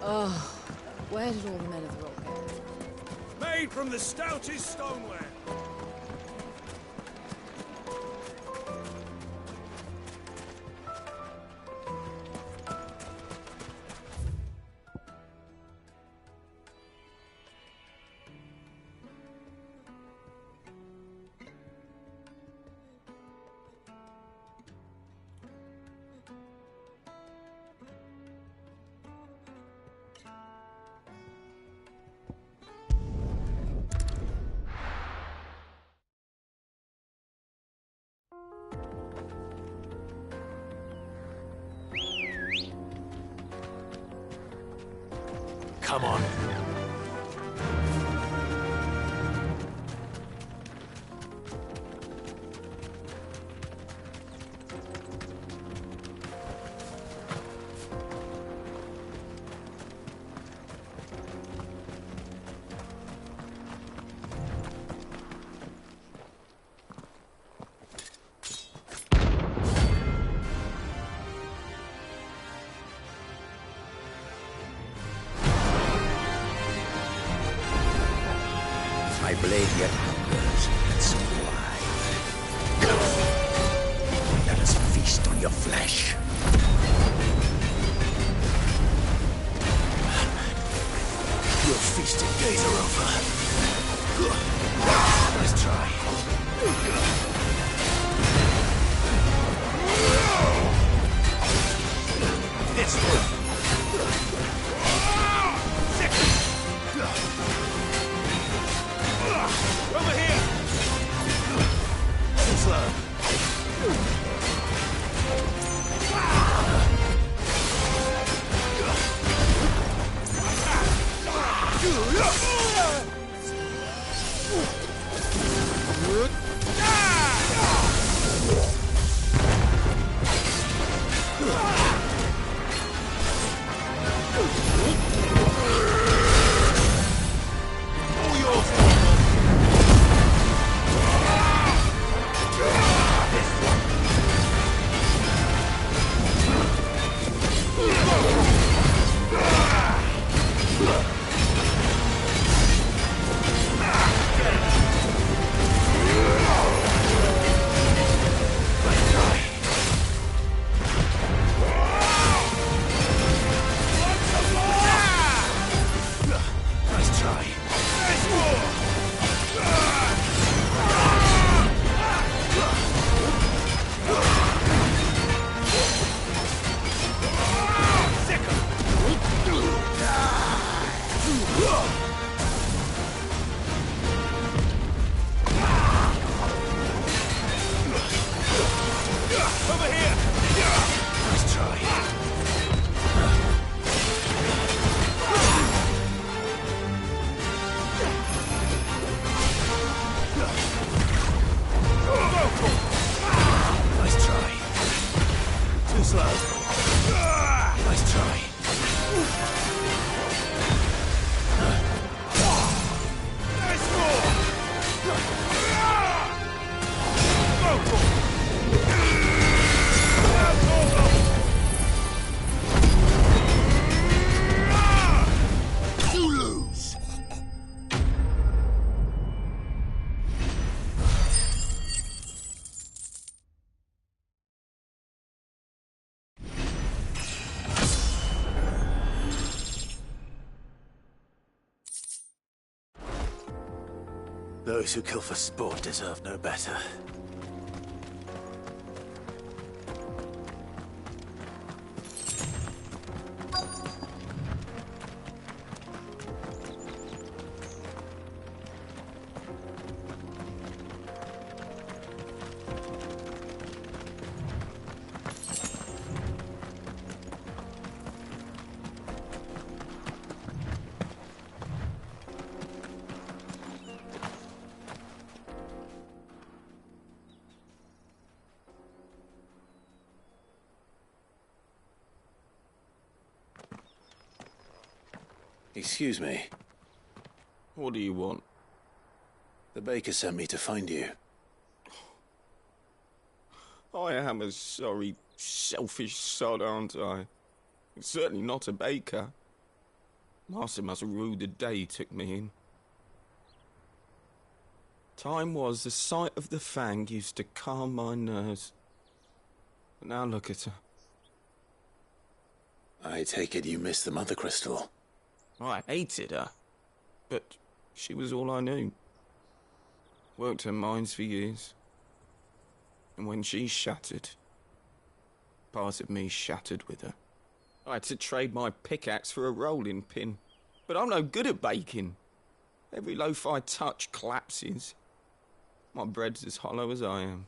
S4: Oh, where did all the men of the rock go?
S23: Made from the stoutest stoneware. Come on.
S11: My blade yet hungers, and so do I. Come, let us feast on your flesh. Your feasting days are over. Let's try. This one.
S23: Over here!
S11: Too slow.
S2: Those who kill for sport deserve no better. Excuse me.
S8: What do you want?
S2: The baker sent me to find you.
S8: I am a sorry, selfish sod, aren't I? Certainly not a baker. Master must have ruled the day he took me in. Time was the sight of the fang used to calm my nerves. But now look at her.
S2: I take it you miss the Mother Crystal.
S8: I hated her, but she was all I knew. Worked her mines for years. And when she shattered, part of me shattered with her. I had to trade my pickaxe for a rolling pin, but I'm no good at baking. Every loaf I touch collapses. My bread's as hollow as I am.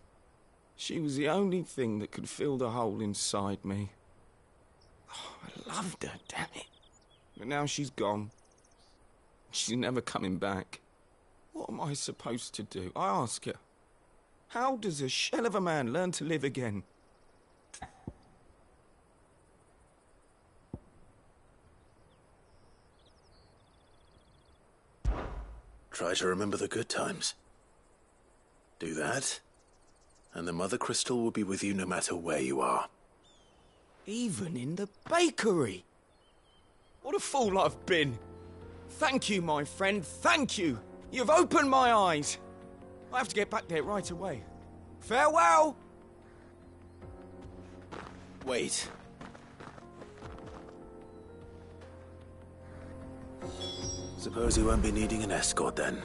S8: She was the only thing that could fill the hole inside me. Oh, I loved her, damn it. But now she's gone. She's never coming back. What am I supposed to do? I ask her. How does a shell of a man learn to live again?
S2: Try to remember the good times. Do that, and the Mother Crystal will be with you no matter where you are.
S8: Even in the bakery? What a fool I've been. Thank you, my friend, thank you. You've opened my eyes. I have to get back there right away. Farewell!
S2: Wait. Suppose you won't be needing an escort then.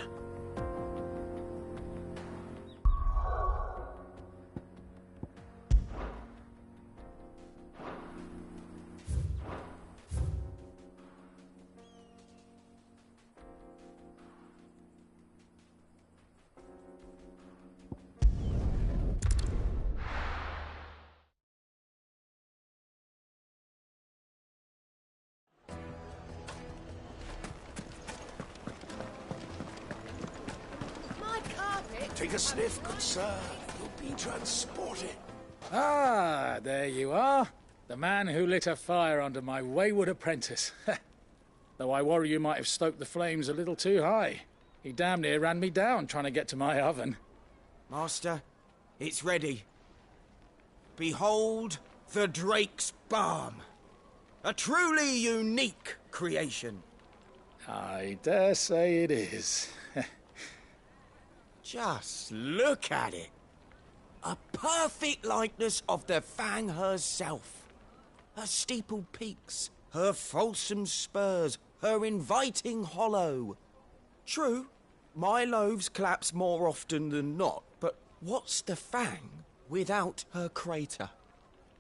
S23: Take a sniff, good sir. You'll be transported.
S14: Ah, there you are. The man who lit a fire under my wayward apprentice. Though I worry you might have stoked the flames a little too high. He damn near ran me down trying to get to my oven.
S8: Master, it's ready. Behold the Drake's Balm. A truly unique creation.
S14: I dare say it is.
S8: Just look at it. A perfect likeness of the Fang herself. Her steepled peaks, her fulsome spurs, her inviting hollow. True, my loaves collapse more often than not, but what's the Fang without her crater?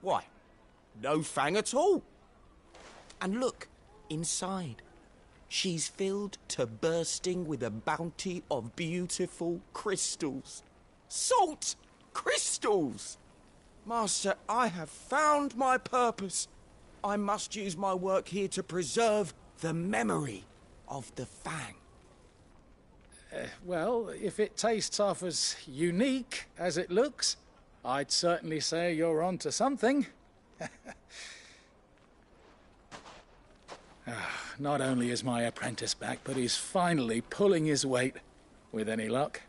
S8: Why, no Fang at all. And look, inside. She's filled to bursting with a bounty of beautiful crystals. Salt crystals! Master, I have found my purpose. I must use my work here to preserve the memory of the Fang.
S14: Well, if it tastes half as unique as it looks, I'd certainly say you're onto something. Not only is my apprentice back, but he's finally pulling his weight. With any luck,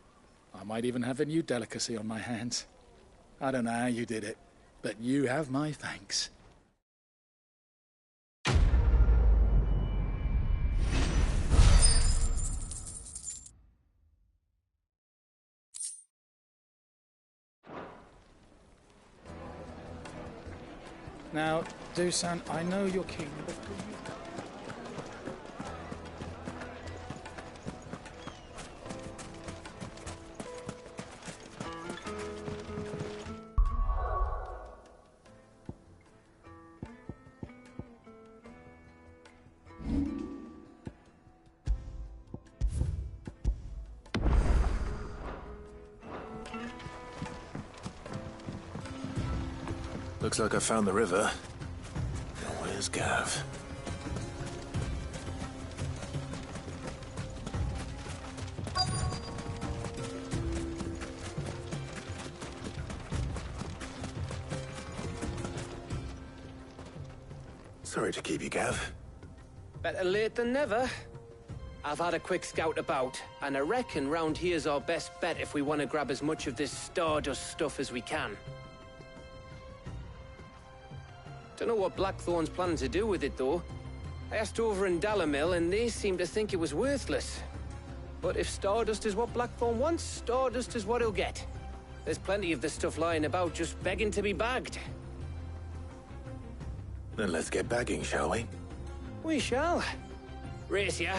S14: I might even have a new delicacy on my hands. I don't know how you did it, but you have my thanks. Now, Dusan, I know you're king, but will you...
S2: Looks like I found the river. Now where's Gav? Sorry to keep you, Gav.
S12: Better late than never. I've had a quick scout about, and I reckon round here's our best bet if we want to grab as much of this Stardust stuff as we can. Don't know what Blackthorn's planning to do with it, though. I asked over in Dalamil, and they seem to think it was worthless. But if Stardust is what Blackthorn wants, Stardust is what he'll get. There's plenty of this stuff lying about, just begging to be bagged.
S2: Then let's get bagging, shall we?
S12: We shall. Race ya.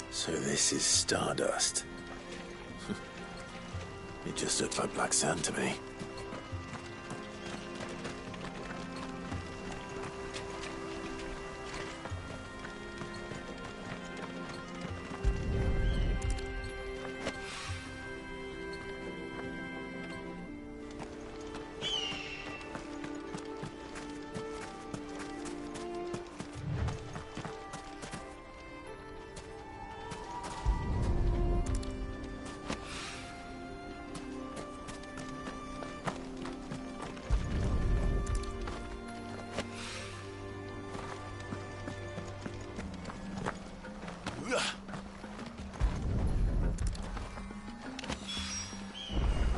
S2: So this is Stardust. It just looks like black sand to me.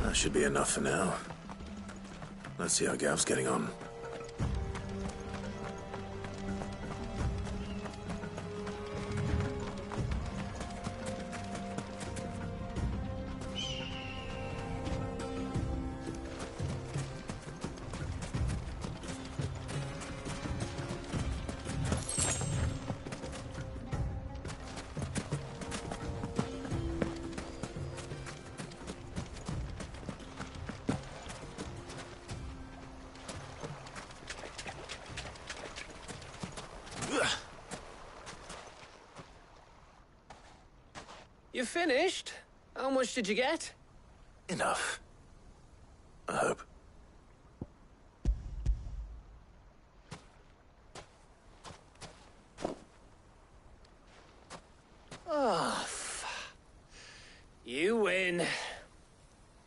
S2: That should be enough for now. Let's see how Gav's getting on.
S12: You finished? How much did you get?
S2: Enough. I hope.
S12: Oh, you win.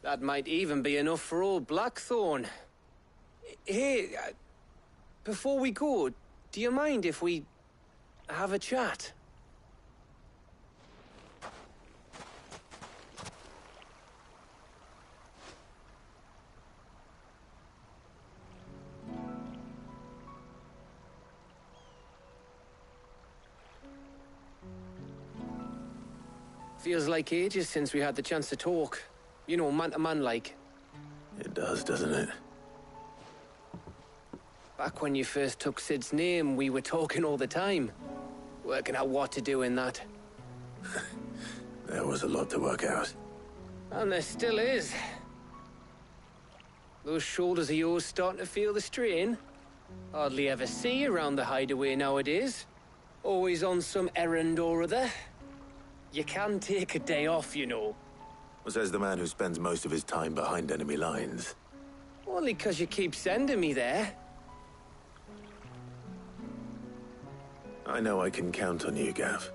S12: That might even be enough for old Blackthorn. Hey, before we go, do you mind if we have a chat? Feels like ages since we had the chance to talk. You know, man to man like.
S2: It does, doesn't it?
S12: Back when you first took Sid's name, we were talking all the time. Working out what to do in that.
S2: There was a lot to work out.
S12: And there still is. Those shoulders of yours starting to feel the strain. Hardly ever see you around the hideaway nowadays. Always on some errand or other. You can take a day off, you know.
S2: Says the man who spends most of his time behind enemy lines.
S12: Only 'cause you keep sending me there.
S2: I know I can count on you, Gav.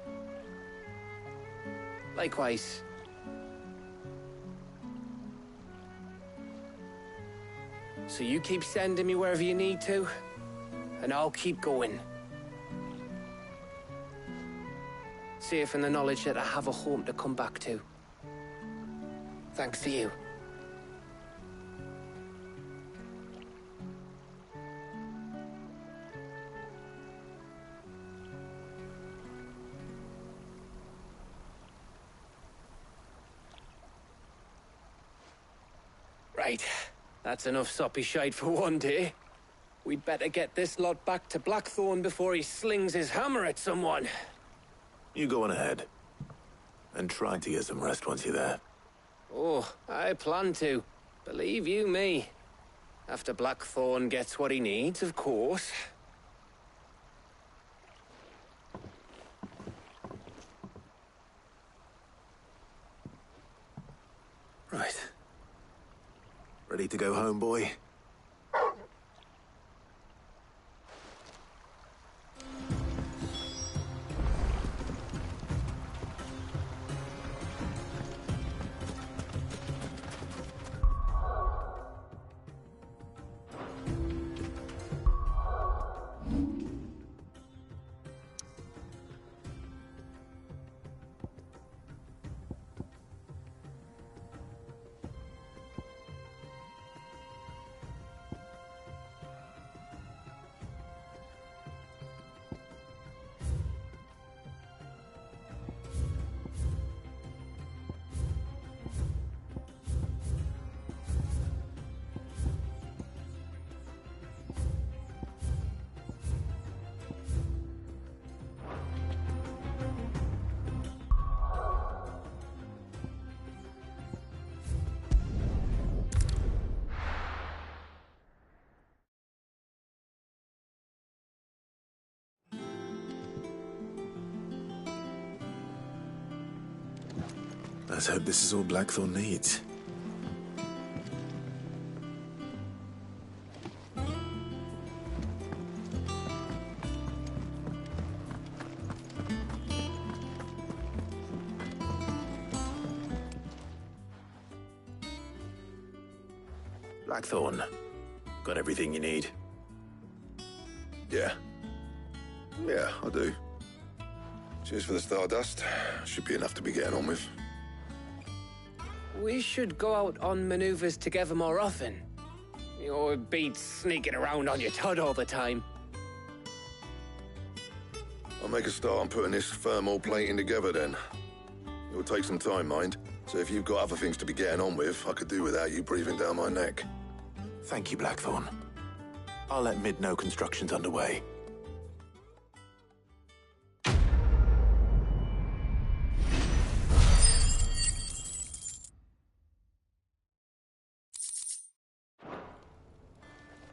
S12: Likewise. So you keep sending me wherever you need to, and I'll keep going. Safe in the knowledge that I have a home to come back to. Thanks to you. Right. That's enough soppy shite for one day. We'd better get this lot back to Blackthorn before he slings his hammer at someone.
S2: You go on ahead. And try to get some rest once you're there.
S12: Oh, I plan to. Believe you me. After Blackthorn gets what he needs, of course.
S2: Right. Ready to go home, boy? Let's hope this is all Blackthorn needs. Blackthorn, got everything you need?
S16: Yeah. Yeah, I do. Cheers for the stardust. Should be enough to be getting on with.
S12: We should go out on maneuvers together more often. Or beat sneaking around on your tud all the time.
S16: I'll make a start on putting this thermal plating together then. It will take some time, mind. So if you've got other things to be getting on with, I could do without you breathing down my neck.
S2: Thank you, Blackthorn. I'll let Mid know construction's underway.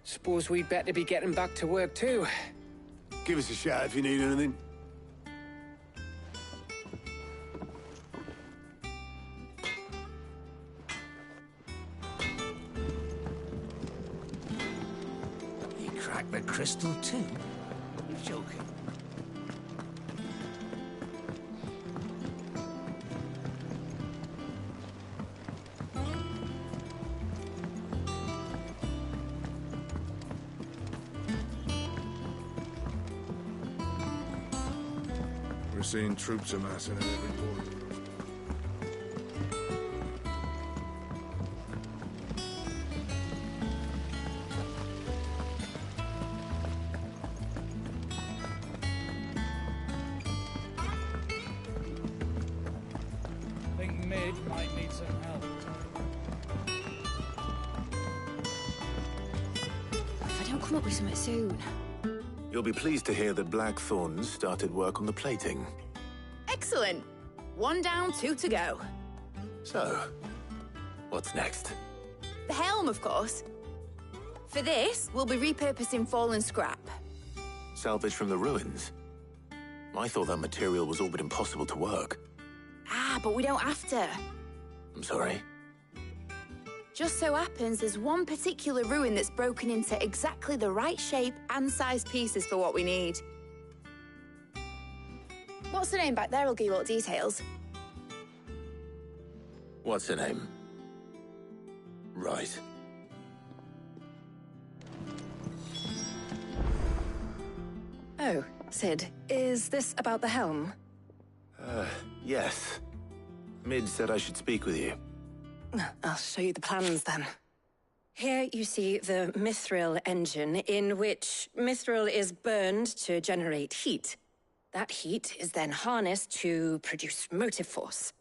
S12: Suppose we'd better be getting back to work too.
S23: Give us a shout if you need anything.
S6: He cracked the crystal too? You're joking.
S10: We're seeing troops amassing at every port.
S14: I think Mid might need some help.
S3: If I don't come up with something soon.
S2: You'll be pleased to hear that Blackthorn's started work on the plating.
S21: Excellent. 1 down, 2 to go.
S2: So, what's next?
S21: The helm, of course. For this, we'll be repurposing fallen scrap.
S2: Salvage from the ruins? I thought that material was all but impossible to work.
S21: Ah, but we don't have to.
S2: I'm sorry.
S21: Just so happens there's one particular ruin that's broken into exactly the right shape and size pieces for what we need. What's the name back there? I'll give you all the details.
S2: What's her name? Right.
S22: Oh, Sid, is this about the helm?
S2: Yes. Mid said I should speak with you.
S22: I'll show you the plans then. Here you see the mithril engine, in which mithril is burned to generate heat. That heat is then harnessed to produce motive force.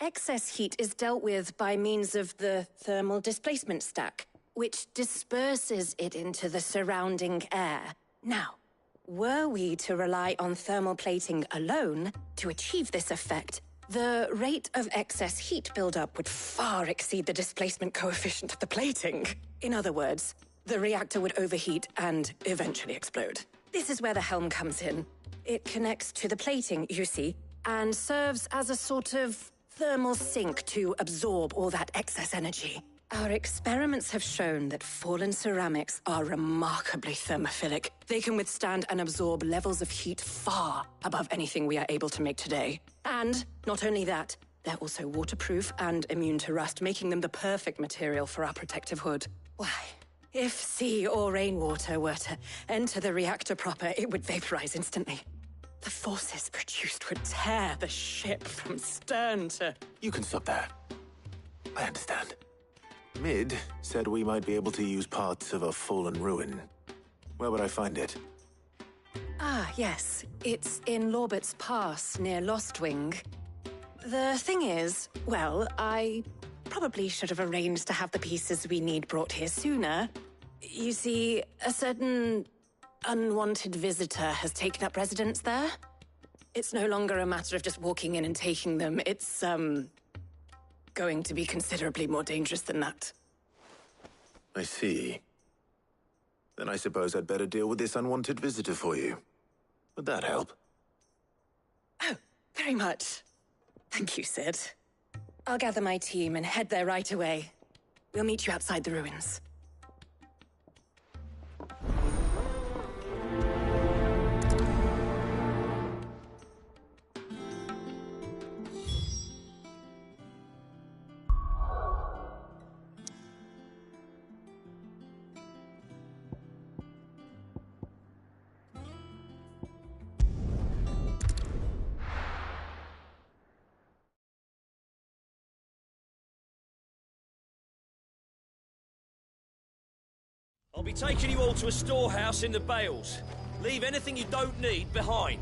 S22: Excess heat is dealt with by means of the thermal displacement stack, which disperses it into the surrounding air. Now, were we to rely on thermal plating alone to achieve this effect, the rate of excess heat buildup would far exceed the displacement coefficient of the plating. In other words, the reactor would overheat and eventually explode. This is where the helm comes in. It connects to the plating, you see, and serves as a sort of thermal sink to absorb all that excess energy. Our experiments have shown that fallen ceramics are remarkably thermophilic. They can withstand and absorb levels of heat far above anything we are able to make today. And not only that, they're also waterproof and immune to rust, making them the perfect material for our protective hood. Why, if sea or rainwater were to enter the reactor proper, it would vaporize instantly. The forces produced would tear the ship from stern to...
S2: You can stop there. I understand. Mid said we might be able to use parts of a fallen ruin. Where would I find it?
S22: Ah, yes. It's in Lorbert's Pass, near Lostwing. The thing is, well, I probably should have arranged to have the pieces we need brought here sooner. You see, a certain unwanted visitor has taken up residence there. It's no longer a matter of just walking in and taking them. It's, going to be considerably more dangerous than that.
S2: I see. Then I suppose I'd better deal with this unwanted visitor for you. Would that help?
S22: Oh, very much. Thank you, Sid. I'll gather my team and head there right away. We'll meet you outside the ruins.
S15: I'll be taking you all to a storehouse in the Bales. Leave anything you don't need behind.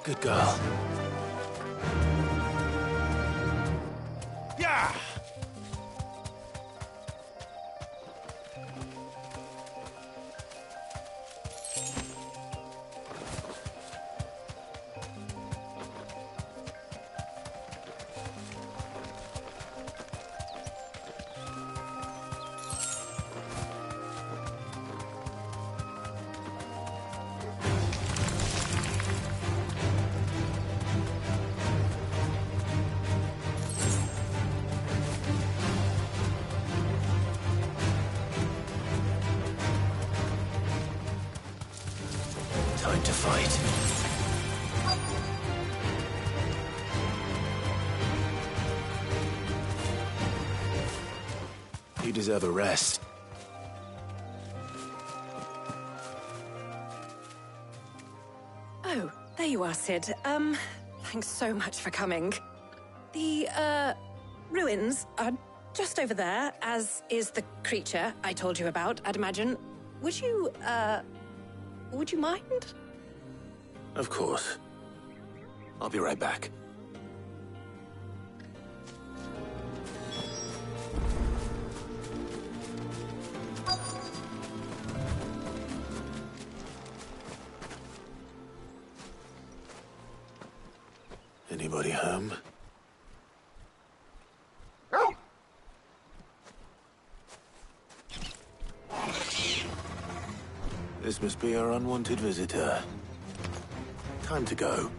S2: Good girl.
S15: Yeah!
S2: Time to fight. You deserve a rest.
S22: Oh, there you are, Sid. Thanks so much for coming. The, ruins are just over there, as is the creature I told you about, I'd imagine. Would you mind?
S2: Of course. I'll be right back. Anybody home? This must be our unwanted visitor. Time to go.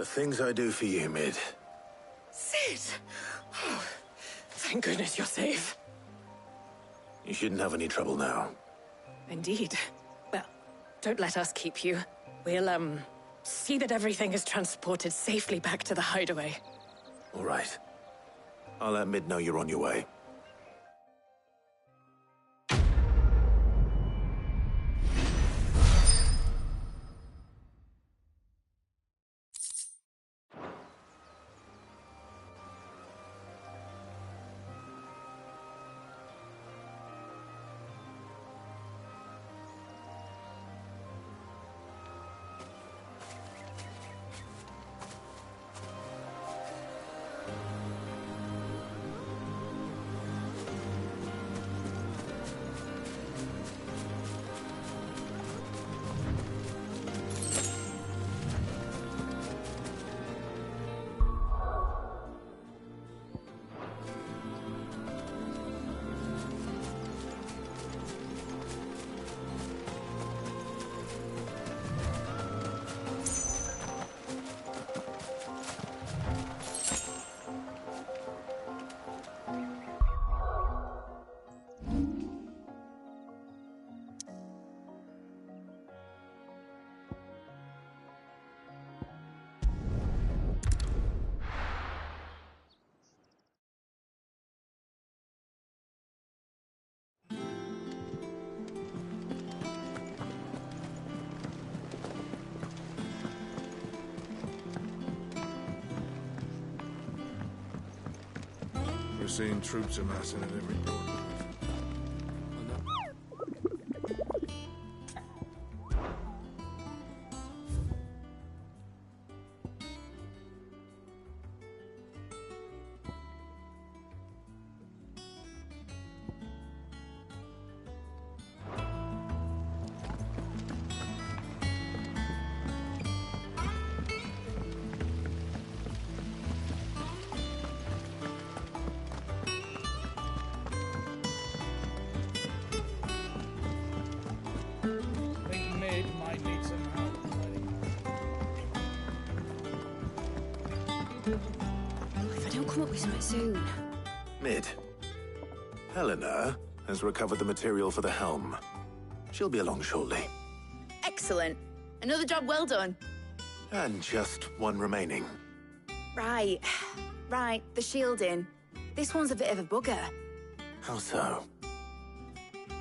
S2: The things I do for you, Mid.
S22: Sid! Oh, thank goodness you're safe.
S2: You shouldn't have any trouble now.
S22: Indeed. Well, don't let us keep you. We'll, see that everything is transported safely back to the hideaway.
S2: All right. I'll let Mid know you're on your way.
S10: We're seeing troops amassing at every corner.
S22: If I don't come up with something soon.
S2: Mid. Helena has recovered the material for the helm. She'll be along shortly.
S21: Excellent. Another job well done.
S2: And just one remaining.
S21: Right. Right, the shielding. This one's a bit of a bugger.
S2: How so?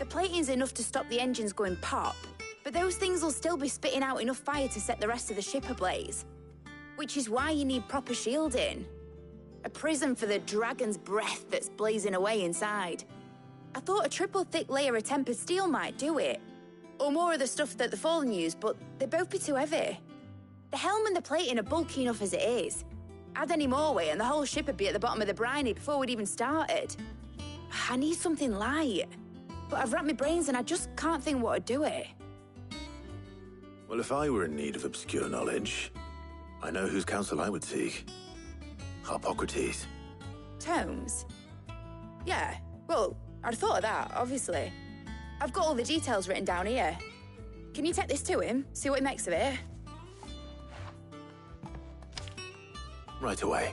S21: The plating's enough to stop the engines going pop, but those things will still be spitting out enough fire to set the rest of the ship ablaze. Which is why you need proper shielding. A prison for the dragon's breath that's blazing away inside. I thought a triple thick layer of tempered steel might do it. Or more of the stuff that the Fallen use, but they'd both be too heavy. The helm and the plating are bulky enough as it is. Add any more weight and the whole ship would be at the bottom of the briny before we'd even started. I need something light. But I've racked my brains and I just can't think what would do it.
S2: Well, if I were in need of obscure knowledge, I know whose counsel I would seek. Harpocrates.
S21: Tomes? Yeah, well, I'd thought of that, obviously. I've got all the details written down here. Can you take this to him, see what he makes of it?
S2: Right away.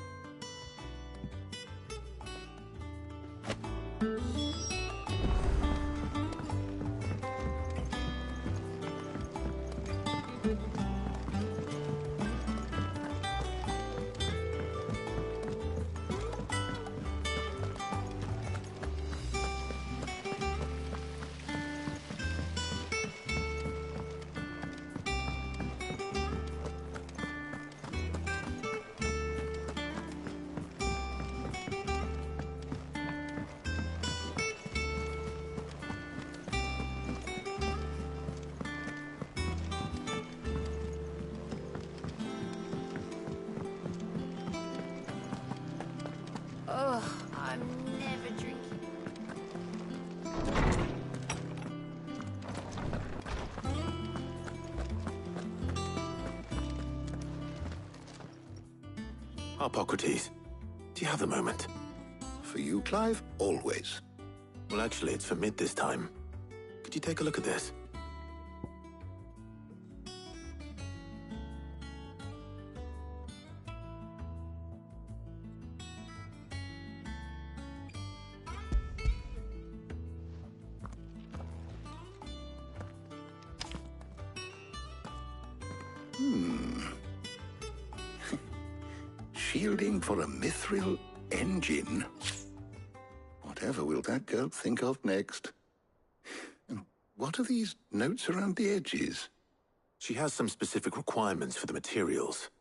S21: Oh, I'm never drinking.
S2: Hippocrates, do you have a moment?
S9: For you, Clive, always.
S2: Well, actually, it's for mid this time. Could you take a look at this?
S9: Shielding for a mithril engine? Whatever will that girl think of next? And what are these notes around the edges?
S2: She has some specific requirements for the materials.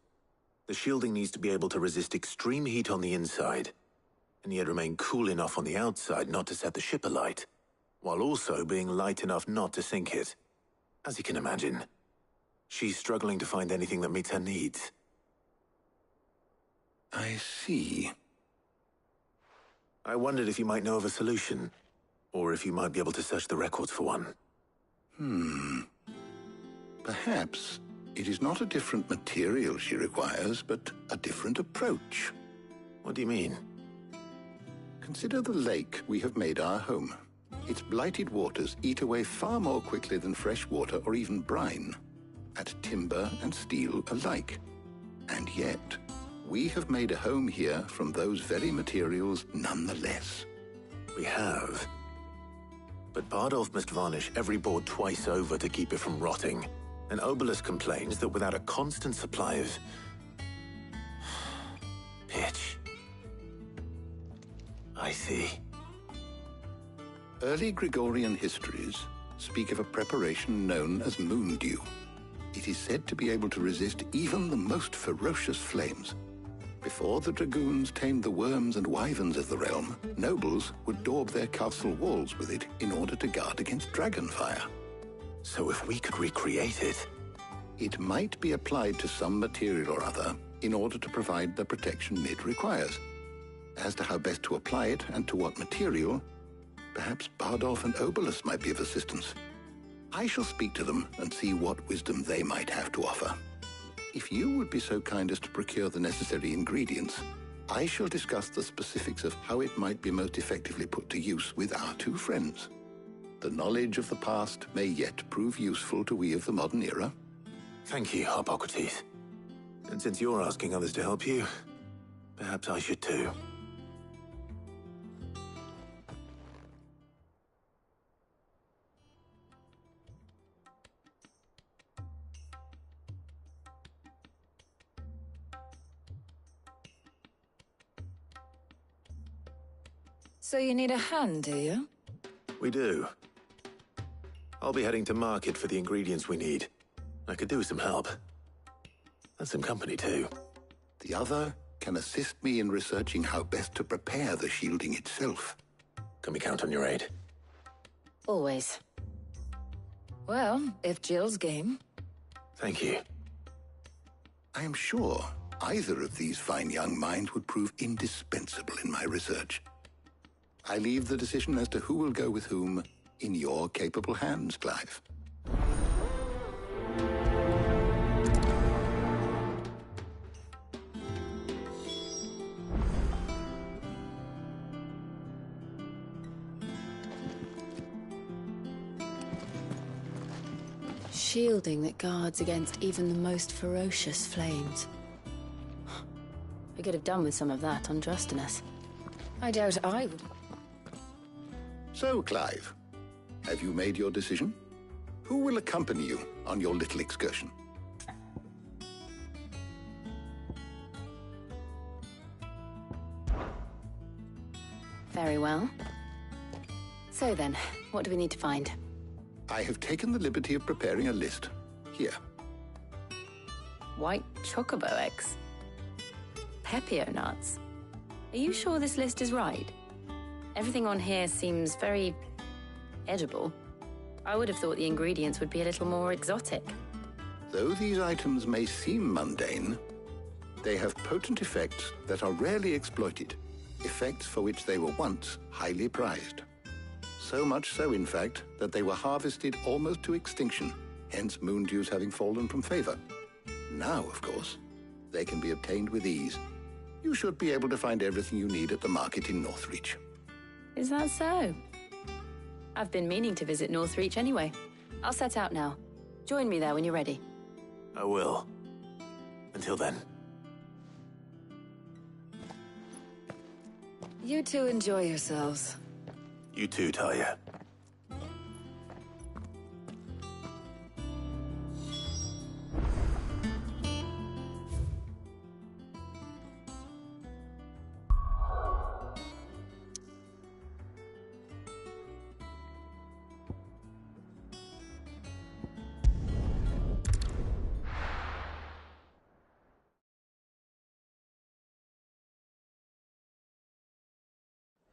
S2: The shielding needs to be able to resist extreme heat on the inside, and yet remain cool enough on the outside not to set the ship alight, while also being light enough not to sink it. As you can imagine, she's struggling to find anything that meets her needs.
S9: I see.
S2: I wondered if you might know of a solution, or if you might be able to search the records for one.
S9: Perhaps it is not a different material she requires, but a different approach.
S2: What do you mean?
S9: Consider the lake we have made our home. Its blighted waters eat away far more quickly than fresh water or even brine, at timber and steel alike. And yet, we have made a home here from those very materials nonetheless.
S2: We have. But Bardolph must varnish every board twice over to keep it from rotting. And Obelus complains that without a constant supply of pitch. I see.
S9: Early Gregorian histories speak of a preparation known as moon dew. It is said to be able to resist even the most ferocious flames. Before the dragoons tamed the worms and wyverns of the realm, nobles would daub their castle walls with it in order to guard against dragonfire.
S2: So if we could recreate it...
S9: It might be applied to some material or other in order to provide the protection it requires. As to how best to apply it and to what material, perhaps Bardolph and Obelus might be of assistance. I shall speak to them and see what wisdom they might have to offer. If you would be so kind as to procure the necessary ingredients, I shall discuss the specifics of how it might be most effectively put to use with our two friends. The knowledge of the past may yet prove useful to we of the modern era.
S2: Thank you, Hippocrates. And since you're asking others to help you, perhaps I should too.
S5: So you need a hand, do you?
S2: We do. I'll be heading to market for the ingredients we need. I could do with some help. And some company, too.
S9: The other can assist me in researching how best to prepare the shielding itself.
S2: Can we count on your aid?
S5: Always. Well, if Jill's game.
S2: Thank you.
S9: I am sure either of these fine young minds would prove indispensable in my research. I leave the decision as to who will go with whom in your capable hands, Clive.
S4: shielding that guards against even the most ferocious flames. We could have done with some of that on Justinus. I doubt I would.
S9: So, Clive, have you made your decision? Who will accompany you on your little excursion?
S4: Very well. So then, what do we need to find?
S9: I have taken the liberty of preparing a list. Here.
S4: White chocobo eggs. Pepio nuts. Are you sure this list is right? Everything on here seems very edible. I would have thought the ingredients would be a little more exotic.
S9: Though these items may seem mundane, they have potent effects that are rarely exploited, effects for which they were once highly prized. So much so, in fact, that they were harvested almost to extinction, hence moon dews having fallen from favor. Now, of course, they can be obtained with ease. You should be able to find everything you need at the market in Northreach.
S4: Is that so? I've been meaning to visit Northreach anyway. I'll set out now. Join me there when you're ready.
S2: I will. Until then.
S5: You two enjoy yourselves.
S2: You too, Talia.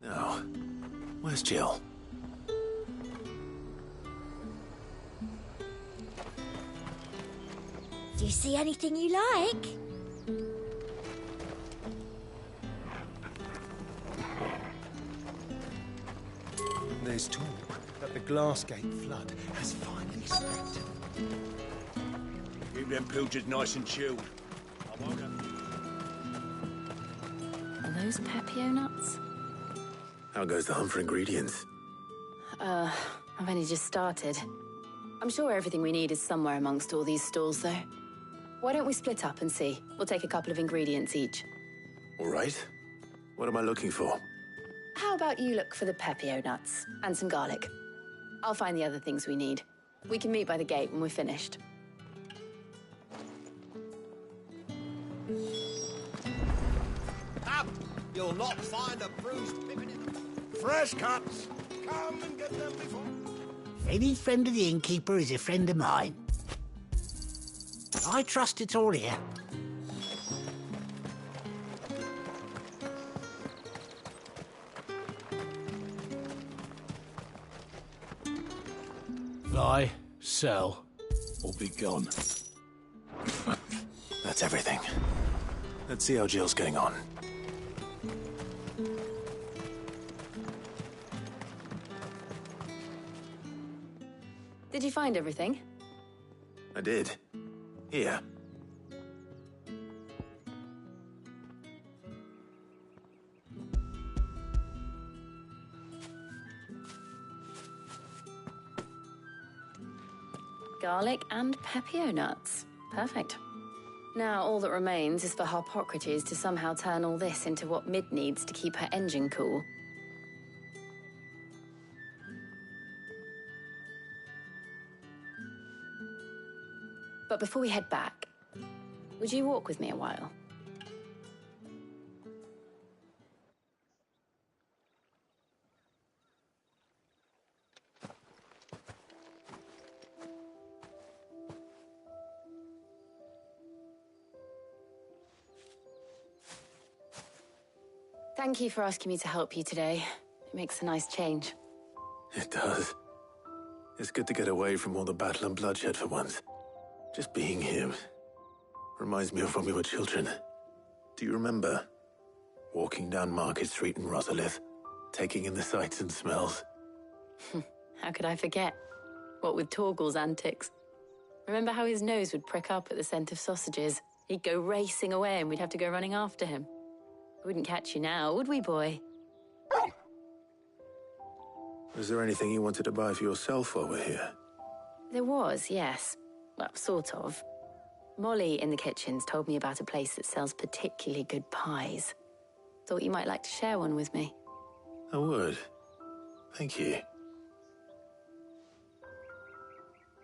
S2: Now, where's Jill?
S3: Do you see anything you like?
S8: There's talk that the Glassgate flood has finally spread. Keep them pilchers nice and chilled. I won't have...
S4: Are those Pepio nuts?
S2: How goes the hunt for ingredients?
S4: I've only just started. I'm sure everything we need is somewhere amongst all these stalls, though. Why don't we split up and see? We'll take a couple of ingredients each.
S2: All right. What am I looking for?
S4: How about you look for the Pepio nuts and some garlic? I'll find the other things we need. We can meet by the gate when we're finished.
S8: Up! You'll not find a bruised pippin in the...
S13: Fresh cuts! Come and get them before...
S18: Any friend of the innkeeper is a friend of mine. I trust it's all here.
S13: Buy, sell, or be gone.
S2: That's everything. Let's see how Jill's getting on.
S4: Did you find everything?
S2: I did. Here.
S4: Garlic and Pepio nuts. Perfect. Now all that remains is for Harpocrates to somehow turn all this into what Mid needs to keep her engine cool. But before we head back, would you walk with me a while? Thank you for asking me to help you today. It makes a nice change.
S2: It does. It's good to get away from all the battle and bloodshed for once. Just being here reminds me of when we were children. Do you remember? Walking down Market Street in Rosalith, taking in the sights and smells.
S4: How could I forget? What with Torgal's antics. Remember how his nose would prick up at the scent of sausages? He'd go racing away and we'd have to go running after him. We wouldn't catch you now, would we, boy?
S2: Was there anything you wanted to buy for yourself while we're here?
S4: There was, yes. Well, sort of. Molly in the kitchen's told me about a place that sells particularly good pies. Thought you might like to share one with me.
S2: I would. Thank you.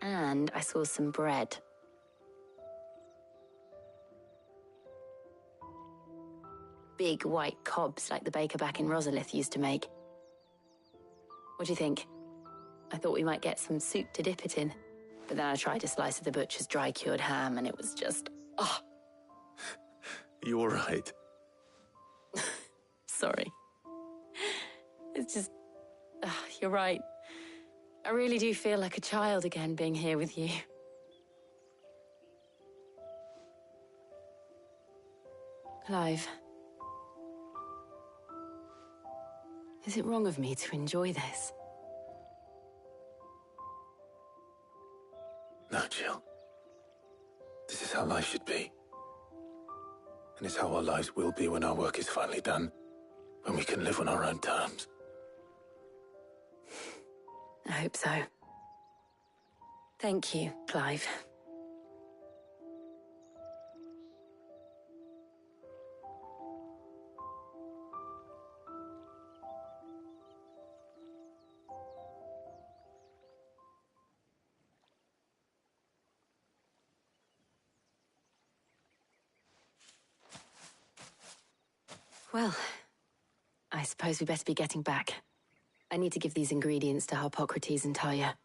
S4: And I saw some bread. Big white cobs like the baker back in Rosalith used to make. What do you think? I thought we might get some soup to dip it in. But then I tried a slice of the butcher's dry-cured ham and it was just... oh.
S2: You all right?
S4: Sorry. It's just... you're right. I really do feel like a child again being here with you. Clive. Is it wrong of me to enjoy this?
S2: No, Jill. This is how life should be. And it's how our lives will be when our work is finally done. When we can live on our own terms.
S4: I hope so. Thank you, Clive. Well, I suppose we better be getting back. I need to give these ingredients to Harpocrates and Talia.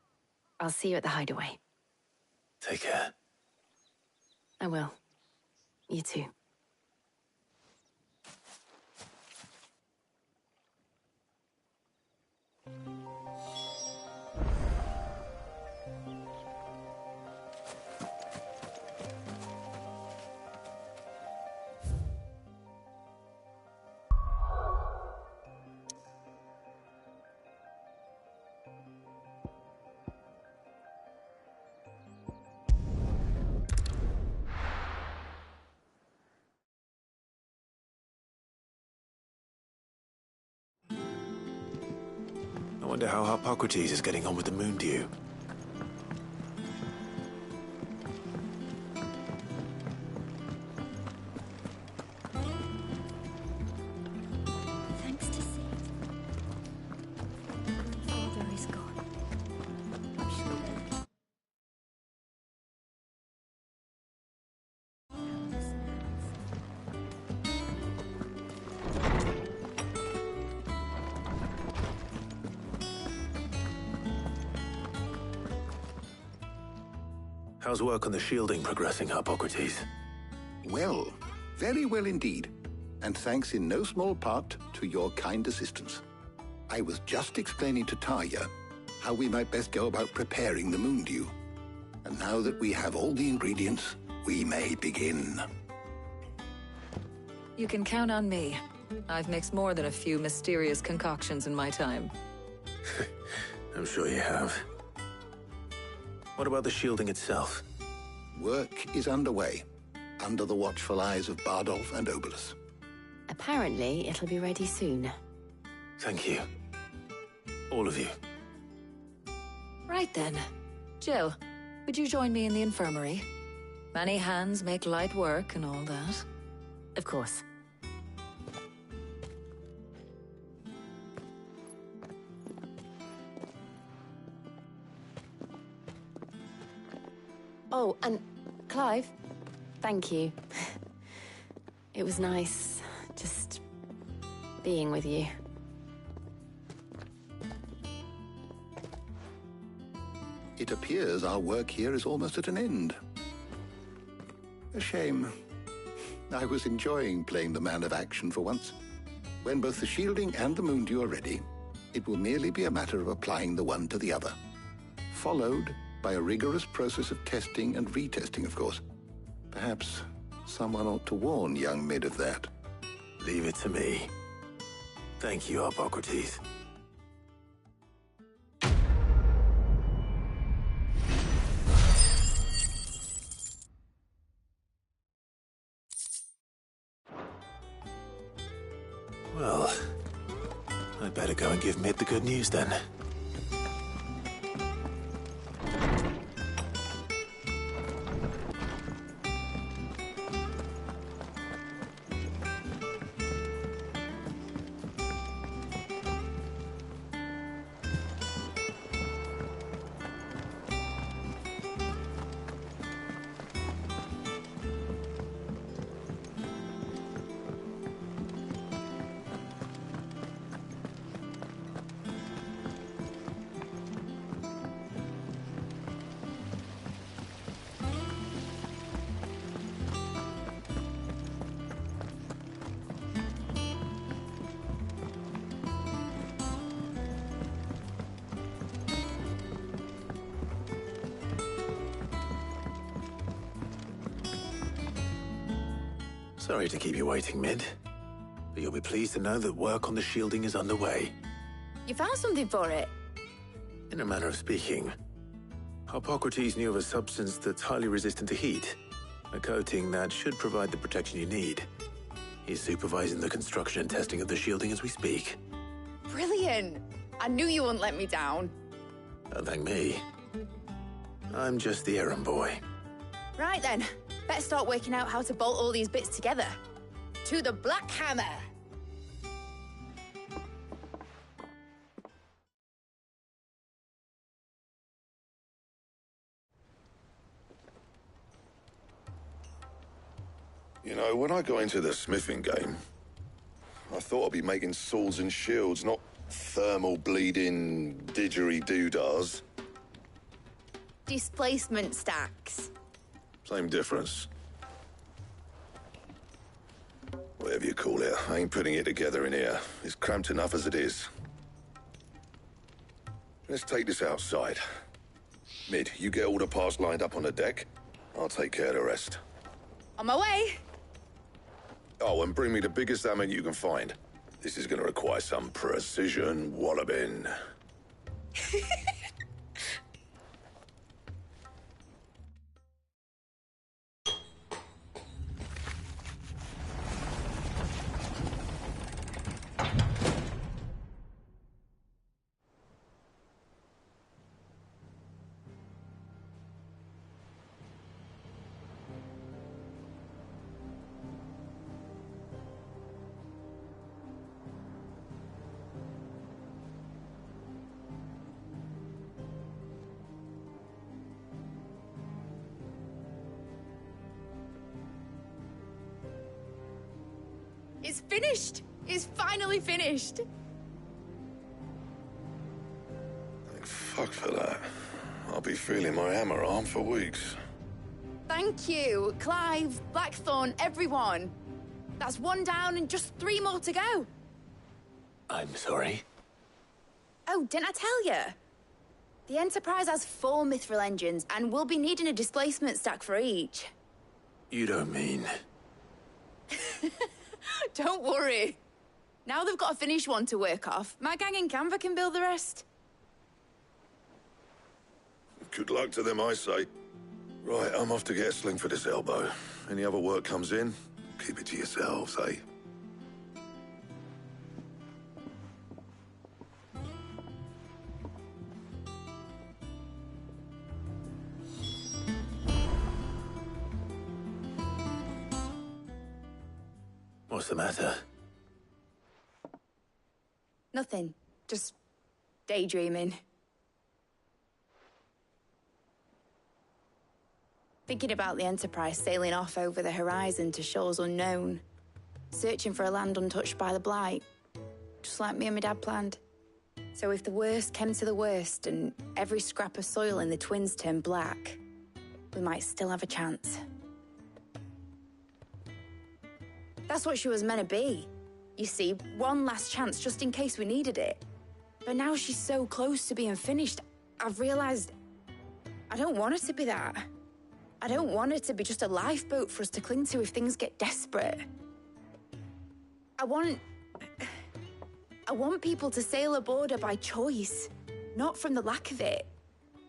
S4: I'll see you at the hideaway.
S2: Take care.
S4: I will. You too.
S2: I wonder how Harpocrates is getting on with the moon dew.
S3: Thanks to Sid. Father is gone. I'm sure they'll...
S2: How's work on the shielding progressing, Harpocrates?
S9: Well, very well indeed. And thanks in no small part to your kind assistance. I was just explaining to Talia how we might best go about preparing the moon dew. And now that we have all the ingredients, we may begin.
S5: You can count on me. I've mixed more than a few mysterious concoctions in my time.
S2: I'm sure you have. What about the shielding itself?
S9: Work is underway, under the watchful eyes of Bardolph and Obolus.
S4: Apparently, it'll be ready soon.
S2: Thank you. All of you.
S5: Right then. Jill, would you join me in the infirmary? Many hands make light work and all that.
S4: Of course. Oh, and Clive, thank you. It was nice just being with you.
S9: It appears our work here is almost at an end. A shame. I was enjoying playing the man of action for once. When both the shielding and the moon dew are ready, it will merely be a matter of applying the one to the other. Followed by a rigorous process of testing and retesting, of course. Perhaps someone ought to warn young Mid of that.
S2: Leave it to me. Thank you, Harpocrates. Well, I'd better go and give Mid the good news then. Sorry to keep you waiting, Mid. But you'll be pleased to know that work on the shielding is underway.
S21: You found something for it?
S2: In a manner of speaking, Hippocrates knew of a substance that's highly resistant to heat. A coating that should provide the protection you need. He's supervising the construction and testing of the shielding as we speak.
S21: Brilliant! I knew you wouldn't let me down.
S2: Don't thank me. I'm just the errand boy.
S21: Right then, better start working out how to bolt all these bits together. To the Black Hammer!
S16: You know, when I got into the smithing game, I thought I'd be making swords and shields, not thermal bleeding didgeridoo-dahs.
S21: Displacement stacks.
S16: Same difference. Whatever you call it, I ain't putting it together in here. It's cramped enough as it is. Let's take this outside. Mid, you get all the parts lined up on the deck. I'll take care of the rest.
S21: On my way!
S16: Oh, and bring me the biggest hammer you can find. This is gonna require some precision walloping.
S21: It's finished! It's finally finished!
S16: Thank fuck for that. I'll be feeling my hammer arm for weeks.
S21: Thank you, Clive, Blackthorn, everyone. That's one down and just 3 more to go.
S2: I'm sorry?
S21: Oh, didn't I tell you? The Enterprise has 4 mithril engines, and we'll be needing a displacement stack for each.
S2: You don't mean...
S21: Don't worry. Now they've got a finished one to work off, my gang in Canva can build the rest.
S16: Good luck to them, I say. Right, I'm off to get a sling for this elbow. Any other work comes in, keep it to yourselves, eh?
S2: What's the matter?
S21: Nothing. Just daydreaming. Thinking about the Enterprise sailing off over the horizon to shores unknown. Searching for a land untouched by the Blight. Just like me and my dad planned. So if the worst came to the worst and every scrap of soil in the Twins turned black, we might still have a chance. That's what she was meant to be. You see, one last chance just in case we needed it. But now she's so close to being finished, I've realized I don't want her to be that. I don't want her to be just a lifeboat for us to cling to if things get desperate. I want people to sail aboard her by choice, not from the lack of it.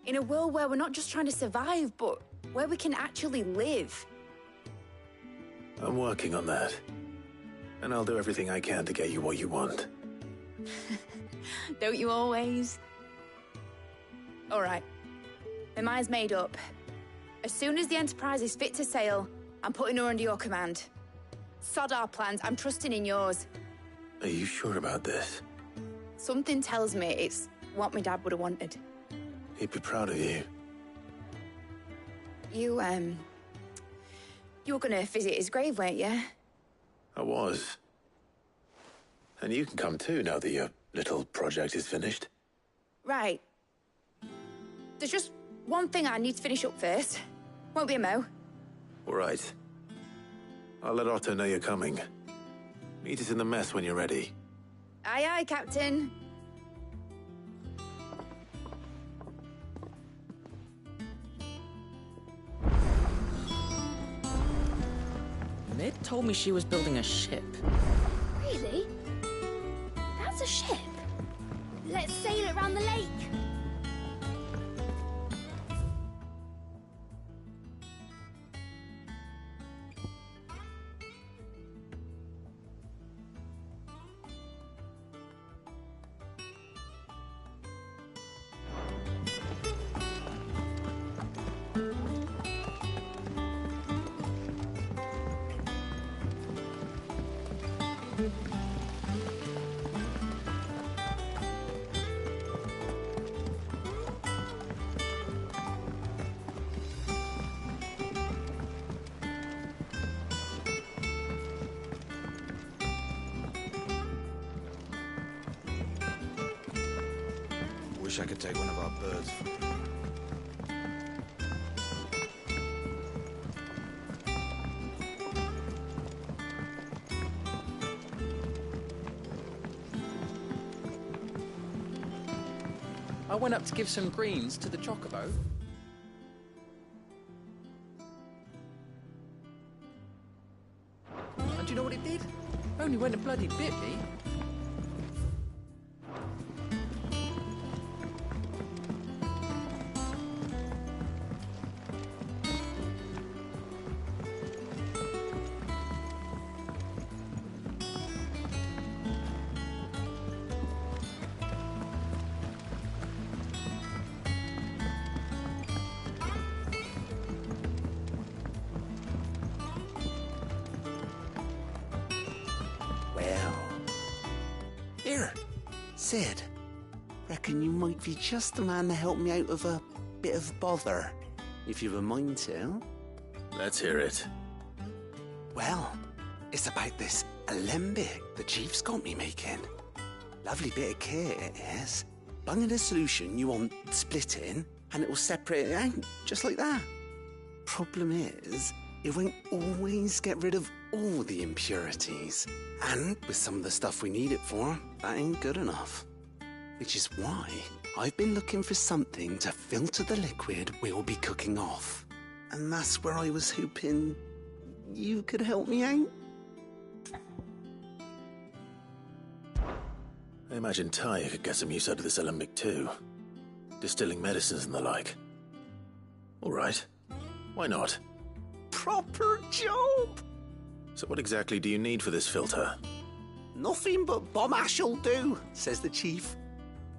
S21: In a world where we're not just trying to survive, but where we can actually live.
S2: I'm working on that. And I'll do everything I can to get you what you want.
S21: Don't you always? All right. My mind's made up. As soon as the Enterprise is fit to sail, I'm putting her under your command. Sod our plans, I'm trusting in yours.
S2: Are you sure about this?
S21: Something tells me it's what my dad would have wanted.
S2: He'd be proud of you.
S21: You were gonna visit his grave, weren't you?
S2: I was. And you can come too now that your little project is finished.
S21: Right. There's just one thing I need to finish up first. Won't be a mo.
S2: All right. I'll let Otto know you're coming. Meet us in the mess when you're ready.
S21: Aye, aye, Captain.
S1: Sid told me she was building a ship.
S3: Really? That's a ship? Let's sail it around the lake.
S8: Wish I could take one of our birds.
S1: I went up to give some greens to the chocobo. And do you know what it did? Only went a bloody bit me.
S19: Here, Sid. Reckon you might be just the man to help me out of a bit of bother, if you've a mind to.
S2: Let's hear it.
S19: Well, it's about this alembic the chief's got me making. Lovely bit of kit it is. Bung in a solution you want splitting, and it will separate it out, just like that. Problem is, it won't always get rid of all the impurities. And with some of the stuff we need it for, that ain't good enough. Which is why I've been looking for something to filter the liquid we'll be cooking off. And that's where I was hoping you could help me out.
S2: I imagine Tyre could get some use out of this alembic too. Distilling medicines and the like. All right. Why not?
S19: Proper job!
S2: So what exactly do you need for this filter?
S19: Nothing but bomb ash'll do, says the chief.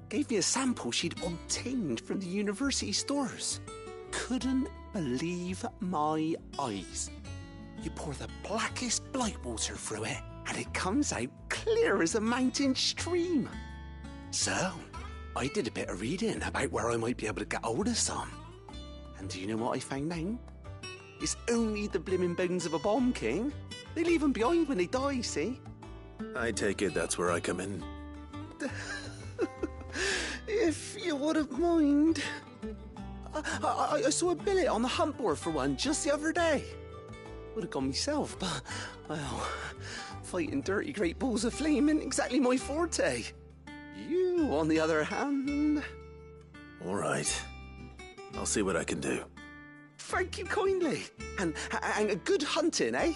S19: Gave me a sample she'd obtained from the university stores. Couldn't believe my eyes. You pour the blackest blight water through it, and it comes out clear as a mountain stream. So, I did a bit of reading about where I might be able to get hold of some. And do you know what I found out? It's only the blimmin' bones of a bomb king. They leave them behind when they die, see?
S2: I take it that's where I come in.
S19: If you wouldn't mind. I saw a billet on the hunt board for one just the other day. Would have gone myself, but, well, fighting dirty great balls of flame ain't exactly my forte. You, on the other hand...
S2: All right. I'll see what I can do.
S19: Thank you kindly. And a good hunting, eh?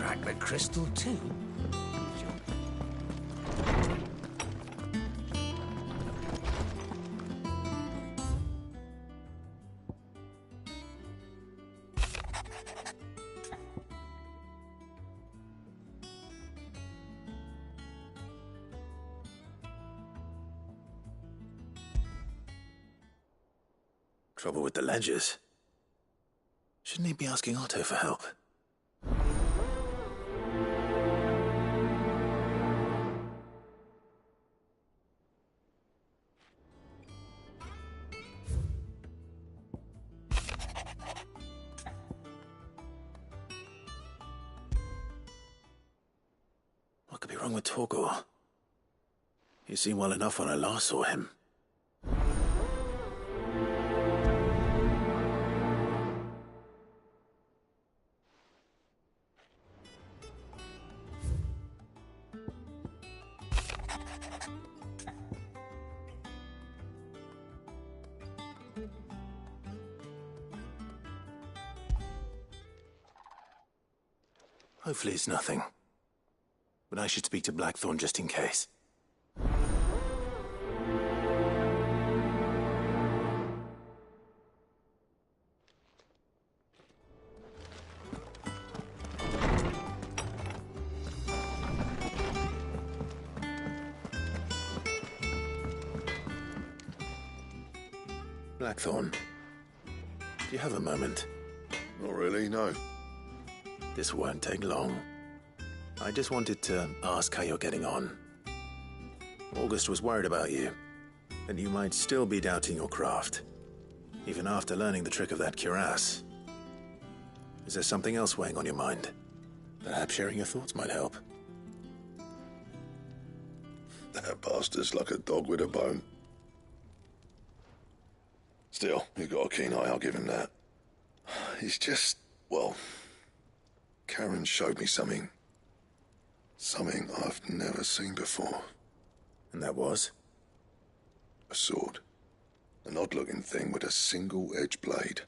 S18: crack the crystal too?
S2: Trouble with the ledgers. Shouldn't he be asking Otto for help? What could be wrong with Torgor? He seemed well enough when I last saw him. Hopefully it's nothing. But I should speak to Blackthorn just in case. Blackthorn, do you have a moment?
S16: Not really, no.
S2: This won't take long. I just wanted to ask how you're getting on. August was worried about you, that you might still be doubting your craft, even after learning the trick of that cuirass. Is there something else weighing on your mind? Perhaps sharing your thoughts might help.
S16: That bastard's like a dog with a bone. Still, he's got a keen eye, I'll give him that. He's just, well, Karen showed me something. Something I've never seen before.
S2: And that was?
S16: A sword. An odd-looking thing with a single-edged blade.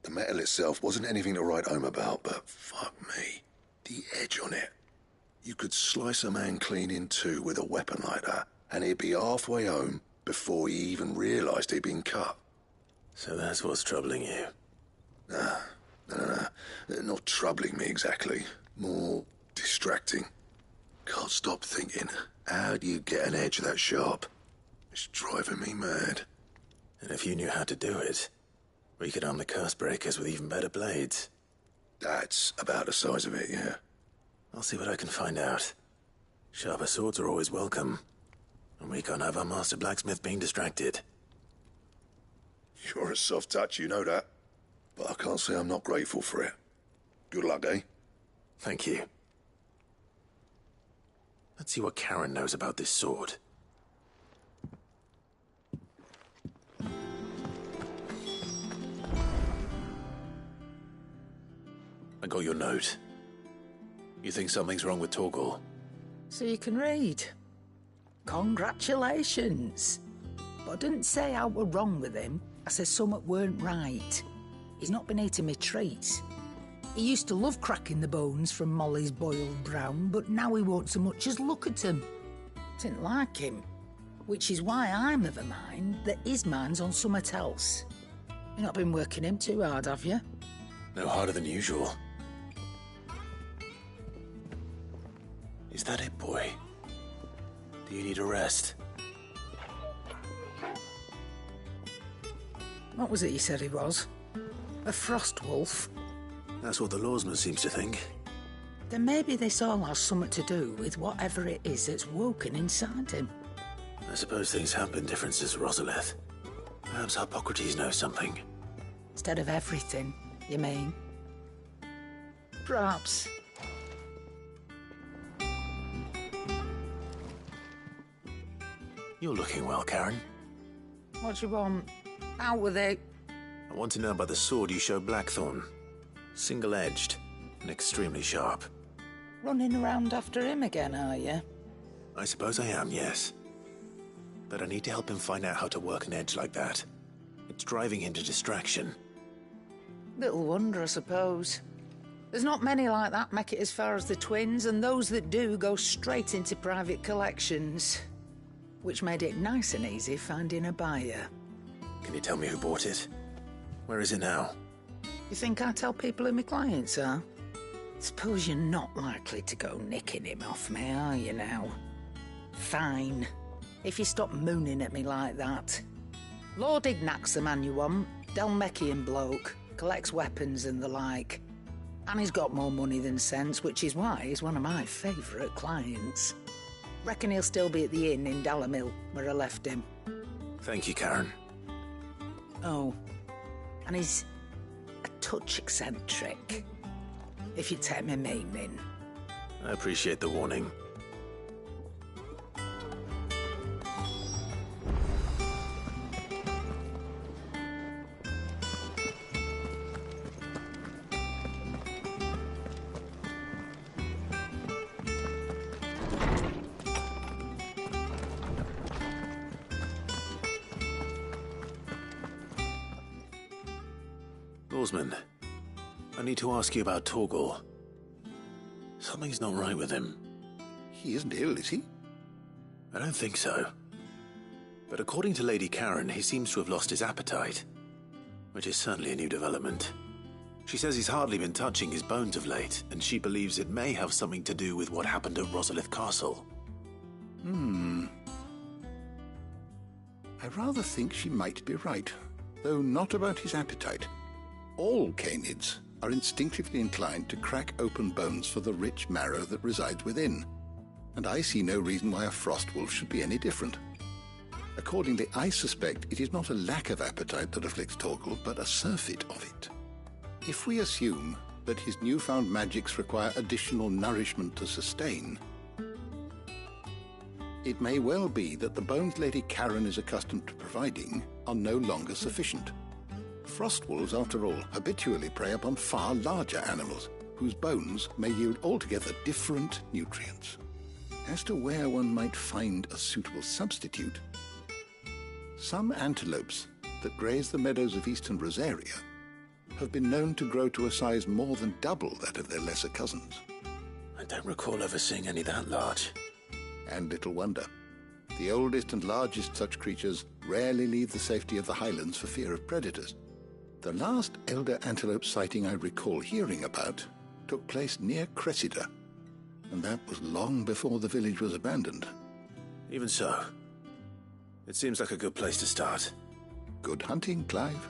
S16: The metal itself wasn't anything to write home about, but fuck me, the edge on it. You could slice a man clean in two with a weapon like that, and he'd be halfway home before he even realised he'd been cut.
S2: So that's what's troubling you?
S16: No. Not troubling me exactly. More distracting. Can't stop thinking, how do you get an edge that sharp? It's driving me mad.
S2: And if you knew how to do it, we could arm the curse breakers with even better blades.
S16: That's about the size of it, yeah.
S2: I'll see what I can find out. Sharper swords are always welcome. And we can't have our master blacksmith being distracted.
S16: You're a soft touch, you know that. But I can't say I'm not grateful for it. Good luck, eh?
S2: Thank you. Let's see what Karen knows about this sword. I got your note. You think something's wrong with Torgor?
S6: So you can read. Congratulations. But I didn't say I were wrong with him. I said something weren't right. He's not been eating me treats. He used to love cracking the bones from Molly's boiled brown, but now he won't so much as look at him. Didn't like him. Which is why I'm of a mind that his mind's on something else. You've not been working him too hard, have you?
S2: No harder than usual. Is that it, boy? Do you need a rest?
S6: What was it you said he was? A frost wolf?
S2: That's what the lawsman seems to think.
S6: Then maybe this all has something to do with whatever it is that's woken inside him.
S2: I suppose things have been different since Rosalith. Perhaps Hippocrates knows something.
S6: Instead of everything, you mean? Perhaps.
S2: You're looking well, Karen.
S6: What do you want? Out with it.
S2: I want to know about the sword you showed Blackthorn. Single-edged and extremely sharp.
S6: Running around after him again, are you?
S2: I suppose I am, yes. But I need to help him find out how to work an edge like that. It's driving him to distraction.
S6: Little wonder, I suppose. There's not many like that make it as far as the twins, and those that do go straight into private collections. Which made it nice and easy finding a buyer.
S2: Can you tell me who bought it? Where is it now?
S6: You think I tell people who my clients are? Suppose you're not likely to go nicking him off me, are you now? Fine. If you stop mooning at me like that. Lord Ignac's the man you want. Dalmekian bloke. Collects weapons and the like. And he's got more money than sense, which is why he's one of my favourite clients. Reckon he'll still be at the inn in Dalamil, where I left him.
S2: Thank you, Karen.
S6: Oh, and he's a touch eccentric, if you take my meaning.
S2: I appreciate the warning. Orsman, I need to ask you about Torgal. Something's not right with him.
S9: He isn't ill, is he?
S2: I don't think so. But according to Lady Karen, he seems to have lost his appetite, which is certainly a new development. She says he's hardly been touching his bones of late, and she believes it may have something to do with what happened at Rosalith Castle.
S9: I rather think she might be right, though not about his appetite. All canids are instinctively inclined to crack open bones for the rich marrow that resides within, and I see no reason why a frostwolf should be any different. Accordingly, I suspect it is not a lack of appetite that afflicts Torgal, but a surfeit of it. If we assume that his newfound magics require additional nourishment to sustain, it may well be that the bones Lady Karen is accustomed to providing are no longer sufficient. Frostwolves, after all, habitually prey upon far larger animals, whose bones may yield altogether different nutrients. As to where one might find a suitable substitute, some antelopes that graze the meadows of eastern Rosaria have been known to grow to a size more than double that of their lesser cousins.
S2: I don't recall ever seeing any that large.
S9: And little wonder. The oldest and largest such creatures rarely leave the safety of the highlands for fear of predators. The last elder antelope sighting I recall hearing about took place near Cressida, and that was long before the village was abandoned.
S2: Even so, it seems like a good place to start.
S9: Good hunting, Clive.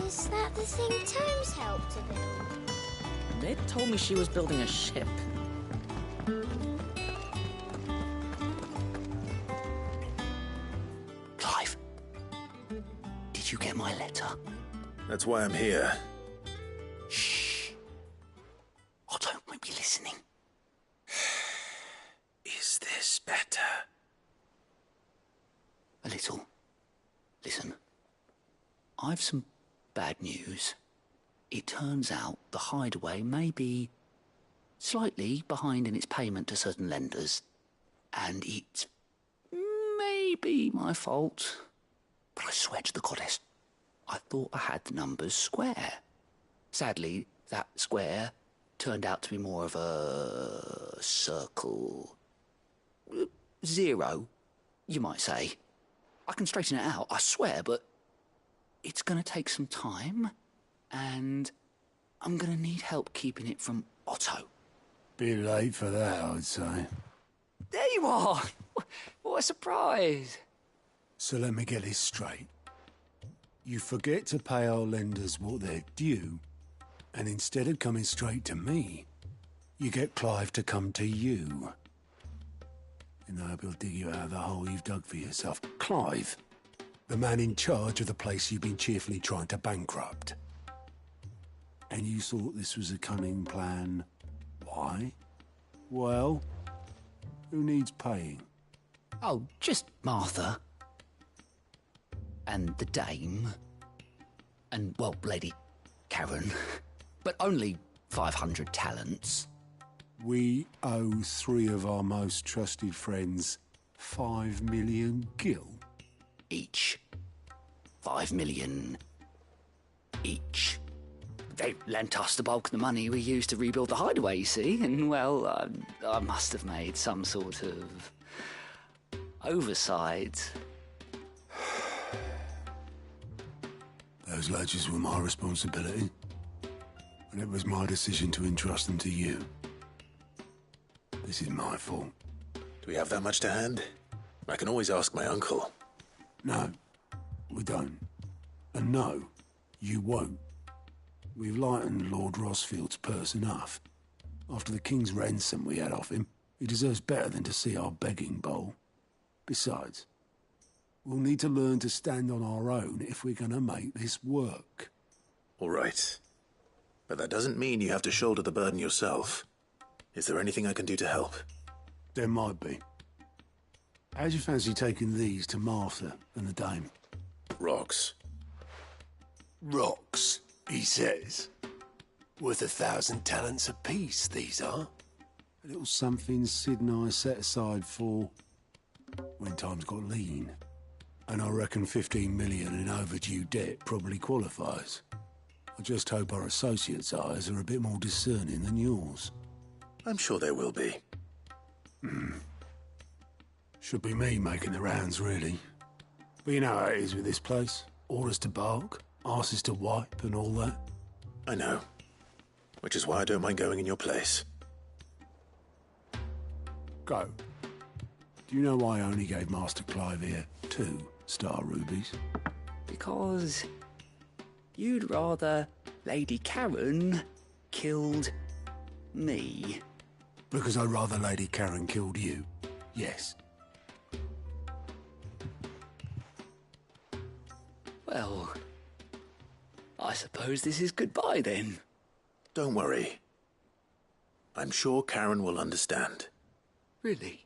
S3: Is that the thing Tomes helped to build?
S1: Ned told me she was building a ship.
S19: Clive, did you get my letter?
S2: That's why I'm here.
S19: Shh. Otto might be listening.
S2: Is this better?
S19: A little. Listen, I've some bad news. It turns out the hideaway may be slightly behind in its payment to certain lenders, and it may be my fault. But I swear to the goddess, I thought I had the numbers square. Sadly, that square turned out to be more of a circle. 0, you might say. I can straighten it out, I swear, but it's going to take some time, and I'm going to need help keeping it from Otto.
S23: Bit late for that, I'd say.
S19: There you are! What a surprise!
S23: So let me get this straight. You forget to pay our lenders what they're due, and instead of coming straight to me, you get Clive to come to you. And I hope he'll dig you out of the hole you've dug for yourself. Clive, the man in charge of the place you've been cheerfully trying to bankrupt. And you thought this was a cunning plan. Why? Well, Who needs paying?
S7: Oh, just Martha. And the dame. And, well, Lady Karen. But only 500 talents.
S23: We owe 3 of our most trusted friends 5 million gil.
S7: Each. 5 million each. They lent us the bulk of the money we used to rebuild the hideaway, you see, and, well, I must have made some sort of oversight.
S23: Those ledgers were my responsibility, and it was my decision to entrust them to you. This is my fault.
S2: Do we have that much to hand? I can always ask my uncle.
S23: No, we don't. And no, you won't. We've lightened Lord Rosfield's purse enough. After the king's ransom we had off him, he deserves better than to see our begging bowl. Besides, we'll need to learn to stand on our own if we're going to make this work.
S2: All right. But that doesn't mean you have to shoulder the burden yourself. Is there anything I can do to help?
S23: There might be. How'd you fancy taking these to Martha and the dame?
S2: Rocks.
S23: Rocks, he says. Worth 1,000 talents apiece, these are. A little something Sid and I set aside for when times got lean. And I reckon 15 million in overdue debt probably qualifies. I just hope our associates' eyes are a bit more discerning than yours.
S2: I'm sure there will be.
S23: Should be me making the rounds, really. But you know how it is with this place. Orders to bark, arses to wipe, and all that.
S2: I know. Which is why I don't mind going in your place.
S23: Go. Do you know why I only gave Master Clive here 2 star rubies?
S7: Because you'd rather Lady Karen killed me.
S23: Because I'd rather Lady Karen killed you. Yes.
S7: Well, I suppose this is goodbye then.
S2: Don't worry. I'm sure Karen will understand.
S7: Really?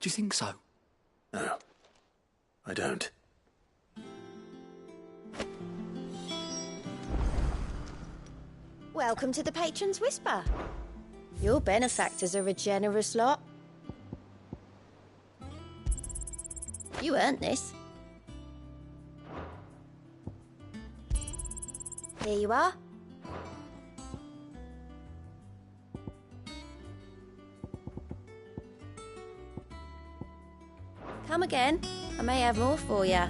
S7: Do you think so?
S2: No, I don't.
S3: Welcome to the Patron's Whisper. Your benefactors are a generous lot. You earned this. Here you are. Come again. I may have more for you.